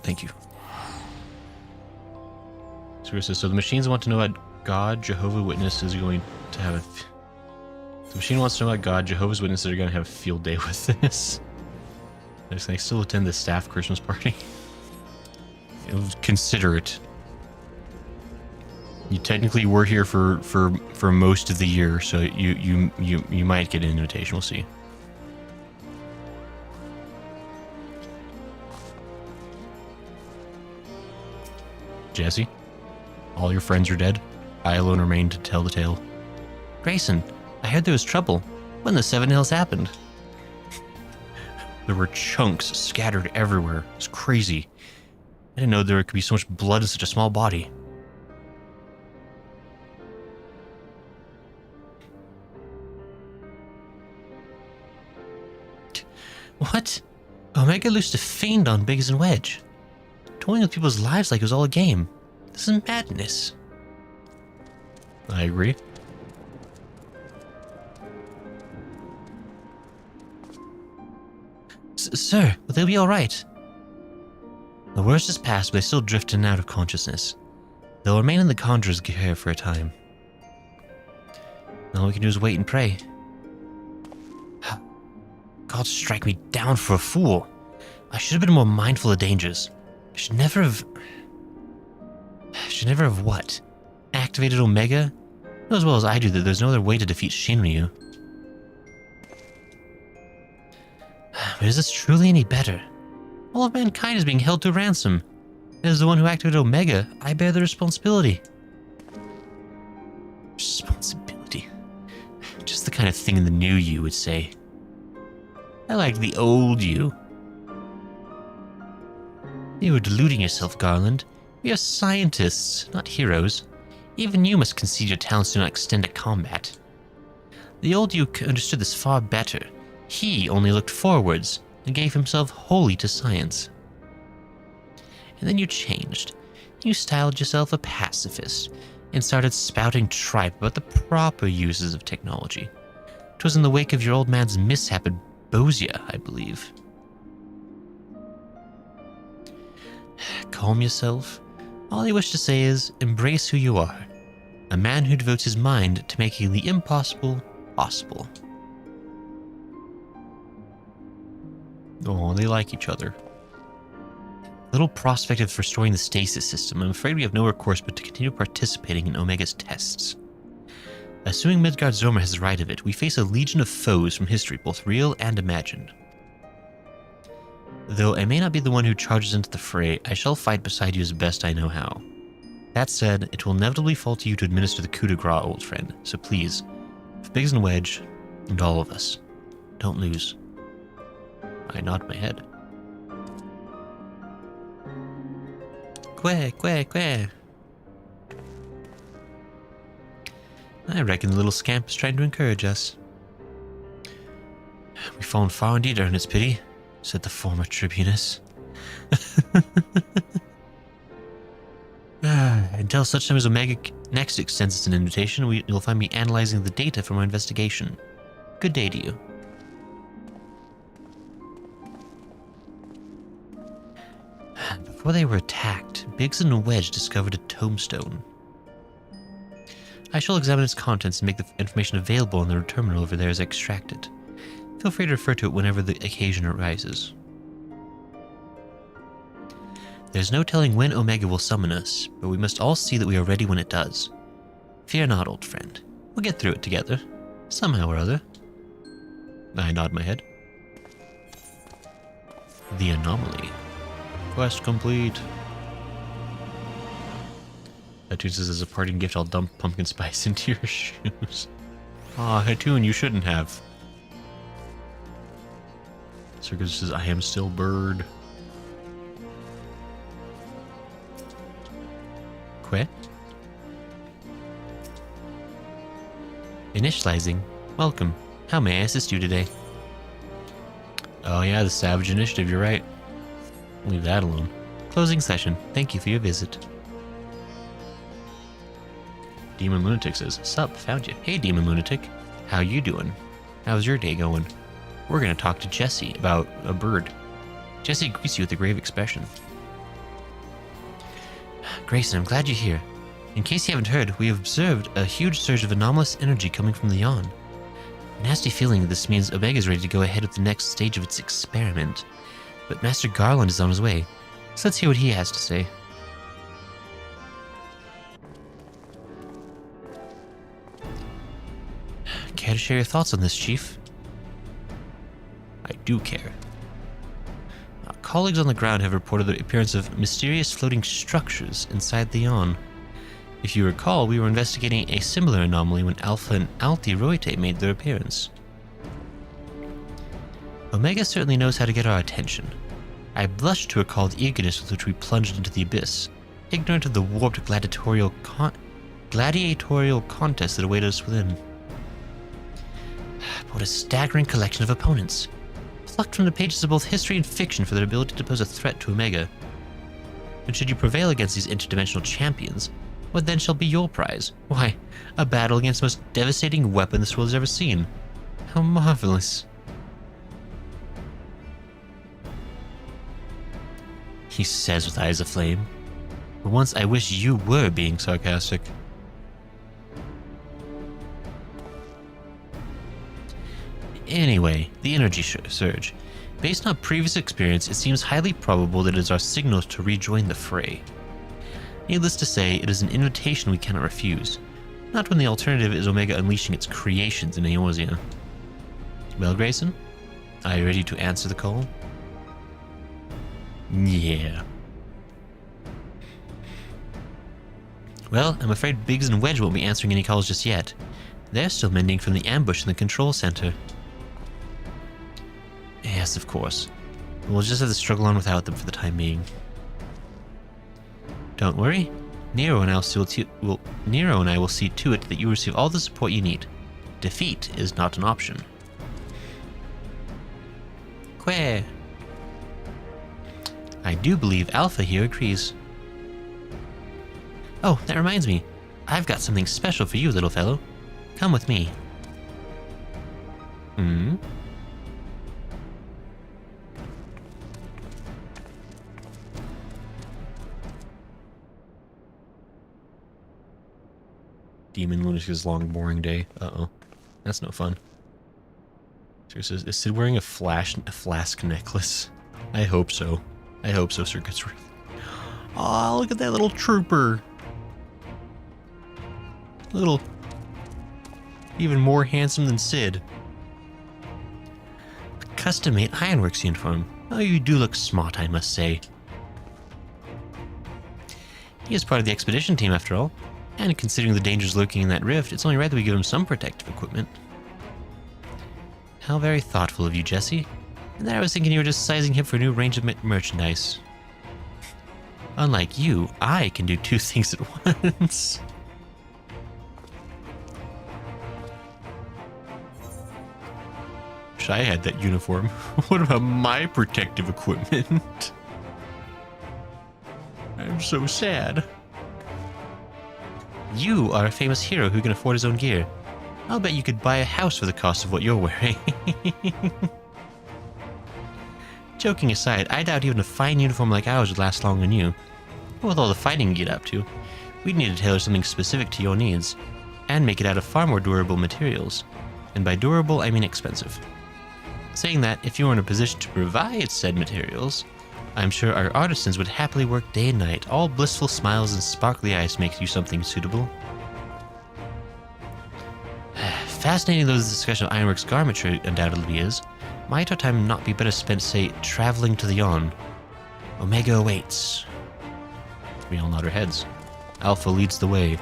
Thank you. So the machines want to know about God. Jehovah's Witnesses are going to have a... The machine wants to know about God. Jehovah's Witnesses are going to have a field day with this. I still attend the staff Christmas party. Consider it. You technically were here for most of the year, so you might get an invitation. We'll see. Jesse, all your friends are dead. I alone remain to tell the tale. Grayson, I heard there was trouble. When the Seven Hills happened? There were chunks scattered everywhere. It's crazy. I didn't know there could be so much blood in such a small body. What? Omega loosed a fiend on Biggs and Wedge. Toying with people's lives like it was all a game. This is madness. I agree. Sir, will they be alright? The worst is past, but they still drift in and out of consciousness. They'll remain in the Conjurer's care for a time. All we can do is wait and pray. God strike me down for a fool. I should have been more mindful of dangers. I should never have what? Activated Omega? You know as well as I do that there's no other way to defeat Shinryu. But is this truly any better? All of mankind is being held to ransom. And as the one who activated Omega, I bear the responsibility. Responsibility? Just the kind of thing the new you would say. I like the old you. You are deluding yourself, Garland. We are scientists, not heroes. Even you must concede your talents do not extend to combat. The old you understood this far better. He only looked forwards and gave himself wholly to science. And then you changed. You styled yourself a pacifist and started spouting tripe about the proper uses of technology. 'Twas in the wake of your old man's mishap at Bosia, I believe. Calm yourself. All I wish to say is, embrace who you are. A man who devotes his mind to making the impossible possible. Oh, they like each other. Little prospect of restoring the stasis system. I'm afraid we have no recourse but to continue participating in Omega's tests. Assuming Midgard Zorma has the right of it, we face a legion of foes from history, both real and imagined. Though I may not be the one who charges into the fray, I shall fight beside you as best I know how. That said, it will inevitably fall to you to administer the coup de grace, old friend, so please, for Biggs and Wedge, and all of us, don't lose. I nod my head. Queh. I reckon the little scamp is trying to encourage us. We've fallen far indeed, earnest pity, said the former tribunus. Until such time as Omega next extends us an invitation, you'll find me analyzing the data from our investigation. Good day to you. Before they were attacked, Biggs and Wedge discovered a tombstone. I shall examine its contents and make the information available in the terminal over there as I extract it. Feel free to refer to it whenever the occasion arises. There's no telling when Omega will summon us, but we must all see that we are ready when it does. Fear not, old friend. We'll get through it together, somehow or other. I nod my head. The anomaly. Quest complete. Hatun says, as a parting gift, I'll dump pumpkin spice into your shoes. Aw, Hatun, you shouldn't have. Circus says, I am still bird. Quit. Initializing. Welcome. How may I assist you today? Oh yeah, the Savage Initiative, you're right. Leave that alone. Closing session. Thank you for your visit. Demon Lunatic says, Sup, found you. Hey, Demon Lunatic. How you doing? How's your day going? We're going to talk to Jesse about a bird. Jesse greets you with a grave expression. Grayson, I'm glad you're here. In case you haven't heard, we have observed a huge surge of anomalous energy coming from the yawn. Nasty feeling that this means Omega's ready to go ahead with the next stage of its experiment. But Master Garland is on his way, so let's hear what he has to say. Care to share your thoughts on this, Chief? I do care. Colleagues on the ground have reported the appearance of mysterious floating structures inside the yawn. If you recall, we were investigating a similar anomaly when Alpha and Alti Roite made their appearance. Omega certainly knows how to get our attention. I blush to recall the eagerness with which we plunged into the abyss, ignorant of the warped gladiatorial contest that awaited us within. But what a staggering collection of opponents, plucked from the pages of both history and fiction for their ability to pose a threat to Omega. And should you prevail against these interdimensional champions, what then shall be your prize? Why, a battle against the most devastating weapon this world has ever seen. How marvelous. He says with eyes aflame. For once I wish you were being sarcastic. Anyway, the energy surge. Based on previous experience, it seems highly probable that it is our signal to rejoin the fray. Needless to say, it is an invitation we cannot refuse. Not when the alternative is Omega unleashing its creations in Eorzea. Well, Grayson, are you ready to answer the call? Yeah. Well, I'm afraid Biggs and Wedge won't be answering any calls just yet. They're still mending from the ambush in the control center. Yes, of course. We'll just have to struggle on without them for the time being. Don't worry. Nero and I will see to it that you receive all the support you need. Defeat is not an option. Quare. I do believe Alpha here agrees. Oh, that reminds me. I've got something special for you, little fellow. Come with me. Hmm? Demon Lunatic's long, boring day. Uh-oh. That's no fun. Seriously, is Sid wearing a flask necklace? I hope so. I hope so, Circuit's Wrath. Oh, look at that little trooper. Little... even more handsome than Sid. A custom-made Ironworks uniform. Oh, you do look smart, I must say. He is part of the expedition team, after all. And considering the dangers lurking in that rift, it's only right that we give him some protective equipment. How very thoughtful of you, Jesse. And there I was thinking you were just sizing him for a new range of merchandise. Unlike you, I can do two things at once. Wish I had that uniform. What about my protective equipment? I'm so sad. You are a famous hero who can afford his own gear. I'll bet you could buy a house for the cost of what you're wearing. Joking aside, I doubt even a fine uniform like ours would last long on you. But with all the fighting you get up to, we'd need to tailor something specific to your needs, and make it out of far more durable materials. And by durable, I mean expensive. Saying that, if you were in a position to provide said materials, I'm sure our artisans would happily work day and night, all blissful smiles and sparkly eyes to make you something suitable. Fascinating though this discussion of Ironworks garmentry undoubtedly is, might our time not be better spent, say, traveling to the yawn? Omega awaits. We all nod our heads. Alpha leads the way.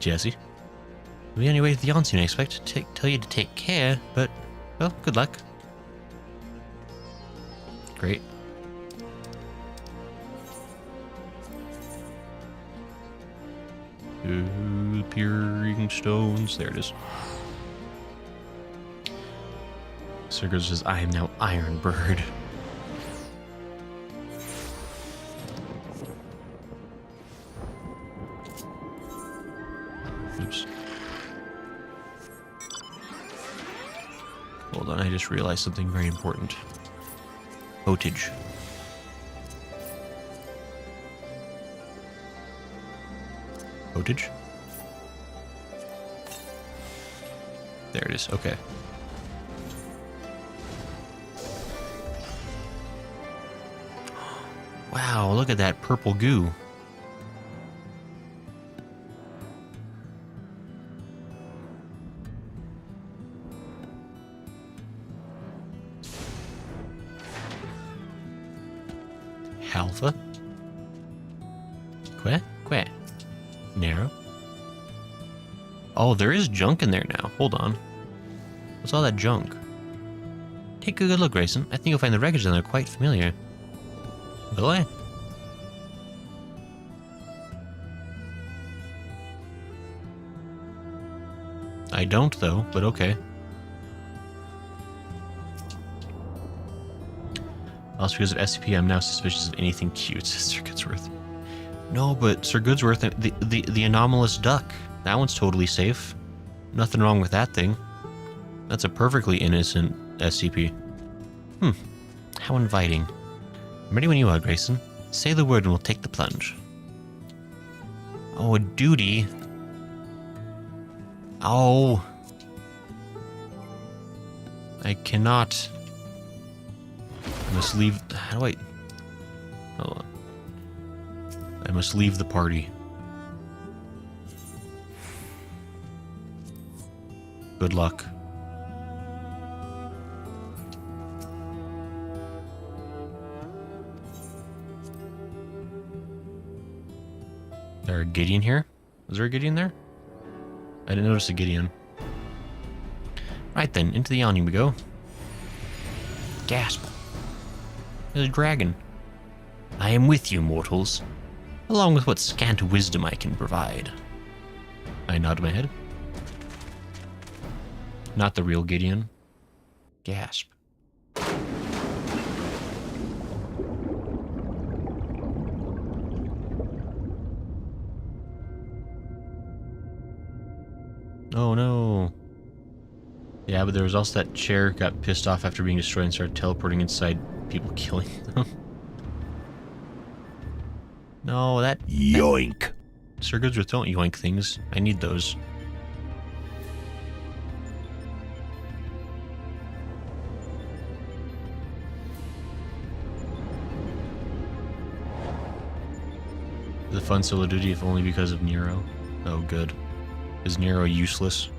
Jesse. We'll be on your way to the yawn soon, I expect. Tell you to take care, but, well, good luck. Great. Peering stones. There it is. Sergio says, I am now Iron Bird. Oops. Hold on, I just realized something very important. Otage. Otage? There it is, okay. Wow, look at that purple goo. Alpha? Que? Narrow? Oh, there is junk in there now. Hold on. What's all that junk? Take a good look, Grayson. I think you'll find the wreckage in there quite familiar. Will I? I don't, though, but okay. Also, because of SCP, I'm now suspicious of anything cute, says Sir Goodsworth. No, but Sir Goodsworth, the anomalous duck, that one's totally safe. Nothing wrong with that thing. That's a perfectly innocent SCP. How inviting. I'm ready when you are, Grayson. Say the word and we'll take the plunge. Oh, a duty. Oh. I cannot. I must leave. How do I? Hold on. I must leave the party. Good luck. Is there a Gideon here? Was there a Gideon there? I didn't notice a Gideon. Right then, into the yawning we go. Gasp. There's a dragon. I am with you, mortals, along with what scant wisdom I can provide. I nod my head. Not the real Gideon. Gasp. Oh no. Yeah, but there was also that chair got pissed off after being destroyed and started teleporting inside people, killing them. No, that... Yoink. Sir Goodsworth, don't yoink things. I need those. The fun solo duty, if only because of Nero. Oh, good. Is Nero useless?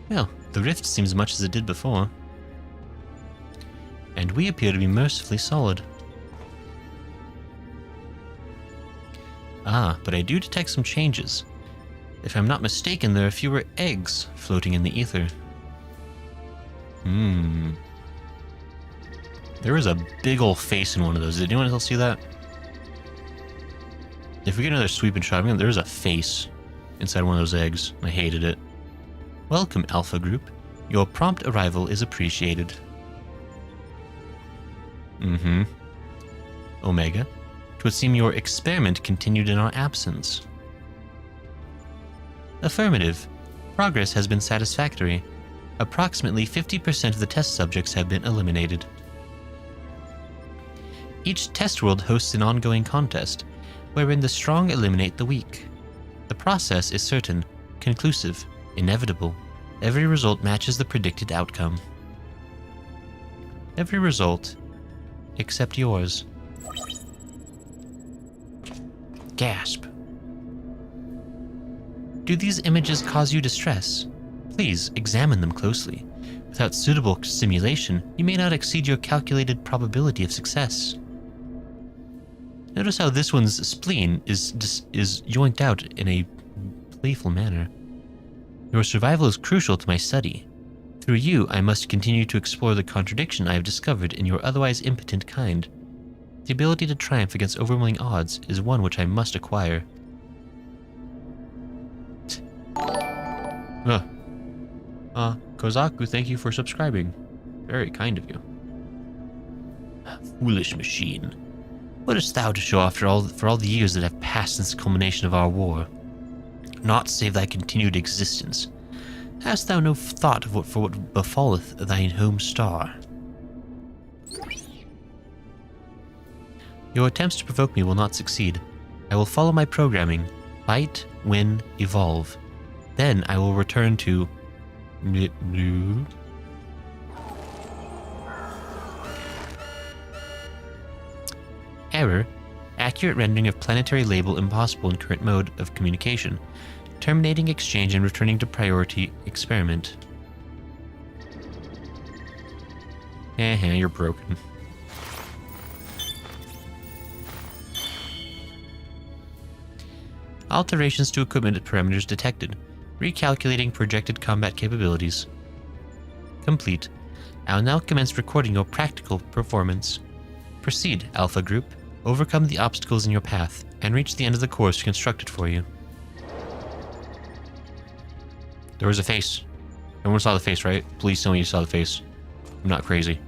Well, the rift seems as much as it did before. And we appear to be mercifully solid. Ah, but I do detect some changes. If I'm not mistaken, there are fewer eggs floating in the ether. There was a big old face in one of those. Did anyone else see that? If we get another sweeping shot, there's a face inside one of those eggs. I hated it. Welcome, Alpha Group. Your prompt arrival is appreciated. Omega. 'Twould seem your experiment continued in our absence. Affirmative. Progress has been satisfactory. Approximately 50% of the test subjects have been eliminated. Each test world hosts an ongoing contest, wherein the strong eliminate the weak. The process is certain, conclusive, inevitable. Every result matches the predicted outcome. Every result, except yours. Gasp. Do these images cause you distress? Please examine them closely. Without suitable stimulation, you may not exceed your calculated probability of success. Notice how this one's spleen is yoinked out in a playful manner. Your survival is crucial to my study. Through you, I must continue to explore the contradiction I have discovered in your otherwise impotent kind. The ability to triumph against overwhelming odds is one which I must acquire. Kozaku, thank you for subscribing. Very kind of you. Foolish machine. What hast thou to show for all the years that have passed since the culmination of our war? Naught save thy continued existence. Hast thou no thought of what befalleth thine home star? Your attempts to provoke me will not succeed. I will follow my programming. Fight, win, evolve. Then I will return to... Error. Accurate rendering of planetary label impossible in current mode of communication. Terminating exchange and returning to priority experiment. You're broken. Alterations to equipment parameters detected. Recalculating projected combat capabilities. Complete. I will now commence recording your practical performance. Proceed, Alpha Group. Overcome the obstacles in your path, and reach the end of the course constructed for you. There was a face. Everyone saw the face, right? Please tell me you saw the face. I'm not crazy.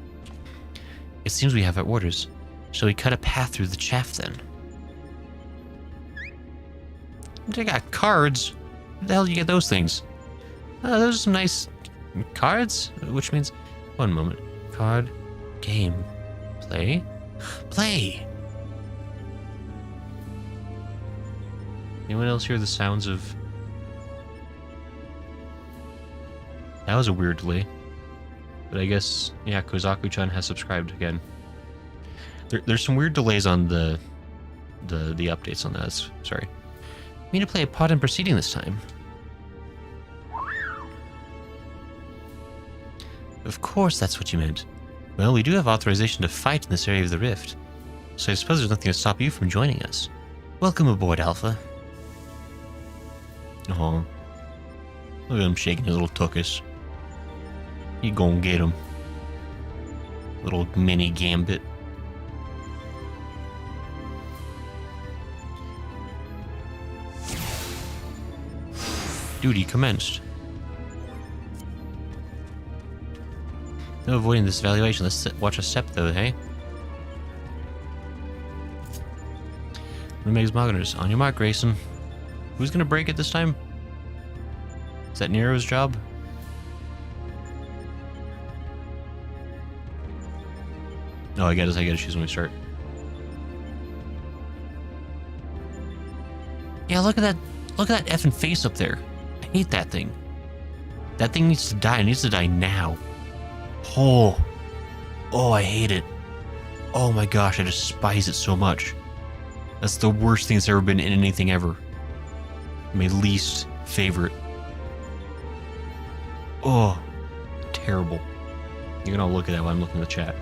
It seems we have our orders. Shall we cut a path through the chaff then? They got cards. Where the hell do you get those things? Those are some nice cards, which means... One moment. Card. Game. Play. Play! Anyone else hear the sounds of... That was a weird delay. But I guess, yeah, Kozaku-chan has subscribed again. There's some weird delays on the updates on that. Sorry. I mean to play a part in proceeding this time. Of course that's what you meant. Well, we do have authorization to fight in this area of the rift. So I suppose there's nothing to stop you from joining us. Welcome aboard, Alpha. Oh. Look at him shaking his little tuchus. You gon' get him. Little mini gambit. Duty commenced. No avoiding this evaluation. Let's watch a step though, hey? Remakes Mogners. On your mark, Grayson. Who's gonna break it this time? Is that Nero's job? No, I gotta choose when we start. Yeah, look at that effing face up there. I hate that thing. That thing needs to die. It needs to die now. Oh, I hate it. Oh my gosh, I despise it so much. That's the worst thing that's ever been in anything ever. My least favorite. Oh, terrible. You're gonna look at that while I'm looking at the chat.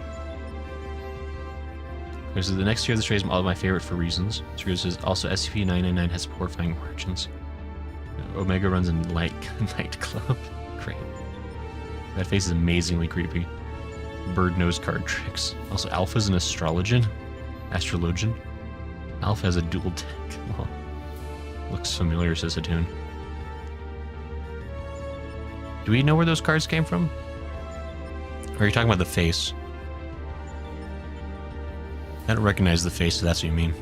Okay, so the next tier of this race is all my favorite for reasons. So says also SCP-999 has horrifying origins. Omega runs a nightclub. Great. That face is amazingly creepy. Bird nose card tricks. Also, Alpha's an astrologian. Alpha has a dual deck. Well, looks familiar, says Hatun. Do we know where those cards came from? Or are you talking about the face? I don't recognize the face, so that's what you mean.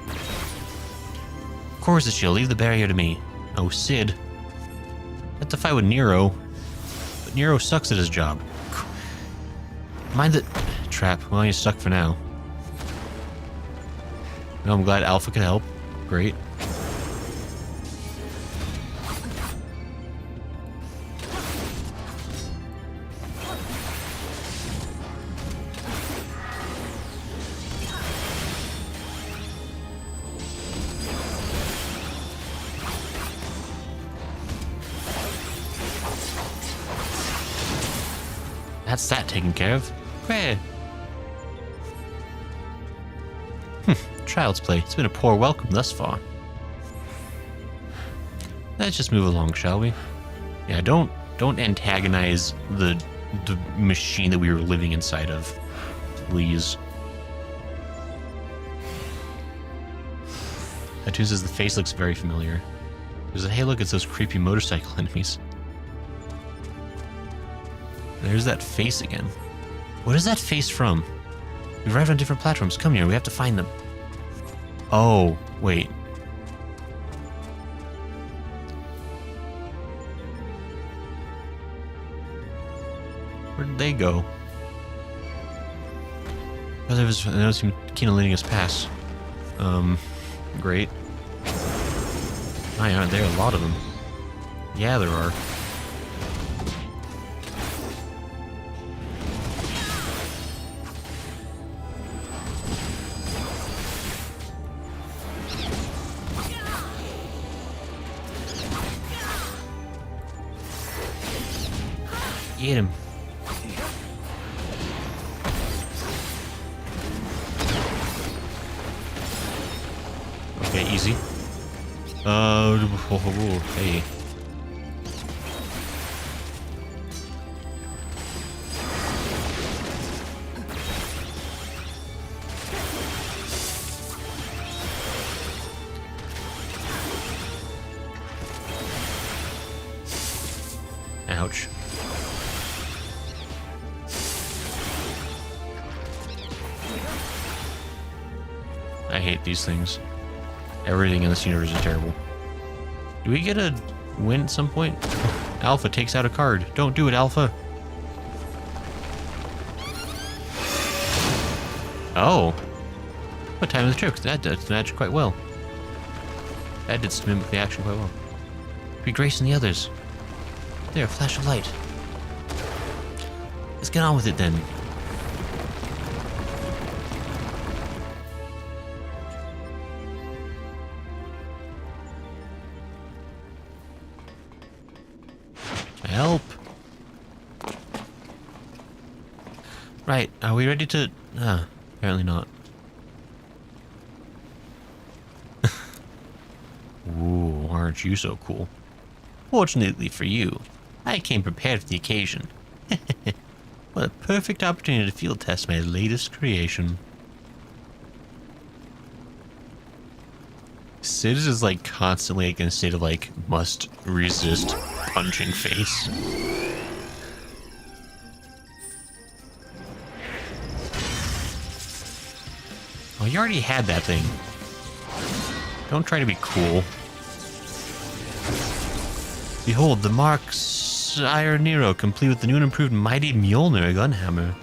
Of course it shall. Leave the barrier to me. Oh, Sid. Had to fight with Nero. But Nero sucks at his job. Mind the... Trap. Well, he's stuck for now. No, I'm glad Alpha could help. Great. That's that taken care of. Where? Child's play. It's been a poor welcome thus far. Let's just move along, shall we? Yeah, don't antagonize the machine that we were living inside of. Please. Tattoo says the face looks very familiar. There's a hey look, it's those creepy motorcycle enemies. There's that face again. What is that face from? We arrived on different platforms. Come here, we have to find them. Oh, wait. Where did they go? I noticed him keen on letting us pass. Great. Why aren't there a lot of them? Yeah, there are. Get him. Okay, easy. Hey. Ouch. I hate these things. Everything in this universe is terrible. Do we get a win at some point? Alpha takes out a card. Don't do it, Alpha. Oh. What time of the trick? That did the magic quite well. That did mimic the action quite well. Be Grace and the others. There, flash of light. Let's get on with it then. Help. Right, are we ready to... apparently not. Ooh, aren't you so cool? Fortunately for you, I came prepared for the occasion. What a perfect opportunity to field test my latest creation. Sid is like constantly like in a state of like must resist punching face. Oh, you already had that thing. Don't try to be cool. Behold, the Mark's Iron Nero, complete with the new and improved Mighty Mjolnir gunhammer.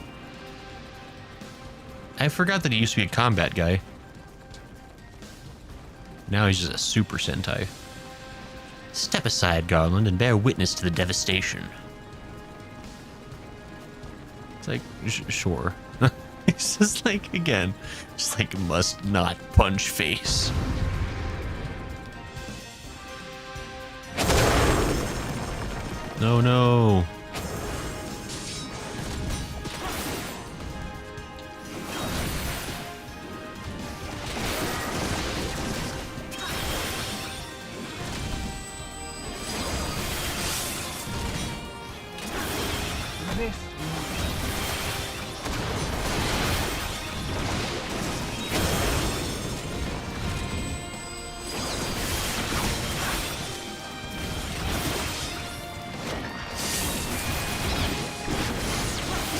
I forgot that he used to be a combat guy. Now he's just a Super Sentai. Step aside, Garland, and bear witness to the devastation. It's like, sure. It's just like, again, just like must not punch face. No, no.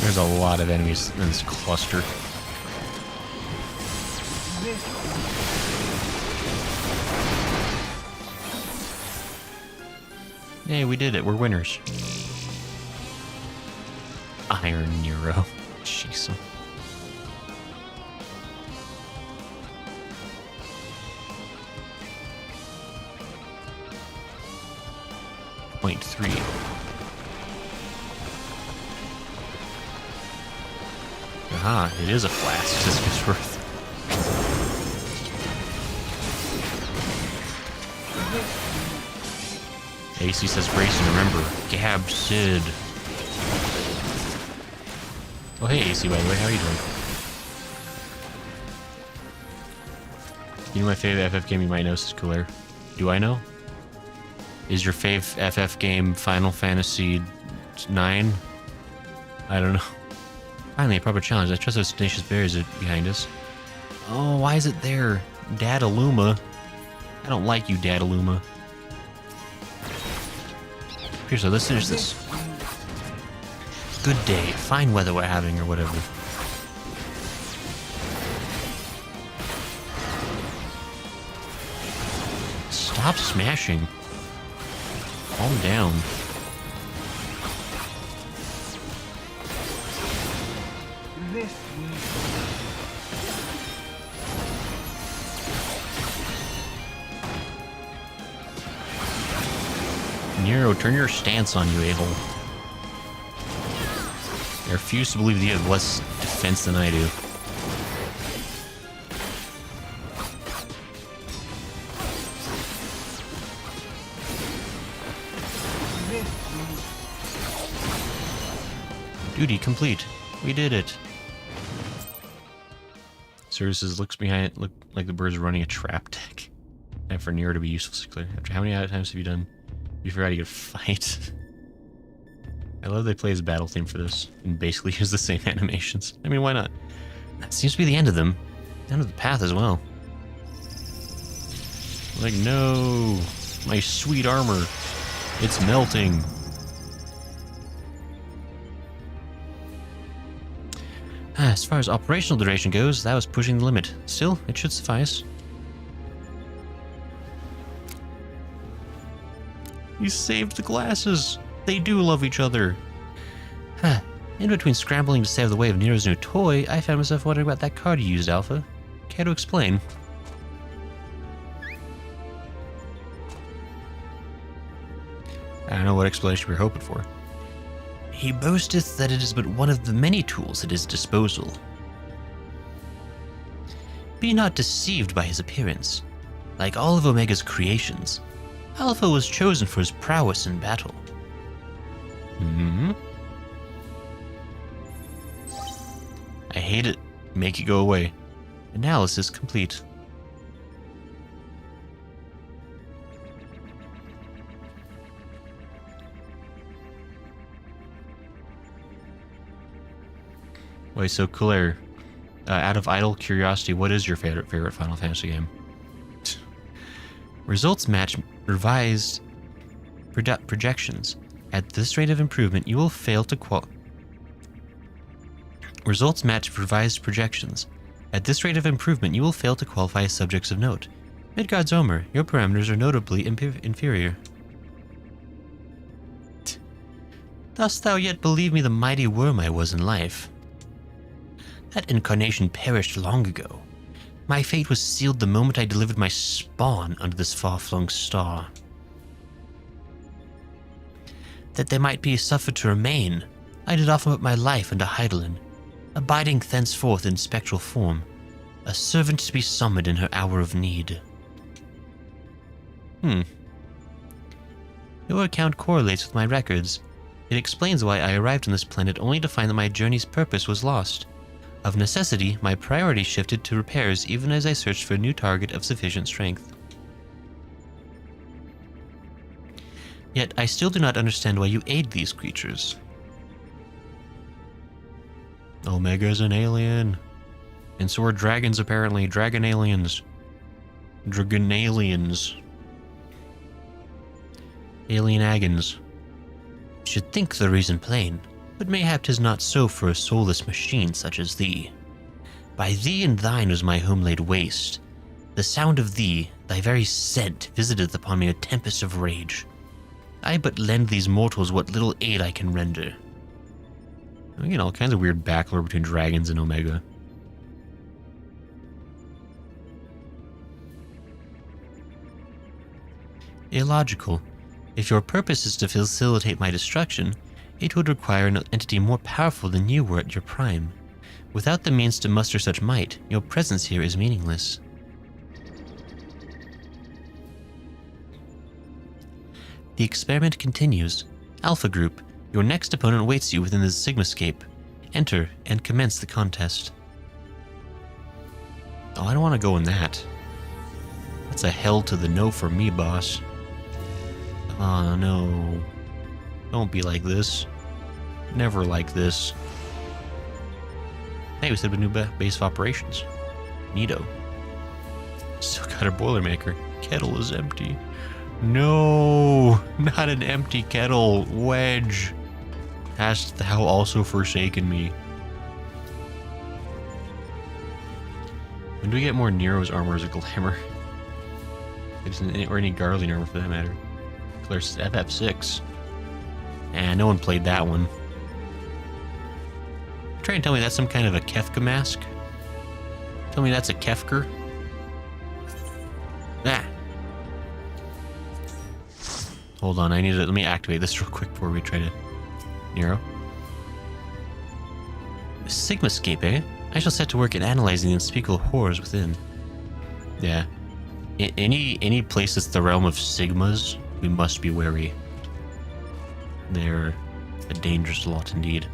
There's a lot of enemies in this cluster. Hey, we did it. We're winners. Iron Nero. Jeez. 0.3. Aha, it is a flask. This is worth. AC says Grayson, remember, Gab Sid. Oh hey AC, by the way, how are you doing? You know my favorite FF game you might know is Cooler. Do I know? Is your fave FF game Final Fantasy 9? I don't know. Finally, a proper challenge. I trust those tenacious barriers are behind us. Oh, why is it there? Dadaluma. I don't like you, Dadaluma. Here, so let's finish this. Good day. Fine weather we're having, or whatever. Stop smashing. Calm down. Nero, turn your stance on, you a-hole. I refuse to believe that you have less defense than I do. Duty complete. We did it. Services looks behind it, look like the bird's running a trap deck. And for Nero to be useful, clear. After how many times have you done? You forgot you could fight. I love they play as battle theme for this and basically use the same animations. I mean, why not? That seems to be the end of them. The end of the path as well. Like, no, my sweet armor. It's melting. As far as operational duration goes, that was pushing the limit. Still, it should suffice. You saved the glasses. They do love each other. In between scrambling to stay out of the way of Nero's new toy, I found myself wondering about that card you used, Alpha. Care to explain? I don't know what explanation we're hoping for. He boasteth that it is but one of the many tools at his disposal. Be not deceived by his appearance. Like all of Omega's creations, Alpha was chosen for his prowess in battle. I hate it. Make it go away. Analysis complete. Wait, so Claire, out of idle curiosity, what is your favorite Final Fantasy game? Results match revised projections. At this rate of improvement, you will fail to Results match revised projections. At this rate of improvement, you will fail to qualify as subjects of note. Midgard's Omer, your parameters are notably inferior. Dost thou yet believe me the mighty worm I was in life? That incarnation perished long ago. My fate was sealed the moment I delivered my spawn under this far-flung star. That there might be suffered to remain, I did offer up my life unto Heidelin, abiding thenceforth in spectral form, a servant to be summoned in her hour of need. Your account correlates with my records. It explains why I arrived on this planet only to find that my journey's purpose was lost. Of necessity, my priority shifted to repairs even as I searched for a new target of sufficient strength. Yet, I still do not understand why you aid these creatures. Omega's an alien. And so are dragons, apparently. Dragon aliens. Dragon aliens. Alien agons. Should think the reason plain. But mayhap 'tis not so for a soulless machine such as thee. By thee and thine was my home laid waste. The sound of thee, thy very scent, visiteth upon me a tempest of rage. I but lend these mortals what little aid I can render. Again, all kinds of weird backlore between dragons and Omega. Illogical. If your purpose is to facilitate my destruction, it would require an entity more powerful than you were at your prime. Without the means to muster such might, your presence here is meaningless. The experiment continues. Alpha Group, your next opponent awaits you within the Sigmascape. Enter and commence the contest. Oh, I don't want to go in that. That's a hell to the no for me, boss. Oh no. Don't be like this. Never like this. Hey, we set up a new base of operations. Neato. Still got our Boilermaker. Kettle is empty. No, not an empty kettle. Wedge. Hast thou also forsaken me? When do we get more Nero's armor as a glamour? Or any Garlean armor for that matter. There's FF6. And no one played that one. Try and tell me that's some kind of a Kefka mask? Tell me that's a Kefker? Ah. Hold on, let me activate this real quick before we try to Nero. Sigmascape, eh? I shall set to work at analyzing the unspeakable horrors within. Yeah. Any place that's the realm of Sigmas, we must be wary. They're a dangerous lot indeed.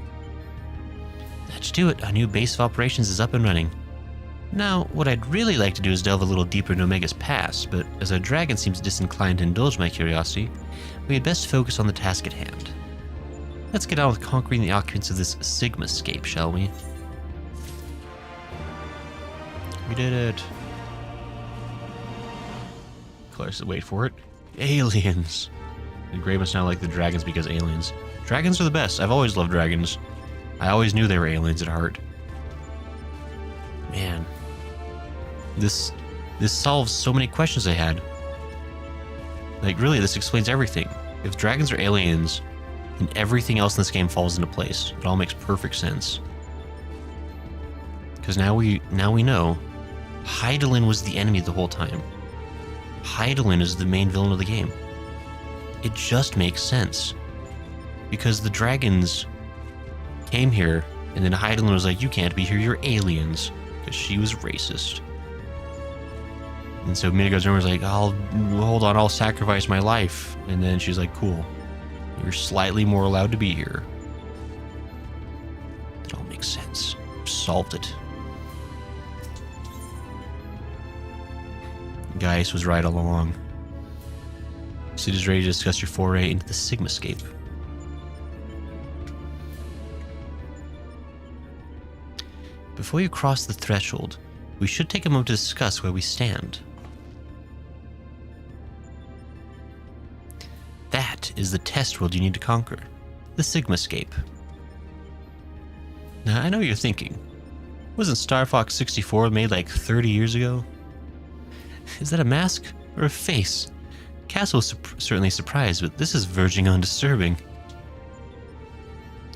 Let's do it. Our new base of operations is up and running. Now, what I'd really like to do is delve a little deeper into Omega's past, but as our dragon seems disinclined to indulge my curiosity, we had best focus on the task at hand. Let's get on with conquering the occupants of this Sigmascape, shall we? We did it. Clarissa, wait for it. Aliens. And Gray must now like the dragons because aliens. Dragons are the best. I've always loved dragons. I always knew they were aliens at heart. Man. This solves so many questions I had. Like, really, this explains everything. If dragons are aliens, then everything else in this game falls into place. It all makes perfect sense. Because now we know Hydaelyn was the enemy the whole time. Hydaelyn is the main villain of the game. It just makes sense. Because the dragons came here, and then Hydaelyn was like, you can't be here, you're aliens. Because she was racist. And so Midgard's was like, I'll sacrifice my life. And then she's like, cool. You're slightly more allowed to be here. It all makes sense. Solved it. Gaius was right all along. Sid is ready to discuss your foray into the Sigmascape. Before you cross the threshold, we should take a moment to discuss where we stand. That is the test world you need to conquer, the Sigmascape. Now, I know what you're thinking. Wasn't Star Fox 64 made like 30 years ago? Is that a mask or a face? Castle was certainly surprised, but this is verging on disturbing.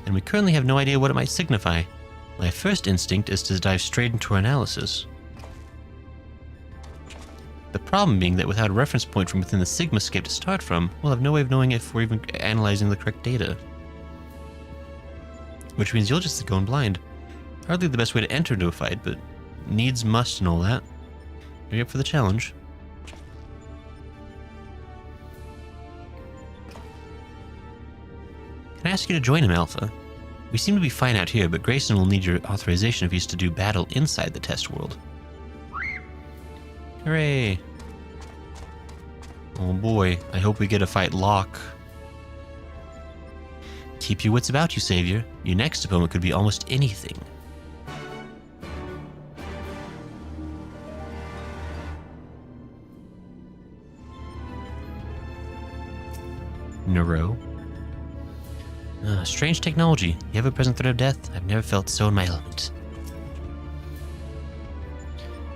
And we currently have no idea what it might signify. My first instinct is to dive straight into our analysis. The problem being that without a reference point from within the Sigmascape to start from, we'll have no way of knowing if we're even analyzing the correct data. Which means you'll just go in blind. Hardly the best way to enter into a fight, but needs must and all that. Are you up for the challenge? Can I ask you to join him, Alpha? We seem to be fine out here, but Grayson will need your authorization if he's to do battle inside the test world. Hooray! Oh boy, I hope we get to fight Locke. Keep your wits about you, Savior. Your next opponent could be almost anything. Neuro. Strange technology. The ever-present threat of death. I've never felt so in my element.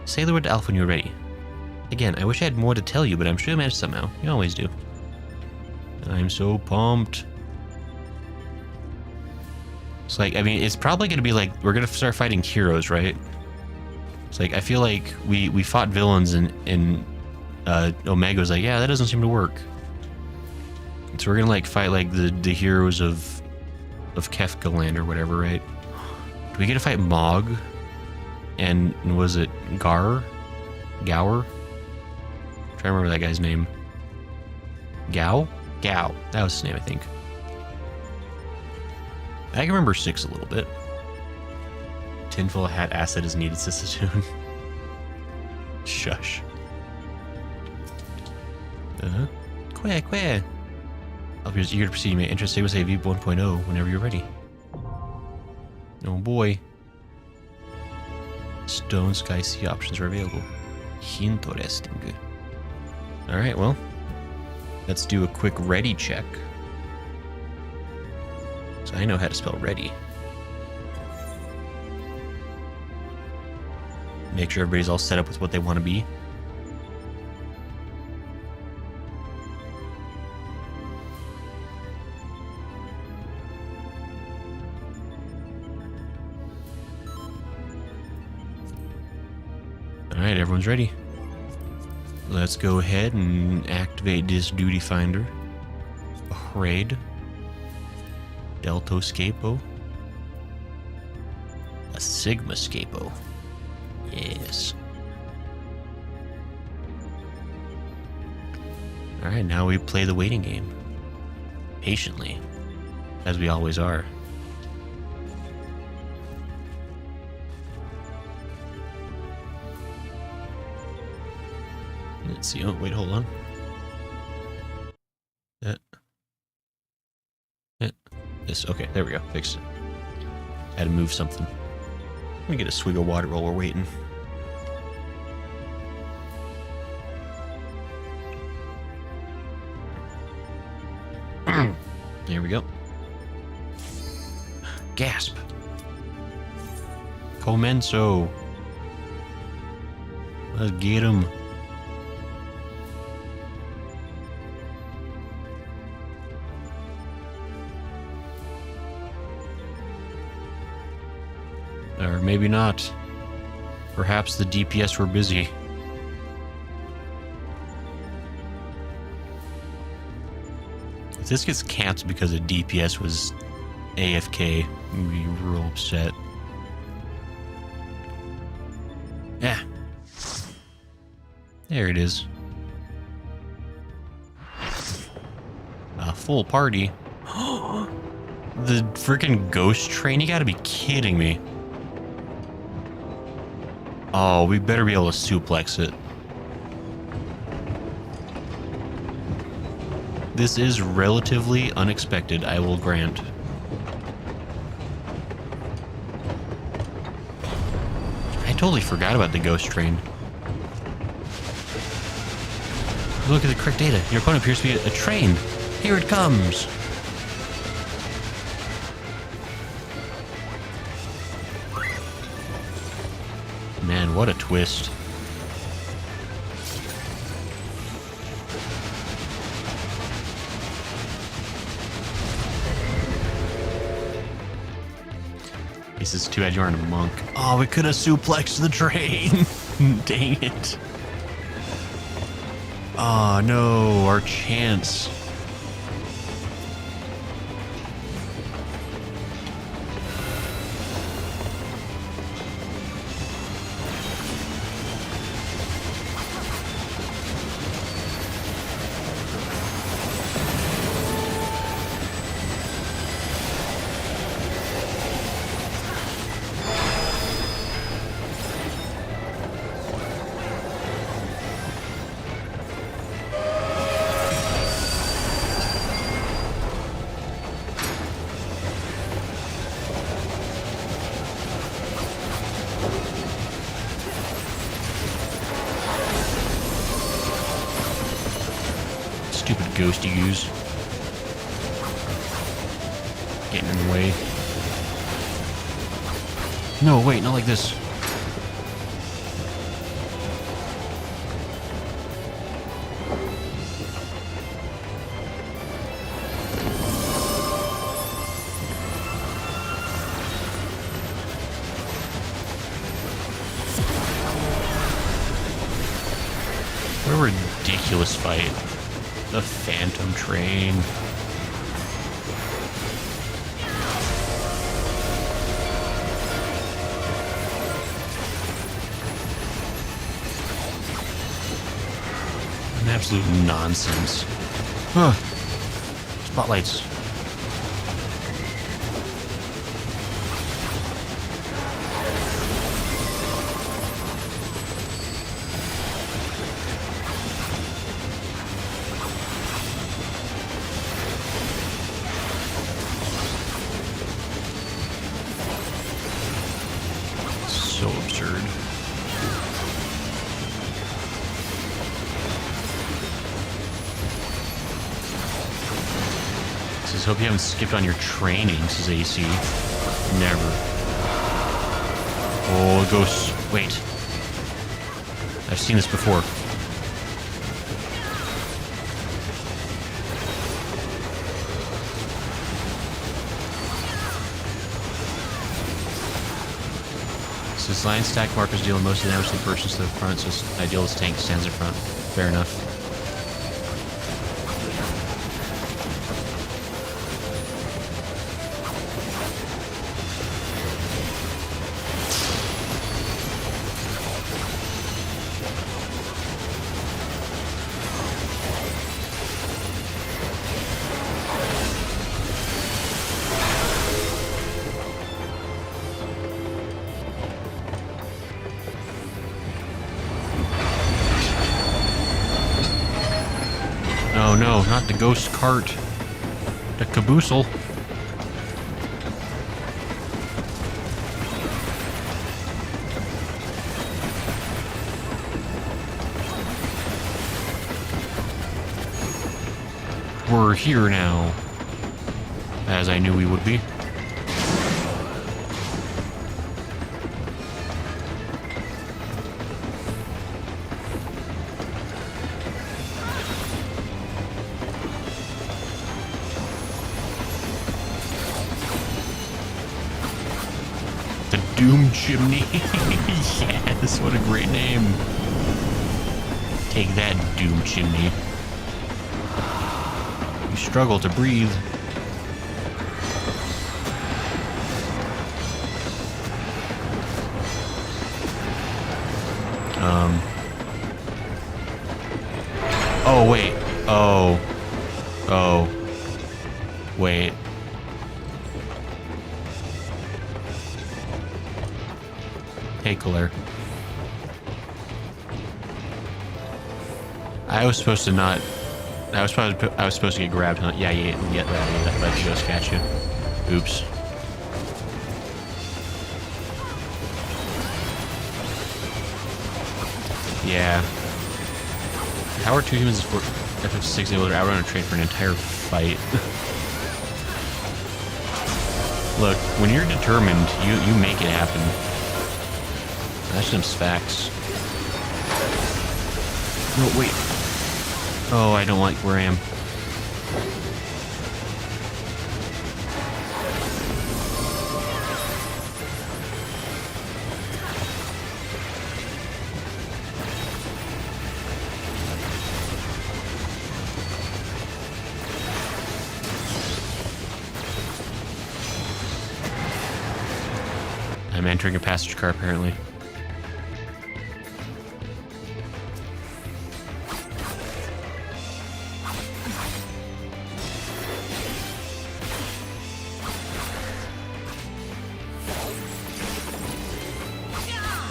Say the word to Alpha when you're ready. Again, I wish I had more to tell you, but I'm sure you'll manage somehow. You always do. I'm so pumped. It's like, I mean, it's probably going to be like, we're going to start fighting heroes, right? It's like, I feel like we fought villains and Omega was like, yeah, that doesn't seem to work. So we're gonna like fight like the heroes of Kefka Land or whatever, right? Do we get to fight Mog? And was it Gower? I'm trying to remember that guy's name. Gao? That was his name, I think. I can remember 6 a little bit. Tinfoil hat asset is needed, Sissatoon. Shush. Queer. Alphere's eager to proceed. You may enter Save Save 1.0 whenever you're ready. Oh boy. Stone Sky Sea options are available. Interesting. Alright, well. Let's do a quick ready check. So I know how to spell ready. Make sure everybody's all set up with what they want to be. Alright, everyone's ready. Let's go ahead and activate this duty finder. A raid. Delta Scapo. A Sigma Scapo. Yes. Alright, now we play the waiting game. Patiently. As we always are. Let's see. Oh, wait, hold on. This. Okay, there we go. Fixed it. Had to move something. Let me get a swig of water while we're waiting. There we go. Gasp. Comenso. Let's get him. Or maybe not. Perhaps the DPS were busy. If this gets canceled because the DPS was AFK, I'm gonna be real upset. Yeah. There it is. A full party. The freaking ghost train? You gotta be kidding me. Oh, we better be able to suplex it. This is relatively unexpected, I will grant. I totally forgot about the ghost train. Look at the correct data. Your opponent appears to be a train. Here it comes. Man, what a twist. This is too bad you aren't a monk. Oh, we could have suplexed the train. Dang it. Oh no, our chance. Stupid ghosty goose. Getting in the way. No, wait, not like this. What a ridiculous fight. The Phantom Train. An absolute nonsense. Huh. Spotlights. hope you haven't skipped on your training, says AC. Never. Oh, ghosts. Wait. I've seen this before. Says line stack markers deal most of the damage to the persons to the front, so it's ideal this tank stands in front. Fair enough. Oh no, not the ghost cart. The caboosel. We're here now. As I knew we would be. Doom Chimney. Yes, what a great name. Take that, Doom Chimney. You struggle to breathe. Oh, wait. Oh, wait. Hey, Claire. I was supposed to not. I was supposed to get grabbed, huh? Yeah, you get that. Let the ghost catch you. Oops. Yeah. How are two humans for FF6 able to outrun a train for an entire fight? Look, when you're determined, you make it happen. That's some facts. No, wait. Oh, I don't like where I am. I'm entering a passenger car, apparently.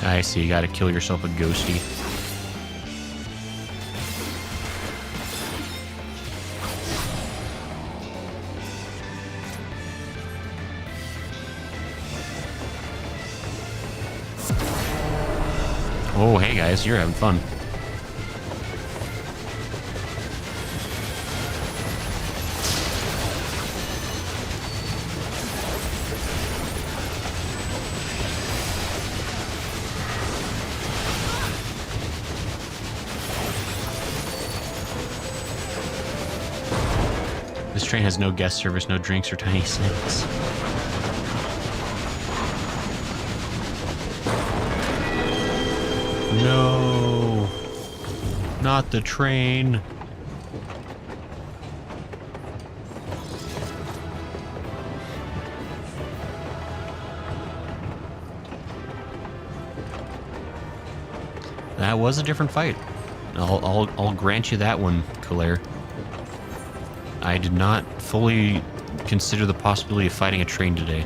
I see, you gotta kill yourself a ghosty. Oh, hey guys, you're having fun. This train has no guest service, no drinks or tiny snacks. No, not the train. That was a different fight. I'll grant you that one, Claire. I did not fully consider the possibility of fighting a train today.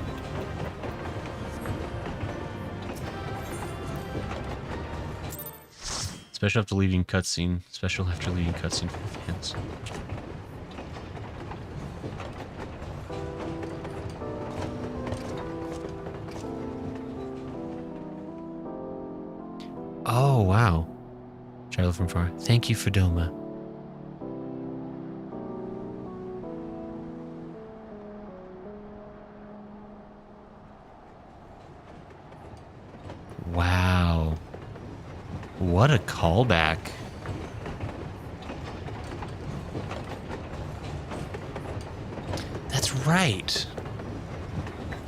Special after leaving cutscene. Special after leaving cutscene for the fans. Oh, wow. Child from far. Thank you, Fedoma. What a callback. That's right.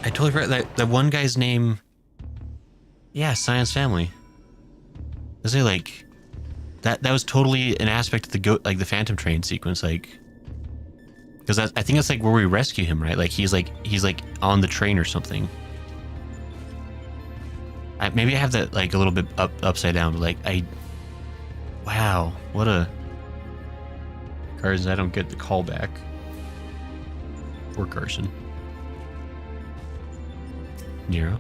I totally forgot that one guy's name. Yeah, Science Family. Was it like that was totally an aspect of the Phantom Train sequence, like, because I think that's like where we rescue him, right? Like he's like on the train or something. Maybe I have that like a little bit upside down, but like wow, what a Carson. I don't get the callback. Poor Carson. Nero.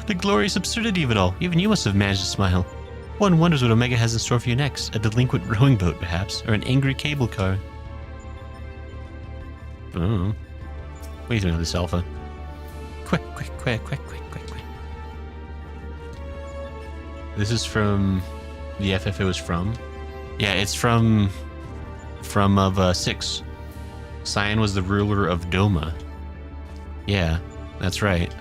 The glorious absurdity of it all. Even you must have managed to smile. One wonders what Omega has in store for you next. A delinquent rowing boat, perhaps, or an angry cable car. Oh. What do you think of this, Alpha? Quick. This is from the FF it was from. Yeah, it's from 6. Cyan was the ruler of Doma. Yeah, that's right.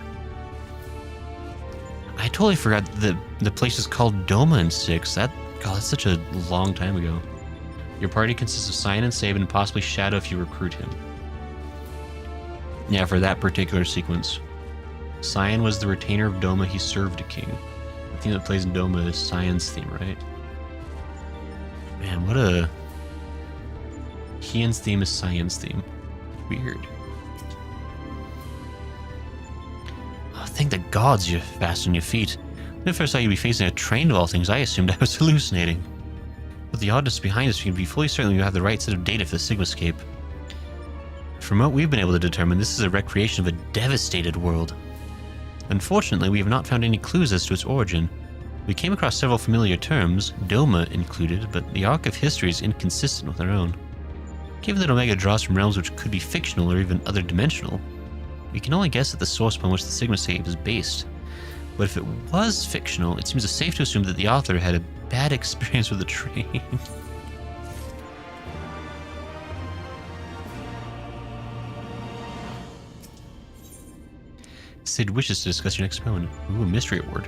I totally forgot that the place is called Doma in 6. God, that's such a long time ago. Your party consists of Cyan and Saban and possibly Shadow if you recruit him. Yeah, for that particular sequence. Cyan was the retainer of Doma. He served a king. The theme that plays in Doma is Cyan's theme, right? Man, what a... Kian's theme is Cyan's theme. Weird. Oh, thank the gods you're fast on your feet. When I first saw you be facing a train of all things, I assumed I was hallucinating. With the oddness behind us, you can be fully certain you have the right set of data for the Sigmascape. From what we've been able to determine, this is a recreation of a devastated world. Unfortunately, we have not found any clues as to its origin. We came across several familiar terms, Doma included, but the arc of history is inconsistent with our own. Given that Omega draws from realms which could be fictional or even other-dimensional, we can only guess at the source upon which the Sigmascape is based. But if it was fictional, it seems safe to assume that the author had a bad experience with the train. Sid wishes to discuss your next experiment. Ooh, a mystery award.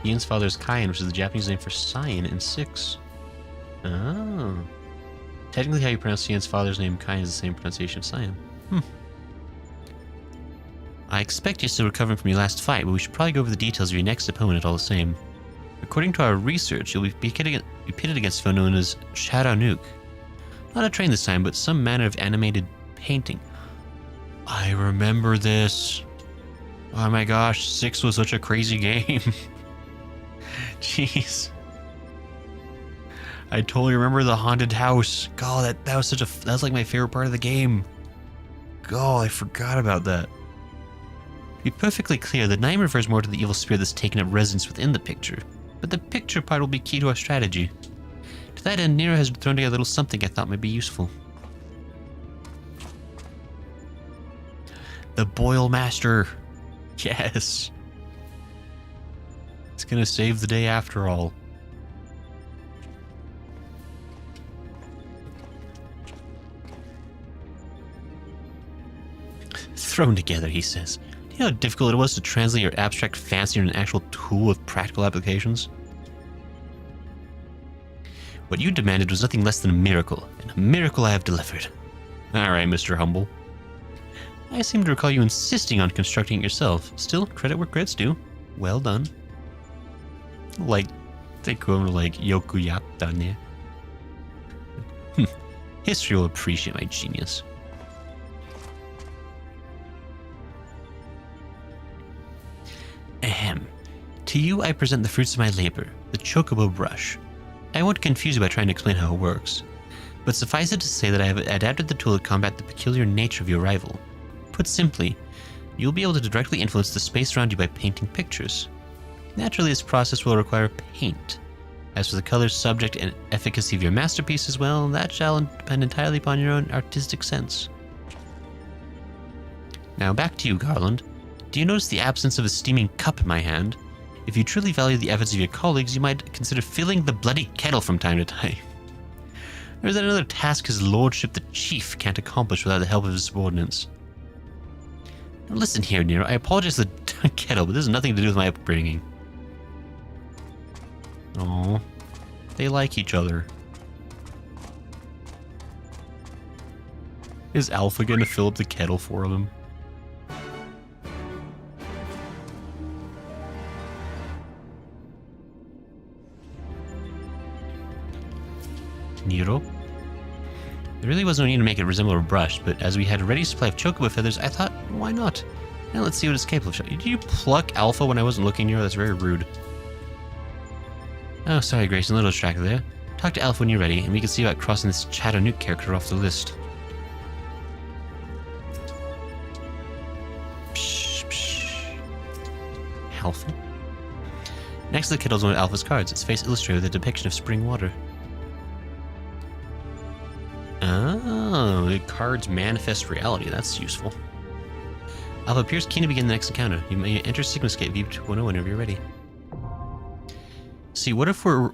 Ian's father is Cyan, which is the Japanese name for Cyan in 6. Oh. Technically, how you pronounce Ian's father's name, Cyan, is the same pronunciation of Cyan. I expect you're still recovering from your last fight, but we should probably go over the details of your next opponent all the same. According to our research, you'll be pitted against a foe known as Shadow Nuke. Not a train this time, but some manner of animated painting. I remember this. Oh my gosh, 6 was such a crazy game. Jeez. I totally remember the haunted house. God, that was that was like my favorite part of the game. God, I forgot about that. To be perfectly clear, the name refers more to the evil spirit that's taken up residence within the picture, but the picture part will be key to our strategy. To that end, Nero has thrown together a little something I thought might be useful. The Boil Master. Yes. It's gonna save the day after all. Thrown together, he says. Do you know how difficult it was to translate your abstract fancy into an actual tool with practical applications? What you demanded was nothing less than a miracle, and a miracle I have delivered. Alright, Mr. Humble. I seem to recall you insisting on constructing it yourself. Still, credit where credit's due. Well done. Like, the equivalent like Yokuyatta ne. History will appreciate my genius. Ahem. To you I present the fruits of my labor, the Chocobo brush. I won't confuse you by trying to explain how it works, but suffice it to say that I have adapted the tool to combat the peculiar nature of your rival. Put simply, you'll be able to directly influence the space around you by painting pictures. Naturally, this process will require paint. As for the colors, subject, and efficacy of your masterpiece as well, that shall depend entirely upon your own artistic sense. Now back to you, Garland. Do you notice the absence of a steaming cup in my hand? If you truly value the efforts of your colleagues, you might consider filling the bloody kettle from time to time. Or is that another task his lordship the chief can't accomplish without the help of his subordinates? Listen here, Nero. I apologize to the kettle, but this has nothing to do with my upbringing. Oh, they like each other. Is Alpha gonna fill up the kettle for them? Nero? There really was no need to make it resemble a brush, but as we had a ready supply of chocobo feathers, I thought, why not? Now let's see what it's capable of. Did you pluck Alpha when I wasn't looking, Nero? That's very rude. Oh, sorry, Grayson, a little distracted there. Talk to Alpha when you're ready, and we can see about crossing this Chattanooga character off the list. Psh, psh. Alpha? Next to the kettle is one of Alpha's cards. Its face illustrated with a depiction of spring water. Oh, the cards manifest reality. That's useful. Alpha appears keen to begin the next encounter. You may enter Sigmascape V2.0 whenever you're ready. See, what if we're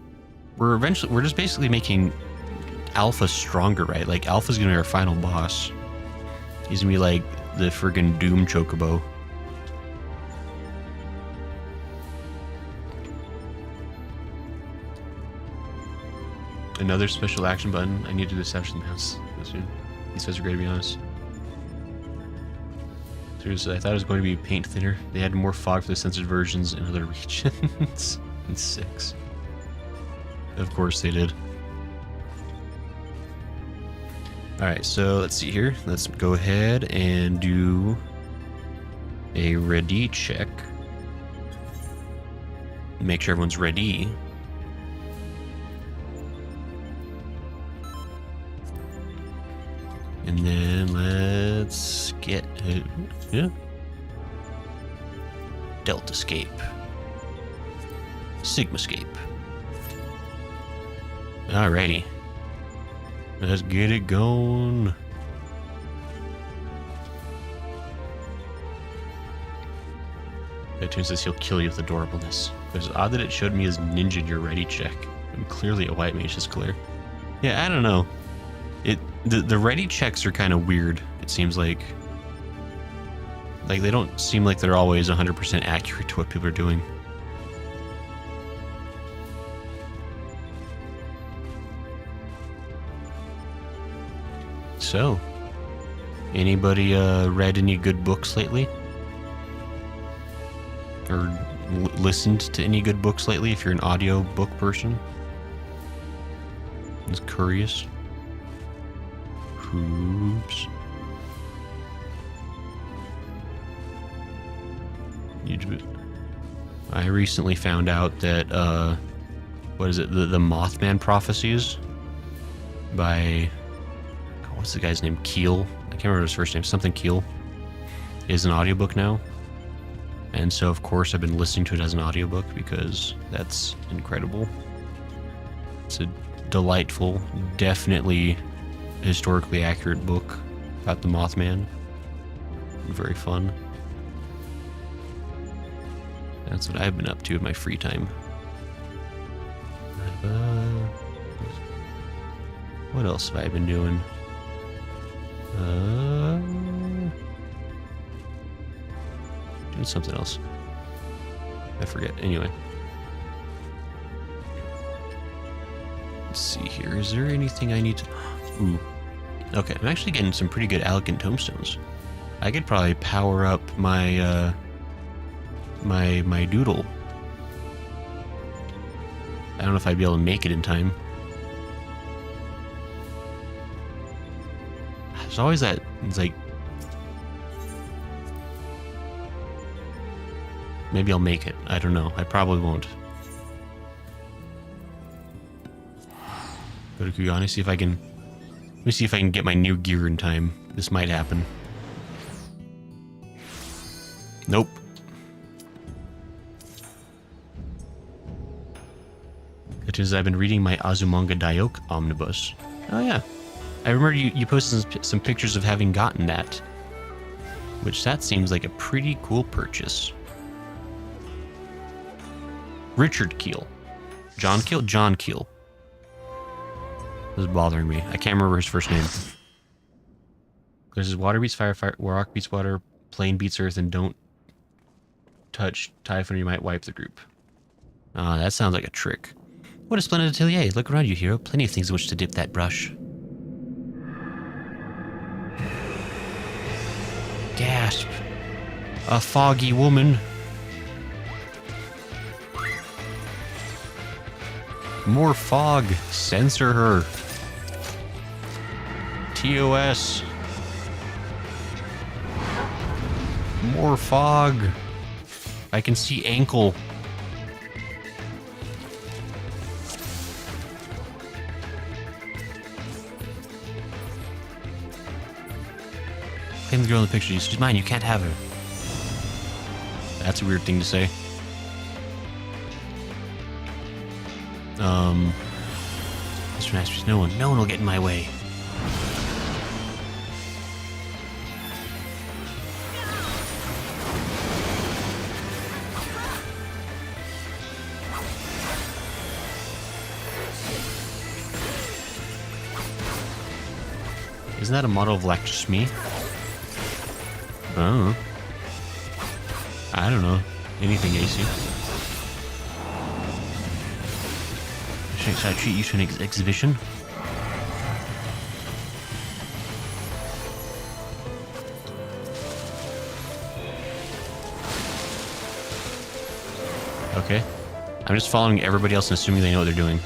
just basically making Alpha stronger, right? Like, Alpha's gonna be our final boss. He's gonna be like the friggin' Doom Chocobo. Another special action button. I need to establish the mouse soon. These guys are great, to be honest. Seriously, I thought it was going to be paint thinner. They had more fog for the censored versions in other regions. In 6. Of course they did. Alright, so let's see here. Let's go ahead and do a ready check. Make sure everyone's ready. And then let's get Deltascape, Sigmascape. Alrighty, let's get it going. That tune says he'll kill you with adorableness. It's odd that it showed me as ninja your ready check. I'm clearly a white mage, is clear. Yeah, I don't know. The ready checks are kind of weird, it seems like. Like, they don't seem like they're always 100% accurate to what people are doing. So, anybody read any good books lately? Or listened to any good books lately if you're an audio book person? I was curious. Oops. I recently found out that, what is it, the Mothman Prophecies by, what's the guy's name, Keel? I can't remember his first name, something Keel, is an audiobook now. And so, of course, I've been listening to it as an audiobook because that's incredible. It's a delightful, definitely historically accurate book about the Mothman. Very fun. That's what I've been up to in my free time. What else have I been doing? Doing something else. I forget. Anyway. Let's see here. Is there anything I need to... Ooh. Okay, I'm actually getting some pretty good elegant tomestones. I could probably power up my my doodle. I don't know if I'd be able to make it in time. There's always that, it's like, maybe I'll make it. I don't know. I probably won't. Go to Kugani, see if I can... Let me see if I can get my new gear in time. This might happen. Nope. It is, I've been reading my Azumanga Daioh omnibus. Oh yeah. I remember you posted some pictures of having gotten that. Which, that seems like a pretty cool purchase. Richard Keel. John Keel? John Keel. This is bothering me. I can't remember his first name. There's his water beats fire, fire, rock beats water, plane beats Earth and don't touch Typhon or you might wipe the group. Ah, that sounds like a trick. What a splendid atelier. Look around you, hero. Plenty of things in which to dip that brush. Gasp. A foggy woman. More fog. Censor her. TOS. More fog. I can see ankle. Claim the girl in the picture. She's mine. You can't have her. That's a weird thing to say. Mr. Masterpiece, no one will get in my way. Isn't that a model of Lactus Me? Oh. I don't know. Anything, AC. Should I treat you to an exhibition? Okay. I'm just following everybody else and assuming they know what they're doing.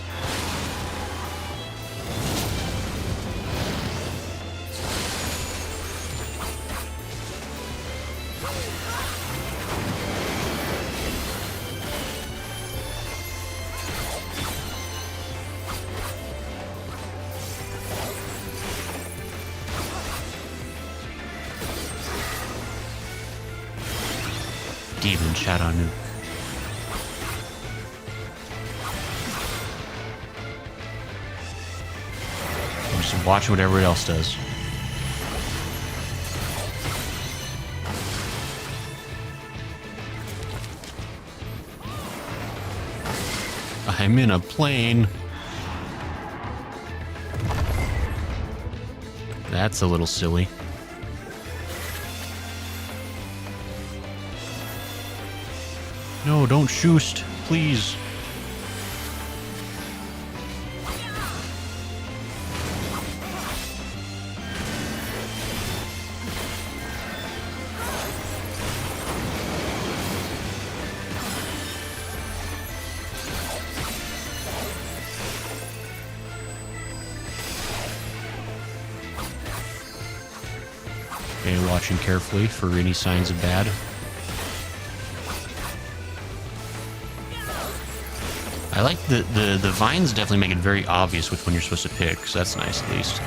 Demon Shadow Nuke. I'm just watching what everybody else does. I'm in a plane. That's a little silly. No, don't shoot, please. Okay, watching carefully for any signs of bad. I like the vines definitely make it very obvious which one you're supposed to pick, so that's nice at least.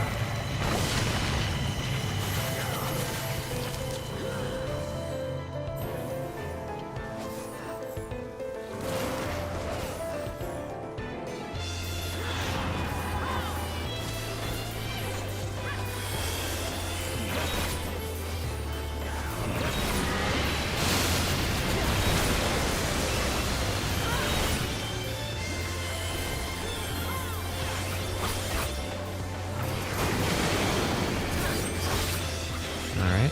Alright.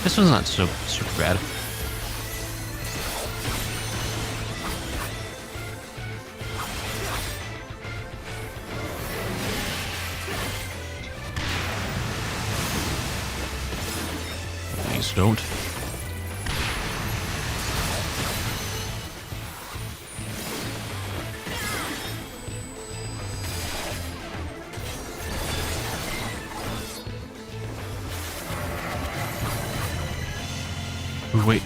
This one's not so super bad. Please don't. Ooh, wait.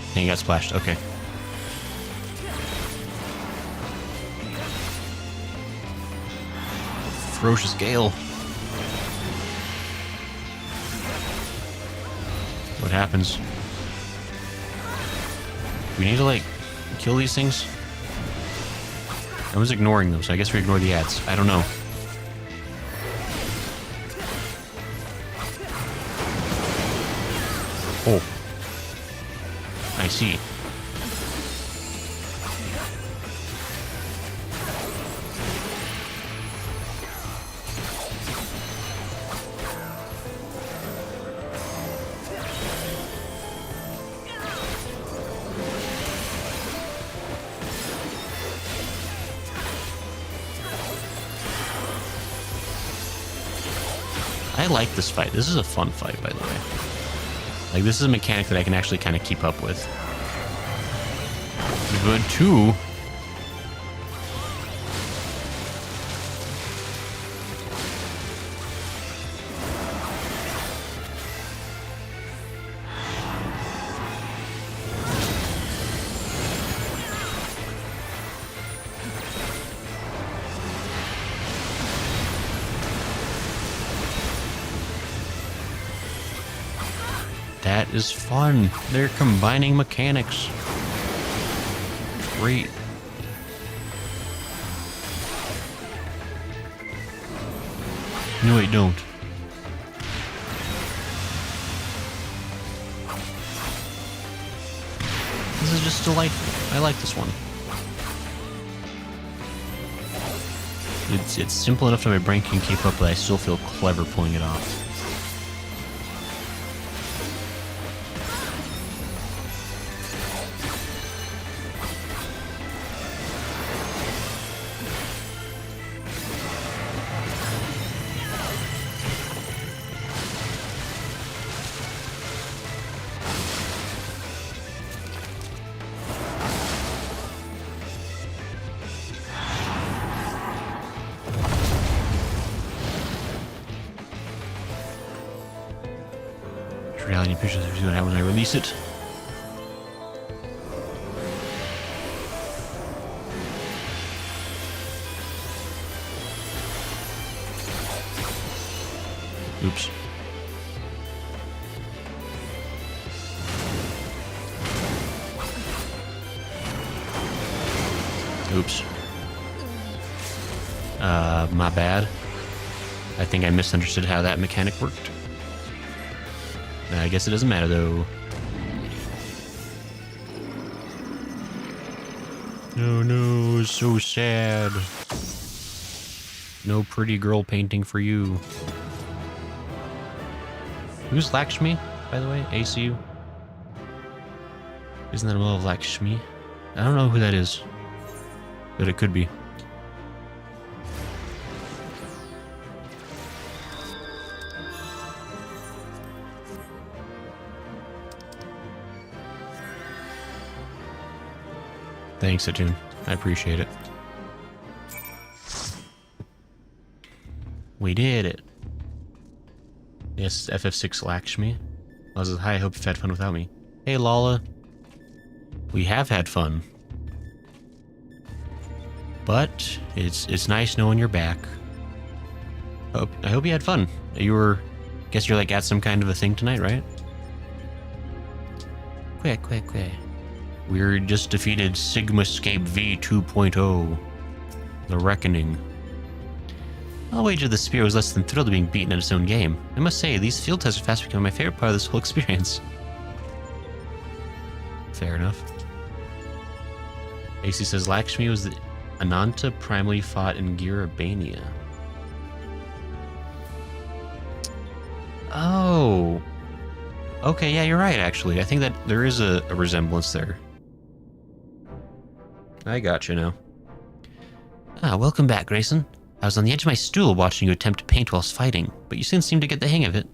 And he got splashed. Okay. Ferocious gale. What happens? We need to, like, kill these things? I was ignoring them, so I guess we ignore the ads. I don't know. Oh. I see. like this fight. This is a fun fight, by the way. Like, this is a mechanic that I can actually kind of keep up with. But 2... That is fun. They're combining mechanics. Great. No, wait, don't. This is just delightful. I like this one. It's simple enough that my brain can keep up, but I still feel clever pulling it off. Reality pictures are doing that when I release it. Oops. Oops. My bad. I think I misunderstood how that mechanic worked. I guess it doesn't matter, though. No, no, so sad. No pretty girl painting for you. Who's Lakshmi, by the way? ACU? Isn't that a little Lakshmi? I don't know who that is, but it could be. Thanks, Atune. I appreciate it. We did it. Yes, FF6 Lakshmi. Hi, I hope you've had fun without me. Hey, Lala. We have had fun. But it's nice knowing you're back. I hope you had fun. Guess you're like at some kind of a thing tonight, right? Quick. We just defeated Sigmascape V 2.0. The Reckoning. I'll wager the Spear was less than thrilled to being beaten at its own game. I must say, these field tests are fast becoming my favorite part of this whole experience. Fair enough. AC says Lakshmi was the Ananta primarily fought in Girabania. Oh. Okay, yeah, you're right, actually. I think that there is a resemblance there. I gotcha now. Welcome back, Grayson. I was on the edge of my stool watching you attempt to paint whilst fighting, but you soon seemed to get the hang of it.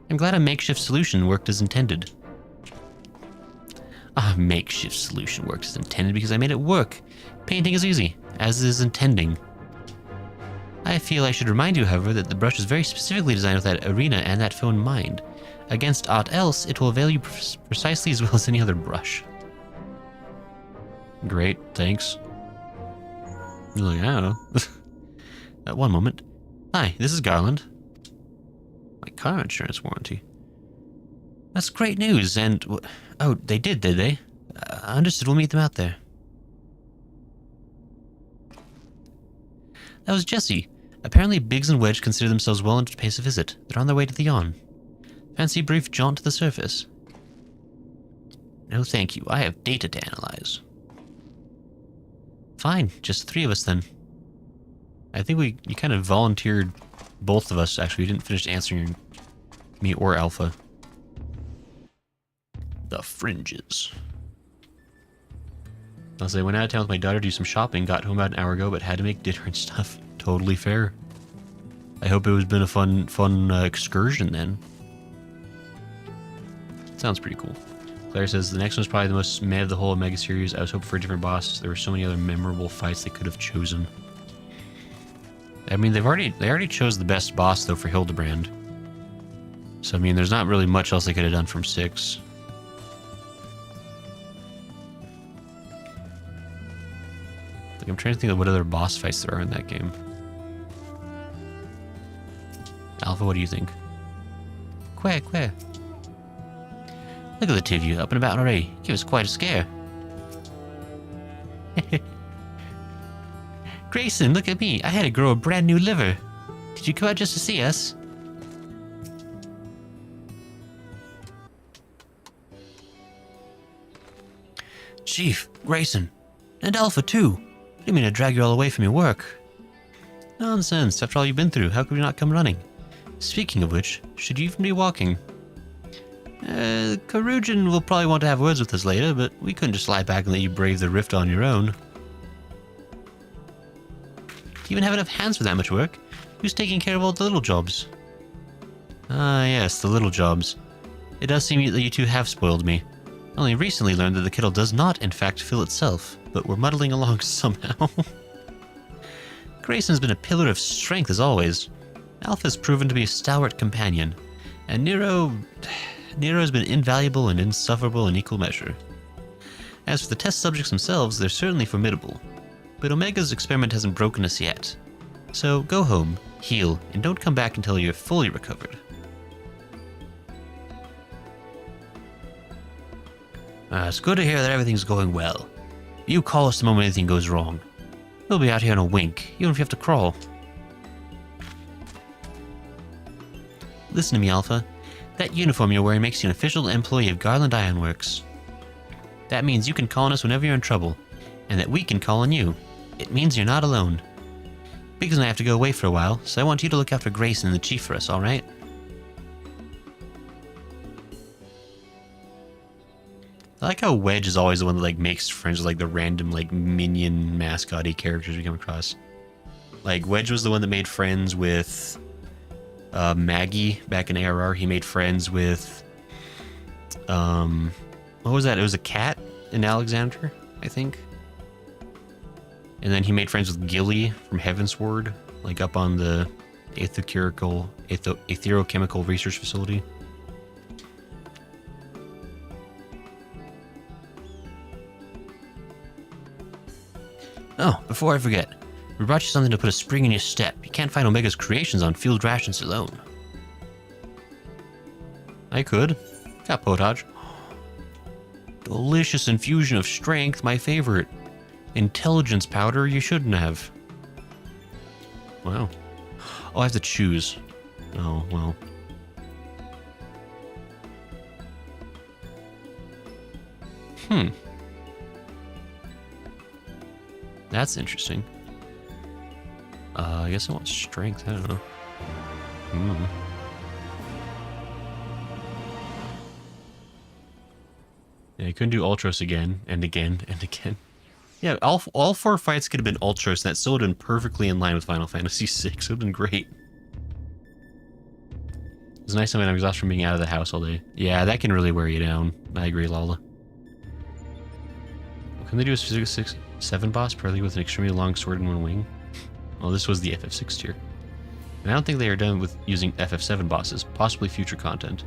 I'm glad a makeshift solution worked as intended. A makeshift solution worked as intended because I made it work. Painting is easy, as is intending. I feel I should remind you, however, that the brush is very specifically designed with that arena and that foe in mind. Against aught else, it will avail you precisely as well as any other brush. Great, thanks. Like, I don't know. One moment. Hi, this is Garland. My car insurance warranty. That's great news, and... Oh, they did they? Understood, we'll meet them out there. That was Jesse. Apparently Biggs and Wedge consider themselves well enough to pay us a visit. They're on their way to the yawn. Fancy a brief jaunt to the surface? No thank you, I have data to analyze. Fine, just the three of us then. I think you kind of volunteered both of us, actually. You didn't finish answering me or Alpha. The fringes. I'll say, went out of town with my daughter to do some shopping, got home about an hour ago, but had to make dinner and stuff. Totally fair. I hope it was been a fun excursion then. Sounds pretty cool. Claire says the next one's probably the most meh of the whole Omega series. I was hoping for a different boss. There were so many other memorable fights they could have chosen. I mean, they already chose the best boss though for Hildebrand. So I mean, there's not really much else they could have done from 6. Like, I'm trying to think of what other boss fights there are in that game. Alpha, what do you think? Quack. Look at the two of you up and about already. Give us quite a scare. Grayson, look at me. I had to grow a brand new liver. Did you come out just to see us? Chief, Grayson, and Alpha too. I didn't mean to drag you all away from your work. Nonsense. After all you've been through, how could we not come running? Speaking of which, should you even be walking? Karujan will probably want to have words with us later, but we couldn't just lie back and let you brave the rift on your own. Do you even have enough hands for that much work? Who's taking care of all the little jobs? Ah, yes, the little jobs. It does seem that you two have spoiled me. I only recently learned that the kettle does not, in fact, fill itself, but we're muddling along somehow. Grayson's been a pillar of strength as always. Alpha's proven to be a stalwart companion, and Nero's been invaluable and insufferable in equal measure. As for the test subjects themselves, they're certainly formidable, but Omega's experiment hasn't broken us yet. So go home, heal, and don't come back until you're fully recovered. It's good to hear that everything's going well. You call us the moment anything goes wrong. We'll be out here in a wink, even if you have to crawl. Listen to me, Alpha. That uniform you're wearing makes you an official employee of Garland Ironworks. That means you can call on us whenever you're in trouble, and that we can call on you. It means you're not alone. Biggs and I have to go away for a while, so I want you to look after Grayson and the Chief for us, alright? I like how Wedge is always the one that like makes friends with like the random like minion mascot-y characters we come across. Like Wedge was the one that made friends with Maggie back in ARR. He made friends with what was that? It was a cat in Alexander, I think. And then he made friends with Gilly from Heavensward, like up on the Aetherochemical Research Facility. Oh, before I forget, we brought you something to put a spring in your step. You can't find Omega's creations on field rations alone. I could. Got potage. Delicious infusion of strength, my favorite. Intelligence powder you shouldn't have. Wow. Oh, I have to choose. Oh, well. That's interesting. I guess I want strength. I don't know. Yeah, I couldn't do Ultros again, and again, and again. Yeah, all 4 fights could have been Ultros, and that still would have been perfectly in line with Final Fantasy VI. It would have been great. It's nice when I'm exhausted from being out of the house all day. Yeah, that can really wear you down. I agree, Lala. Can they do a Physics 6-7 boss, probably with an extremely long sword and 1 wing? Well, this was the FF6 tier. And I don't think they are done with using FF7 bosses, possibly future content.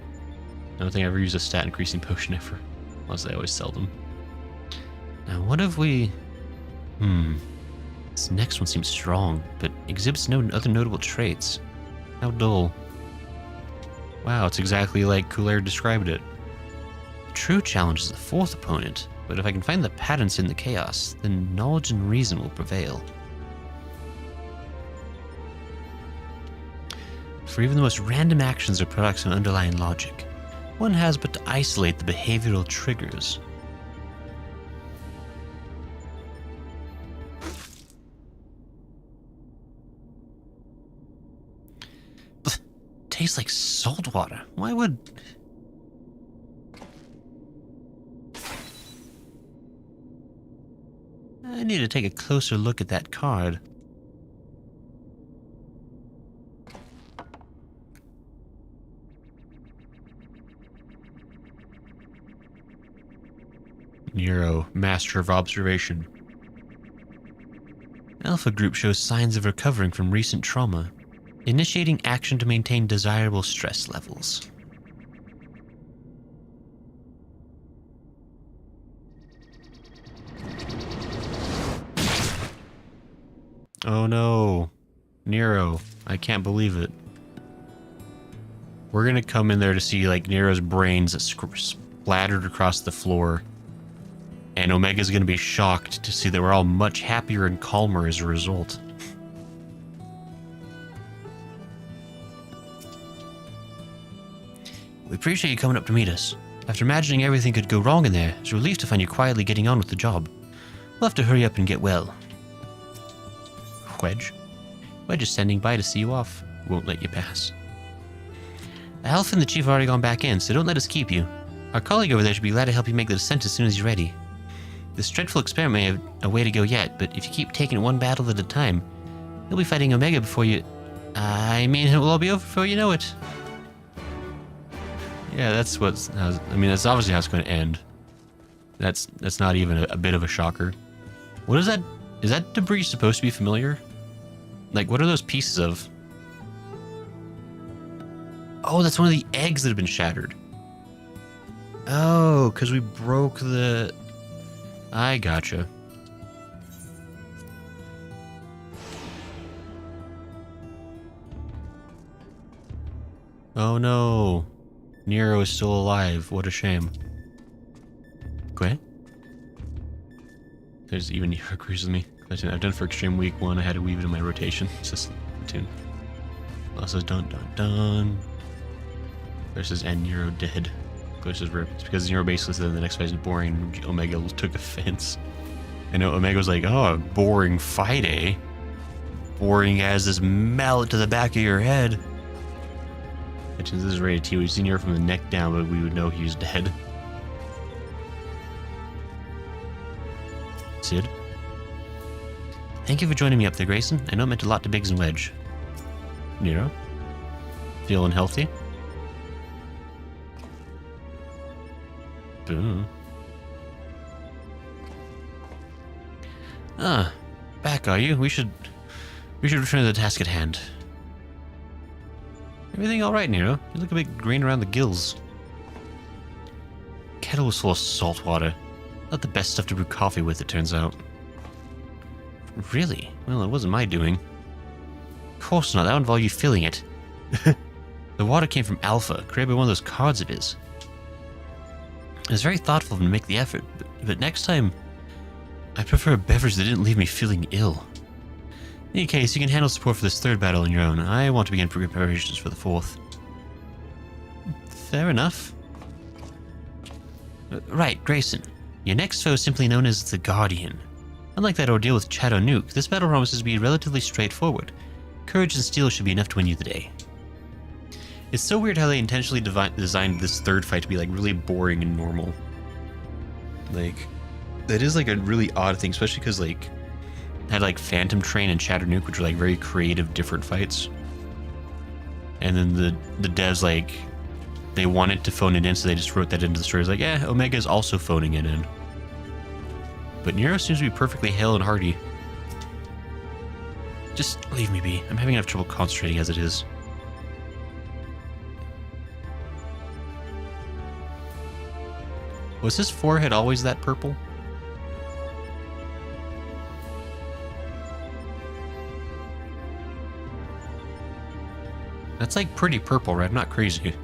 I don't think I ever used a stat increasing potion ever, unless they always sell them. Now, what if we... This next one seems strong, but exhibits no other notable traits. How dull. Wow, it's exactly like Coulair described it. The true challenge is the 4th opponent, but if I can find the patterns in the chaos, then knowledge and reason will prevail. For even the most random actions are products of underlying logic. One has but to isolate the behavioral triggers. Tastes like salt water. Why would... I need to take a closer look at that card. Nero, master of observation. Alpha group shows signs of recovering from recent trauma, initiating action to maintain desirable stress levels. Oh no, Nero, I can't believe it. We're gonna come in there to see like Nero's brains splattered across the floor. And Omega's gonna be shocked to see that we're all much happier and calmer as a result. We appreciate you coming up to meet us. After imagining everything could go wrong in there, it's a relief to find you quietly getting on with the job. We'll have to hurry up and get well. Wedge? Wedge is standing by to see you off. Won't let you pass. Alpha and the Chief have already gone back in, so don't let us keep you. Our colleague over there should be glad to help you make the descent as soon as you're ready. This dreadful experiment may have a way to go yet, but if you keep taking it one battle at a time, you'll be fighting Omega before you... I mean, it will all be over before you know it. Yeah, that's what's... I mean, that's obviously how it's going to end. That's not even a bit of a shocker. What is that? Is that debris supposed to be familiar? Like, what are those pieces of? Oh, that's one of the eggs that have been shattered. Oh, because we broke the... I gotcha. Oh no. Nero is still alive. What a shame. Okay. There's even Nero agrees with me. I've done for Extreme Week 1. I had to weave it in my rotation. It's just a tune. Also, dun dun dun. Versus and Nero dead. Versus Rip. It's because Nero basically said the next fight is boring. Omega took offense. I know Omega was like, oh, boring fight, eh? Boring as this mallet to the back of your head. This is rated T. We've seen Nero from the neck down, but we would know he was dead. Sid? Thank you for joining me up there, Grayson. I know it meant a lot to Biggs and Wedge. Nero? Feeling healthy? Back are you? We should return to the task at hand. Everything all right, Nero? You look a bit green around the gills. Kettle was full of salt water. Not the best stuff to brew coffee with, it turns out. Really? Well, it wasn't my doing. Of course not. That would involve you filling it. The water came from Alpha, created by one of those cards of his. It was very thoughtful of him to make the effort, but next time, I prefer a beverage that didn't leave me feeling ill. In any case, you can handle support for this third battle on your own. I want to begin preparations for the fourth. Fair enough. Right, Grayson. Your next foe is simply known as the Guardian. Unlike that ordeal with Shadow Nuke, this battle promises to be relatively straightforward. Courage and steel should be enough to win you the day. It's so weird how they intentionally designed this third fight to be like really boring and normal. Like, that is like a really odd thing, especially because like it had like Phantom Train and Shadow Nuke, which were like very creative, different fights. And then the devs like they wanted to phone it in, so they just wrote that into the story. It's like, yeah, Omega is also phoning it in. But Nero seems to be perfectly hale and hearty. Just leave me be. I'm having enough trouble concentrating as it is. Was his forehead always that purple? That's like pretty purple, right? I'm not crazy.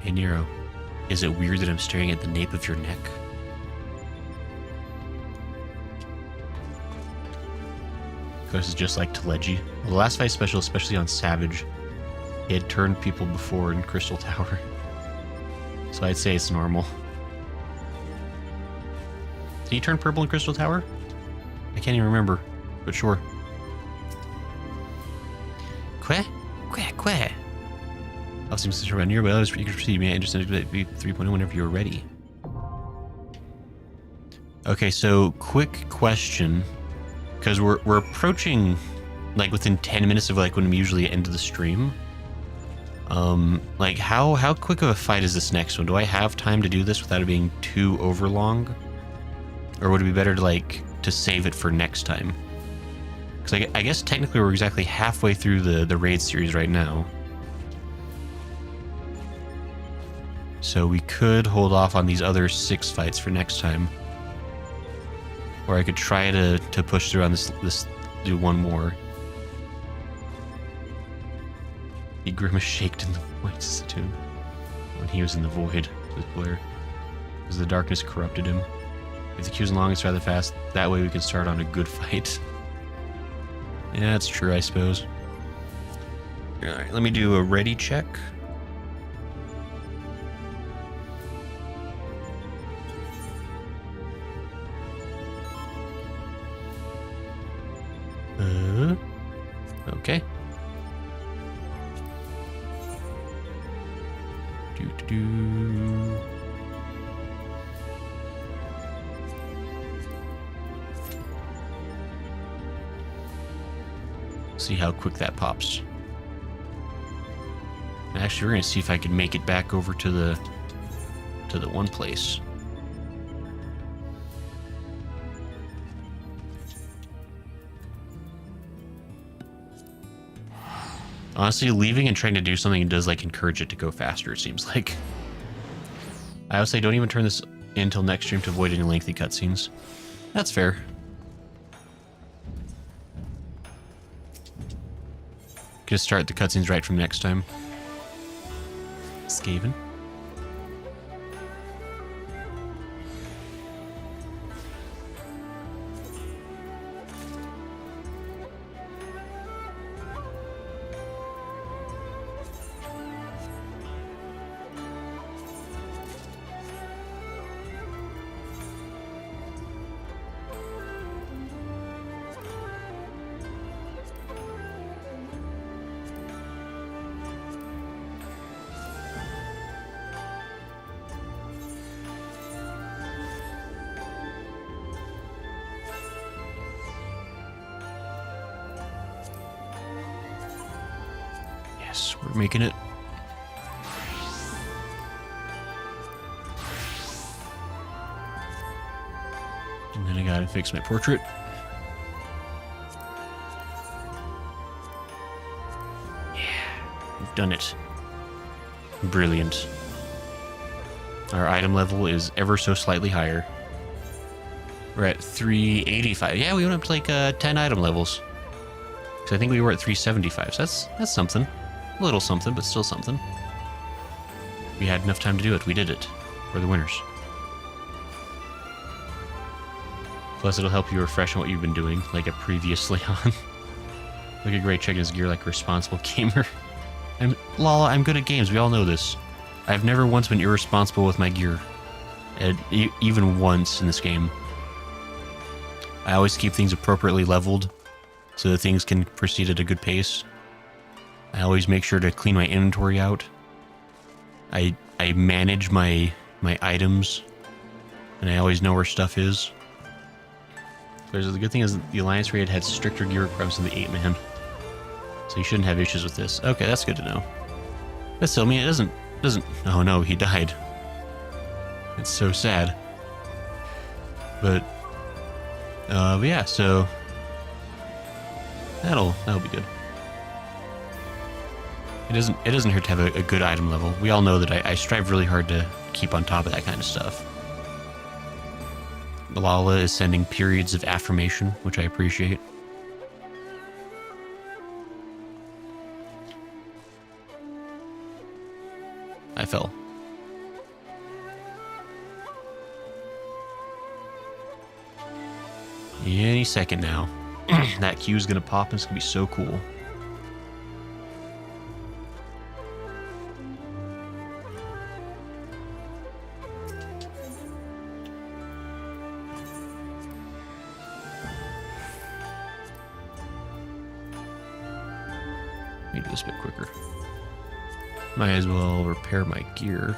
Hey Nero, is it weird that I'm staring at the nape of your neck? This is just like Teleji. Well, the last fight special, especially on Savage, he had turned people before in Crystal Tower. So I'd say it's normal. Did he turn purple in Crystal Tower? I can't even remember, but sure. Que? I was thinking around here, but I was eager to see me interested in 3.0 whenever you're ready. Okay, so quick question. Because we're approaching like within 10 minutes of like when we usually end the stream. Like how quick of a fight is this next one? Do I have time to do this without it being too overlong? Or would it be better to like to save it for next time? Because I guess technically we're exactly halfway through the raid series right now. So we could hold off on these other 6 fights for next time. Or I could try to push through on this do one more. He grimace shaked in the void tomb when he was in the void, says Blair, as the darkness corrupted him. If the queue's long, it's rather fast. That way we can start on a good fight. Yeah, that's true, I suppose. Alright, let me do a ready check. Okay. See how quick that pops. Actually, we're gonna see if I can make it back over to the one place. Honestly, leaving and trying to do something does like encourage it to go faster, it seems like. I would say don't even turn this in until next stream to avoid any lengthy cutscenes. That's fair. Just start the cutscenes right from next time. Skaven. We're making it. And then I gotta fix my portrait. Yeah, we've done it. Brilliant. Our item level is ever so slightly higher. We're at 385. Yeah, we went up to like 10 item levels. Because I think we were at 375, so that's something. A little something, but still something. We had enough time to do it. We did it. We're the winners. Plus, it'll help you refresh on what you've been doing, like a previously on. Look at Gray checking his gear like a responsible gamer. Lala, I'm good at games. We all know this. I've never once been irresponsible with my gear. Even once in this game. I always keep things appropriately leveled so that things can proceed at a good pace. I always make sure to clean my inventory out. I manage my items, and I always know where stuff is. Because the good thing is the Alliance raid had stricter gear requirements than the 8-man, so you shouldn't have issues with this. Okay, that's good to know. But still, I mean, it doesn't. Oh no, he died. It's so sad. But yeah, so that'll be good. It doesn't hurt to have a good item level. We all know that I strive really hard to keep on top of that kind of stuff. Lala is sending periods of affirmation, which I appreciate. I fell. Any second now. That queue is gonna pop and it's gonna be so cool. Let me do this a bit quicker. Might as well repair my gear.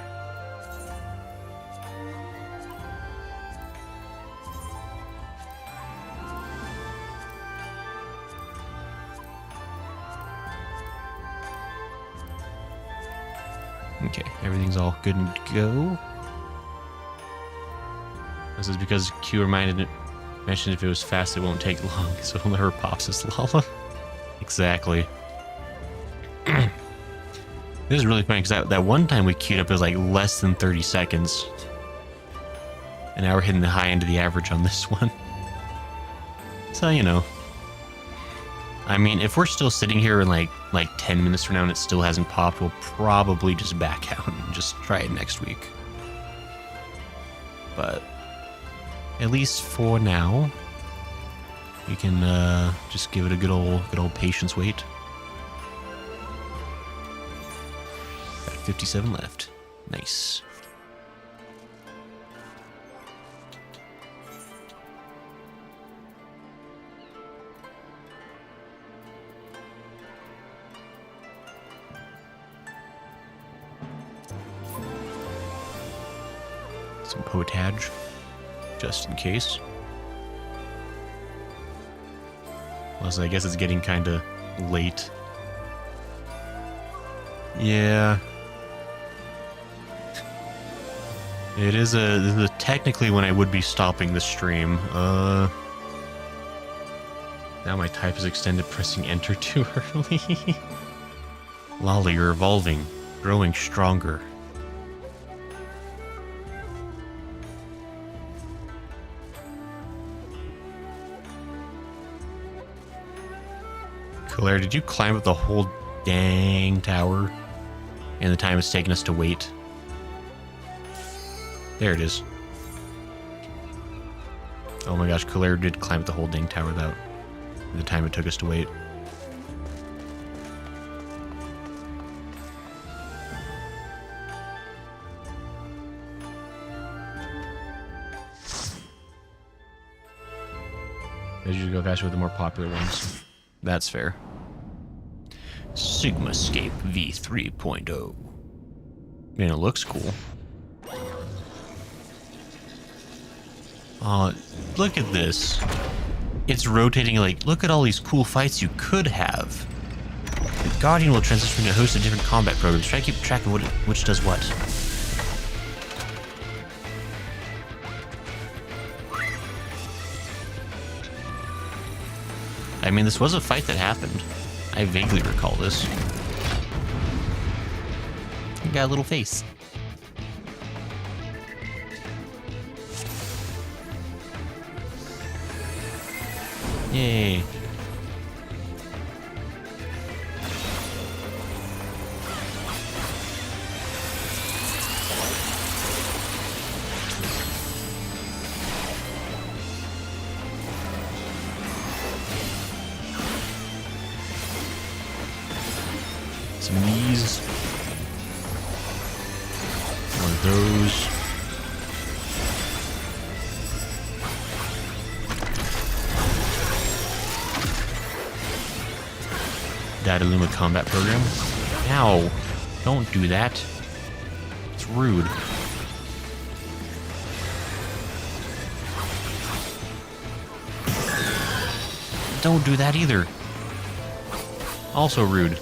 Okay, everything's all good and go. This is because Q mentioned if it was fast, it won't take long, so it'll never pop, says Lala. Exactly. This is really funny because that one time we queued up, it was like less than 30 seconds. And now we're hitting the high end of the average on this one. So, you know. I mean, if we're still sitting here in like 10 minutes from now and it still hasn't popped, we'll probably just back out and just try it next week. But at least for now, we can just give it a good old patience wait. Got 57 left. Nice. Some potage, just in case. Also, I guess it's getting kind of late. Yeah. It is technically when I would be stopping the stream. Now my type is extended, pressing enter too early. Lolly, you're evolving, growing stronger. Claire, did you climb up the whole dang tower in the time it's taken us to wait? There it is. Oh my gosh, Claire did climb up the whole dang tower without the time it took us to wait. They usually go faster with the more popular ones. That's fair. Sigmascape V3.0. Man, it looks cool. Look at this. It's rotating like, look at all these cool fights you could have. The Guardian will transition to a host of different combat programs. Try to keep track of which does what. I mean, this was a fight that happened. I vaguely recall this. You got a little face. Yay. Some of these. One of those. Dataluma combat program. Ow. Don't do that. It's rude. Don't do that either. Also rude.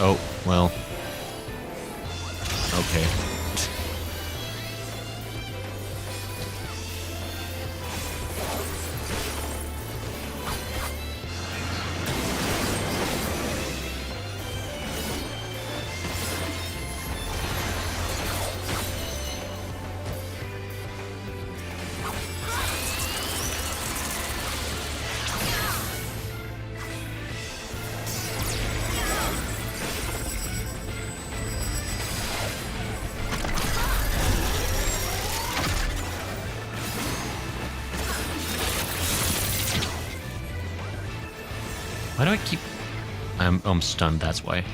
Oh, well. Okay. Why do I keep... I'm stunned, that's why.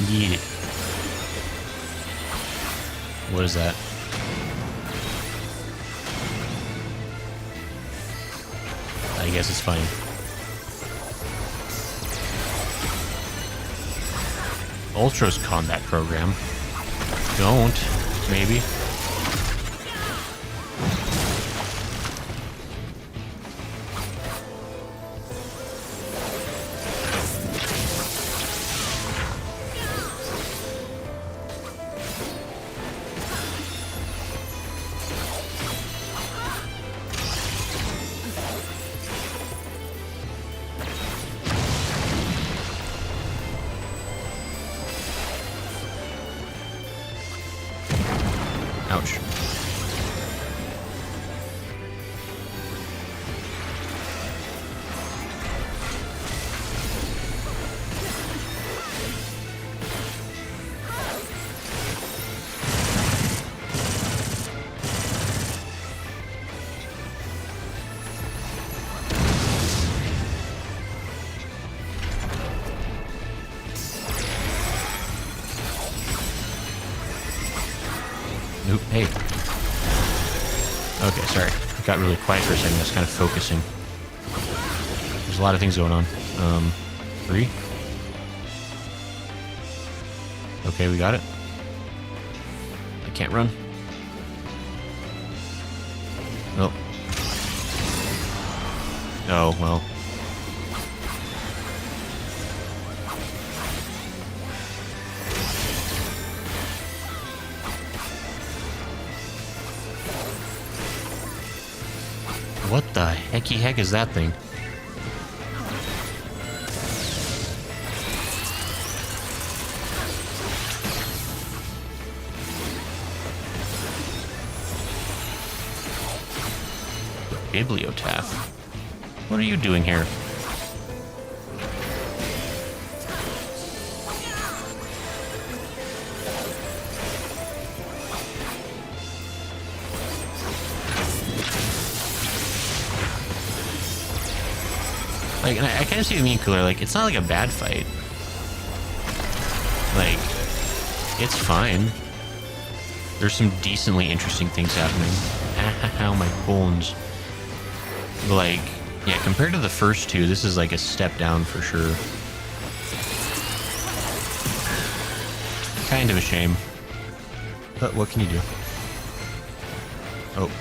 Yeah. What is that? I guess it's fine. Ultra's combat program. Don't, maybe. Ouch. Oop, hey. Okay, sorry. It got really quiet for a second. I was kind of focusing. There's a lot of things going on. 3. Okay, we got it. I can't run. Oh. Oh, well. What the hecky heck is that thing? Bibliotaph? What are you doing here? Like, and I kind of see what you mean, Cooler. Like, it's not like a bad fight. Like, it's fine. There's some decently interesting things happening. Ow, my bones. But like, yeah, compared to the first two, this is like a step down for sure. Kind of a shame. But what can you do? Oh.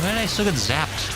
Why did I still get zapped?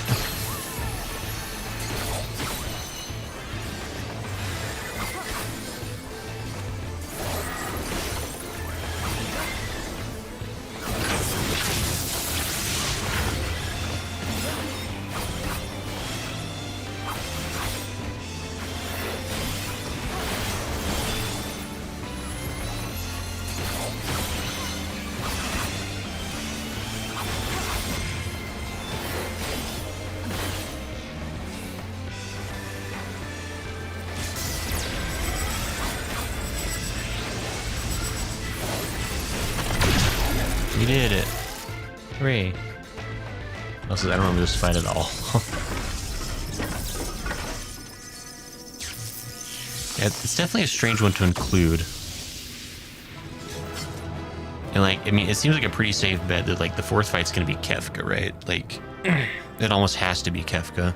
We did it. Hooray. Also, I don't remember this fight at all. Yeah, it's definitely a strange one to include. And like, I mean, it seems like a pretty safe bet that like the fourth fight's gonna be Kefka, right? Like, it almost has to be Kefka.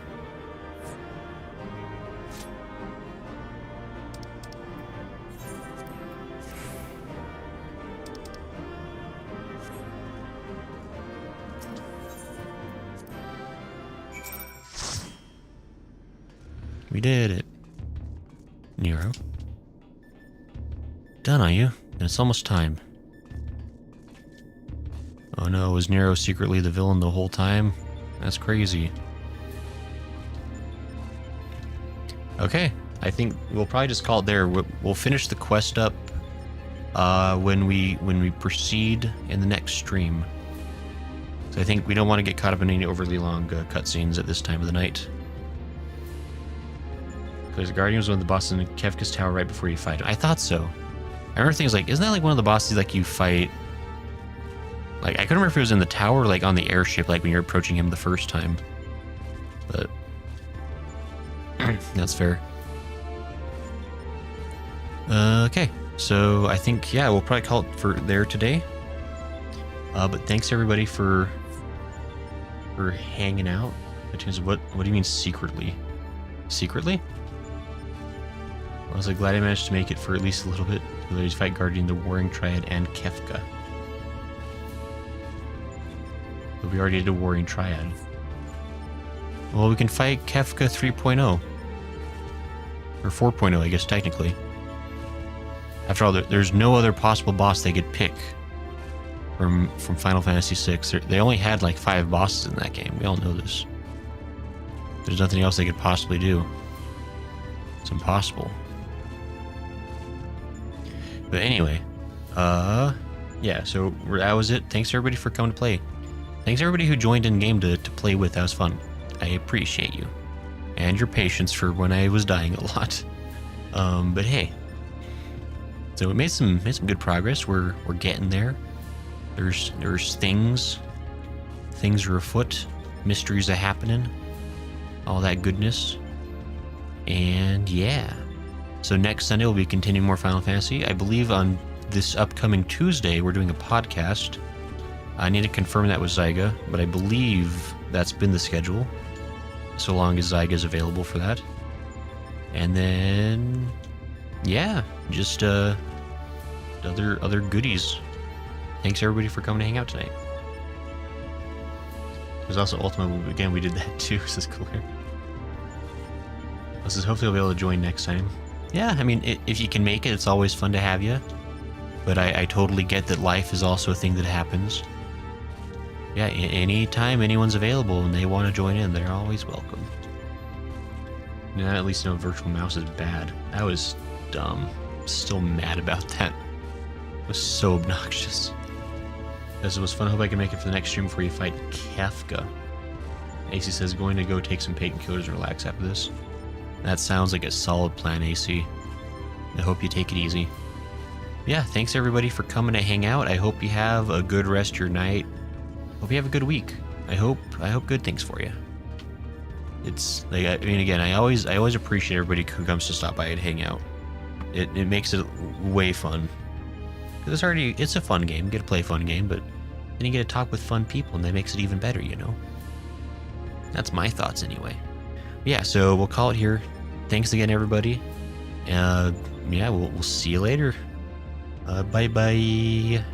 We did it. Nero. Done, are you? And it's almost time. Oh no, was Nero secretly the villain the whole time? That's crazy. Okay, I think we'll probably just call it there. We'll finish the quest up when we proceed in the next stream. So I think we don't want to get caught up in any overly long cutscenes at this time of the night. Because the Guardian was one of the bosses in Kefka's tower right before you fight him. I thought so. I remember things like, isn't that like one of the bosses like you fight? Like, I couldn't remember if it was in the tower or like on the airship, like when you're approaching him the first time. But That's fair. Okay, so I think, yeah, we'll probably call it for there today. But thanks everybody for hanging out. What do you mean secretly? Secretly? I was glad I managed to make it for at least a little bit. Abilities fight Guardian, the Warring Triad, and Kefka. But we already did a Warring Triad. Well, we can fight Kefka 3.0. Or 4.0, I guess, technically. After all, there's no other possible boss they could pick from Final Fantasy VI. They only had like 5 bosses in that game. We all know this. There's nothing else they could possibly do. It's impossible. But anyway, yeah, so that was it. Thanks everybody for coming to play. Thanks everybody who joined in game to play with. That was fun. I appreciate you. And your patience for when I was dying a lot. But hey. So we made some good progress. We're getting there. There's things are afoot. Mysteries are happening. All that goodness. And yeah. So next Sunday we'll be continuing more Final Fantasy. I believe on this upcoming Tuesday we're doing a podcast. I need to confirm that with Zyga, but I believe that's been the schedule. So long as Zyga is available for that. And then yeah, just other goodies. Thanks everybody for coming to hang out tonight. There's also Ultima, again we did that too, so it's cool. This is hopefully I'll be able to join next time. Yeah, I mean, if you can make it, it's always fun to have you. But I totally get that life is also a thing that happens. Yeah, anytime anyone's available and they want to join in, they're always welcome. Now at least know virtual mouse is bad. That was dumb. Still mad about that. It was so obnoxious. As it was fun, I hope I can make it for the next stream before you fight Kefka. AC says, going to go take some painkillers and relax after this. That sounds like a solid plan, AC. I hope you take it easy. Yeah, thanks everybody for coming to hang out. I hope you have a good rest of your night. Hope you have a good week. I hope good things for you. It's like, I mean, again, I always appreciate everybody who comes to stop by and hang out. It makes it way fun. Because it's a fun game. You get to play a fun game, but then you get to talk with fun people, and that makes it even better, you know? That's my thoughts anyway. Yeah, so we'll call it here. Thanks again, everybody. Yeah, we'll see you later. Bye-bye.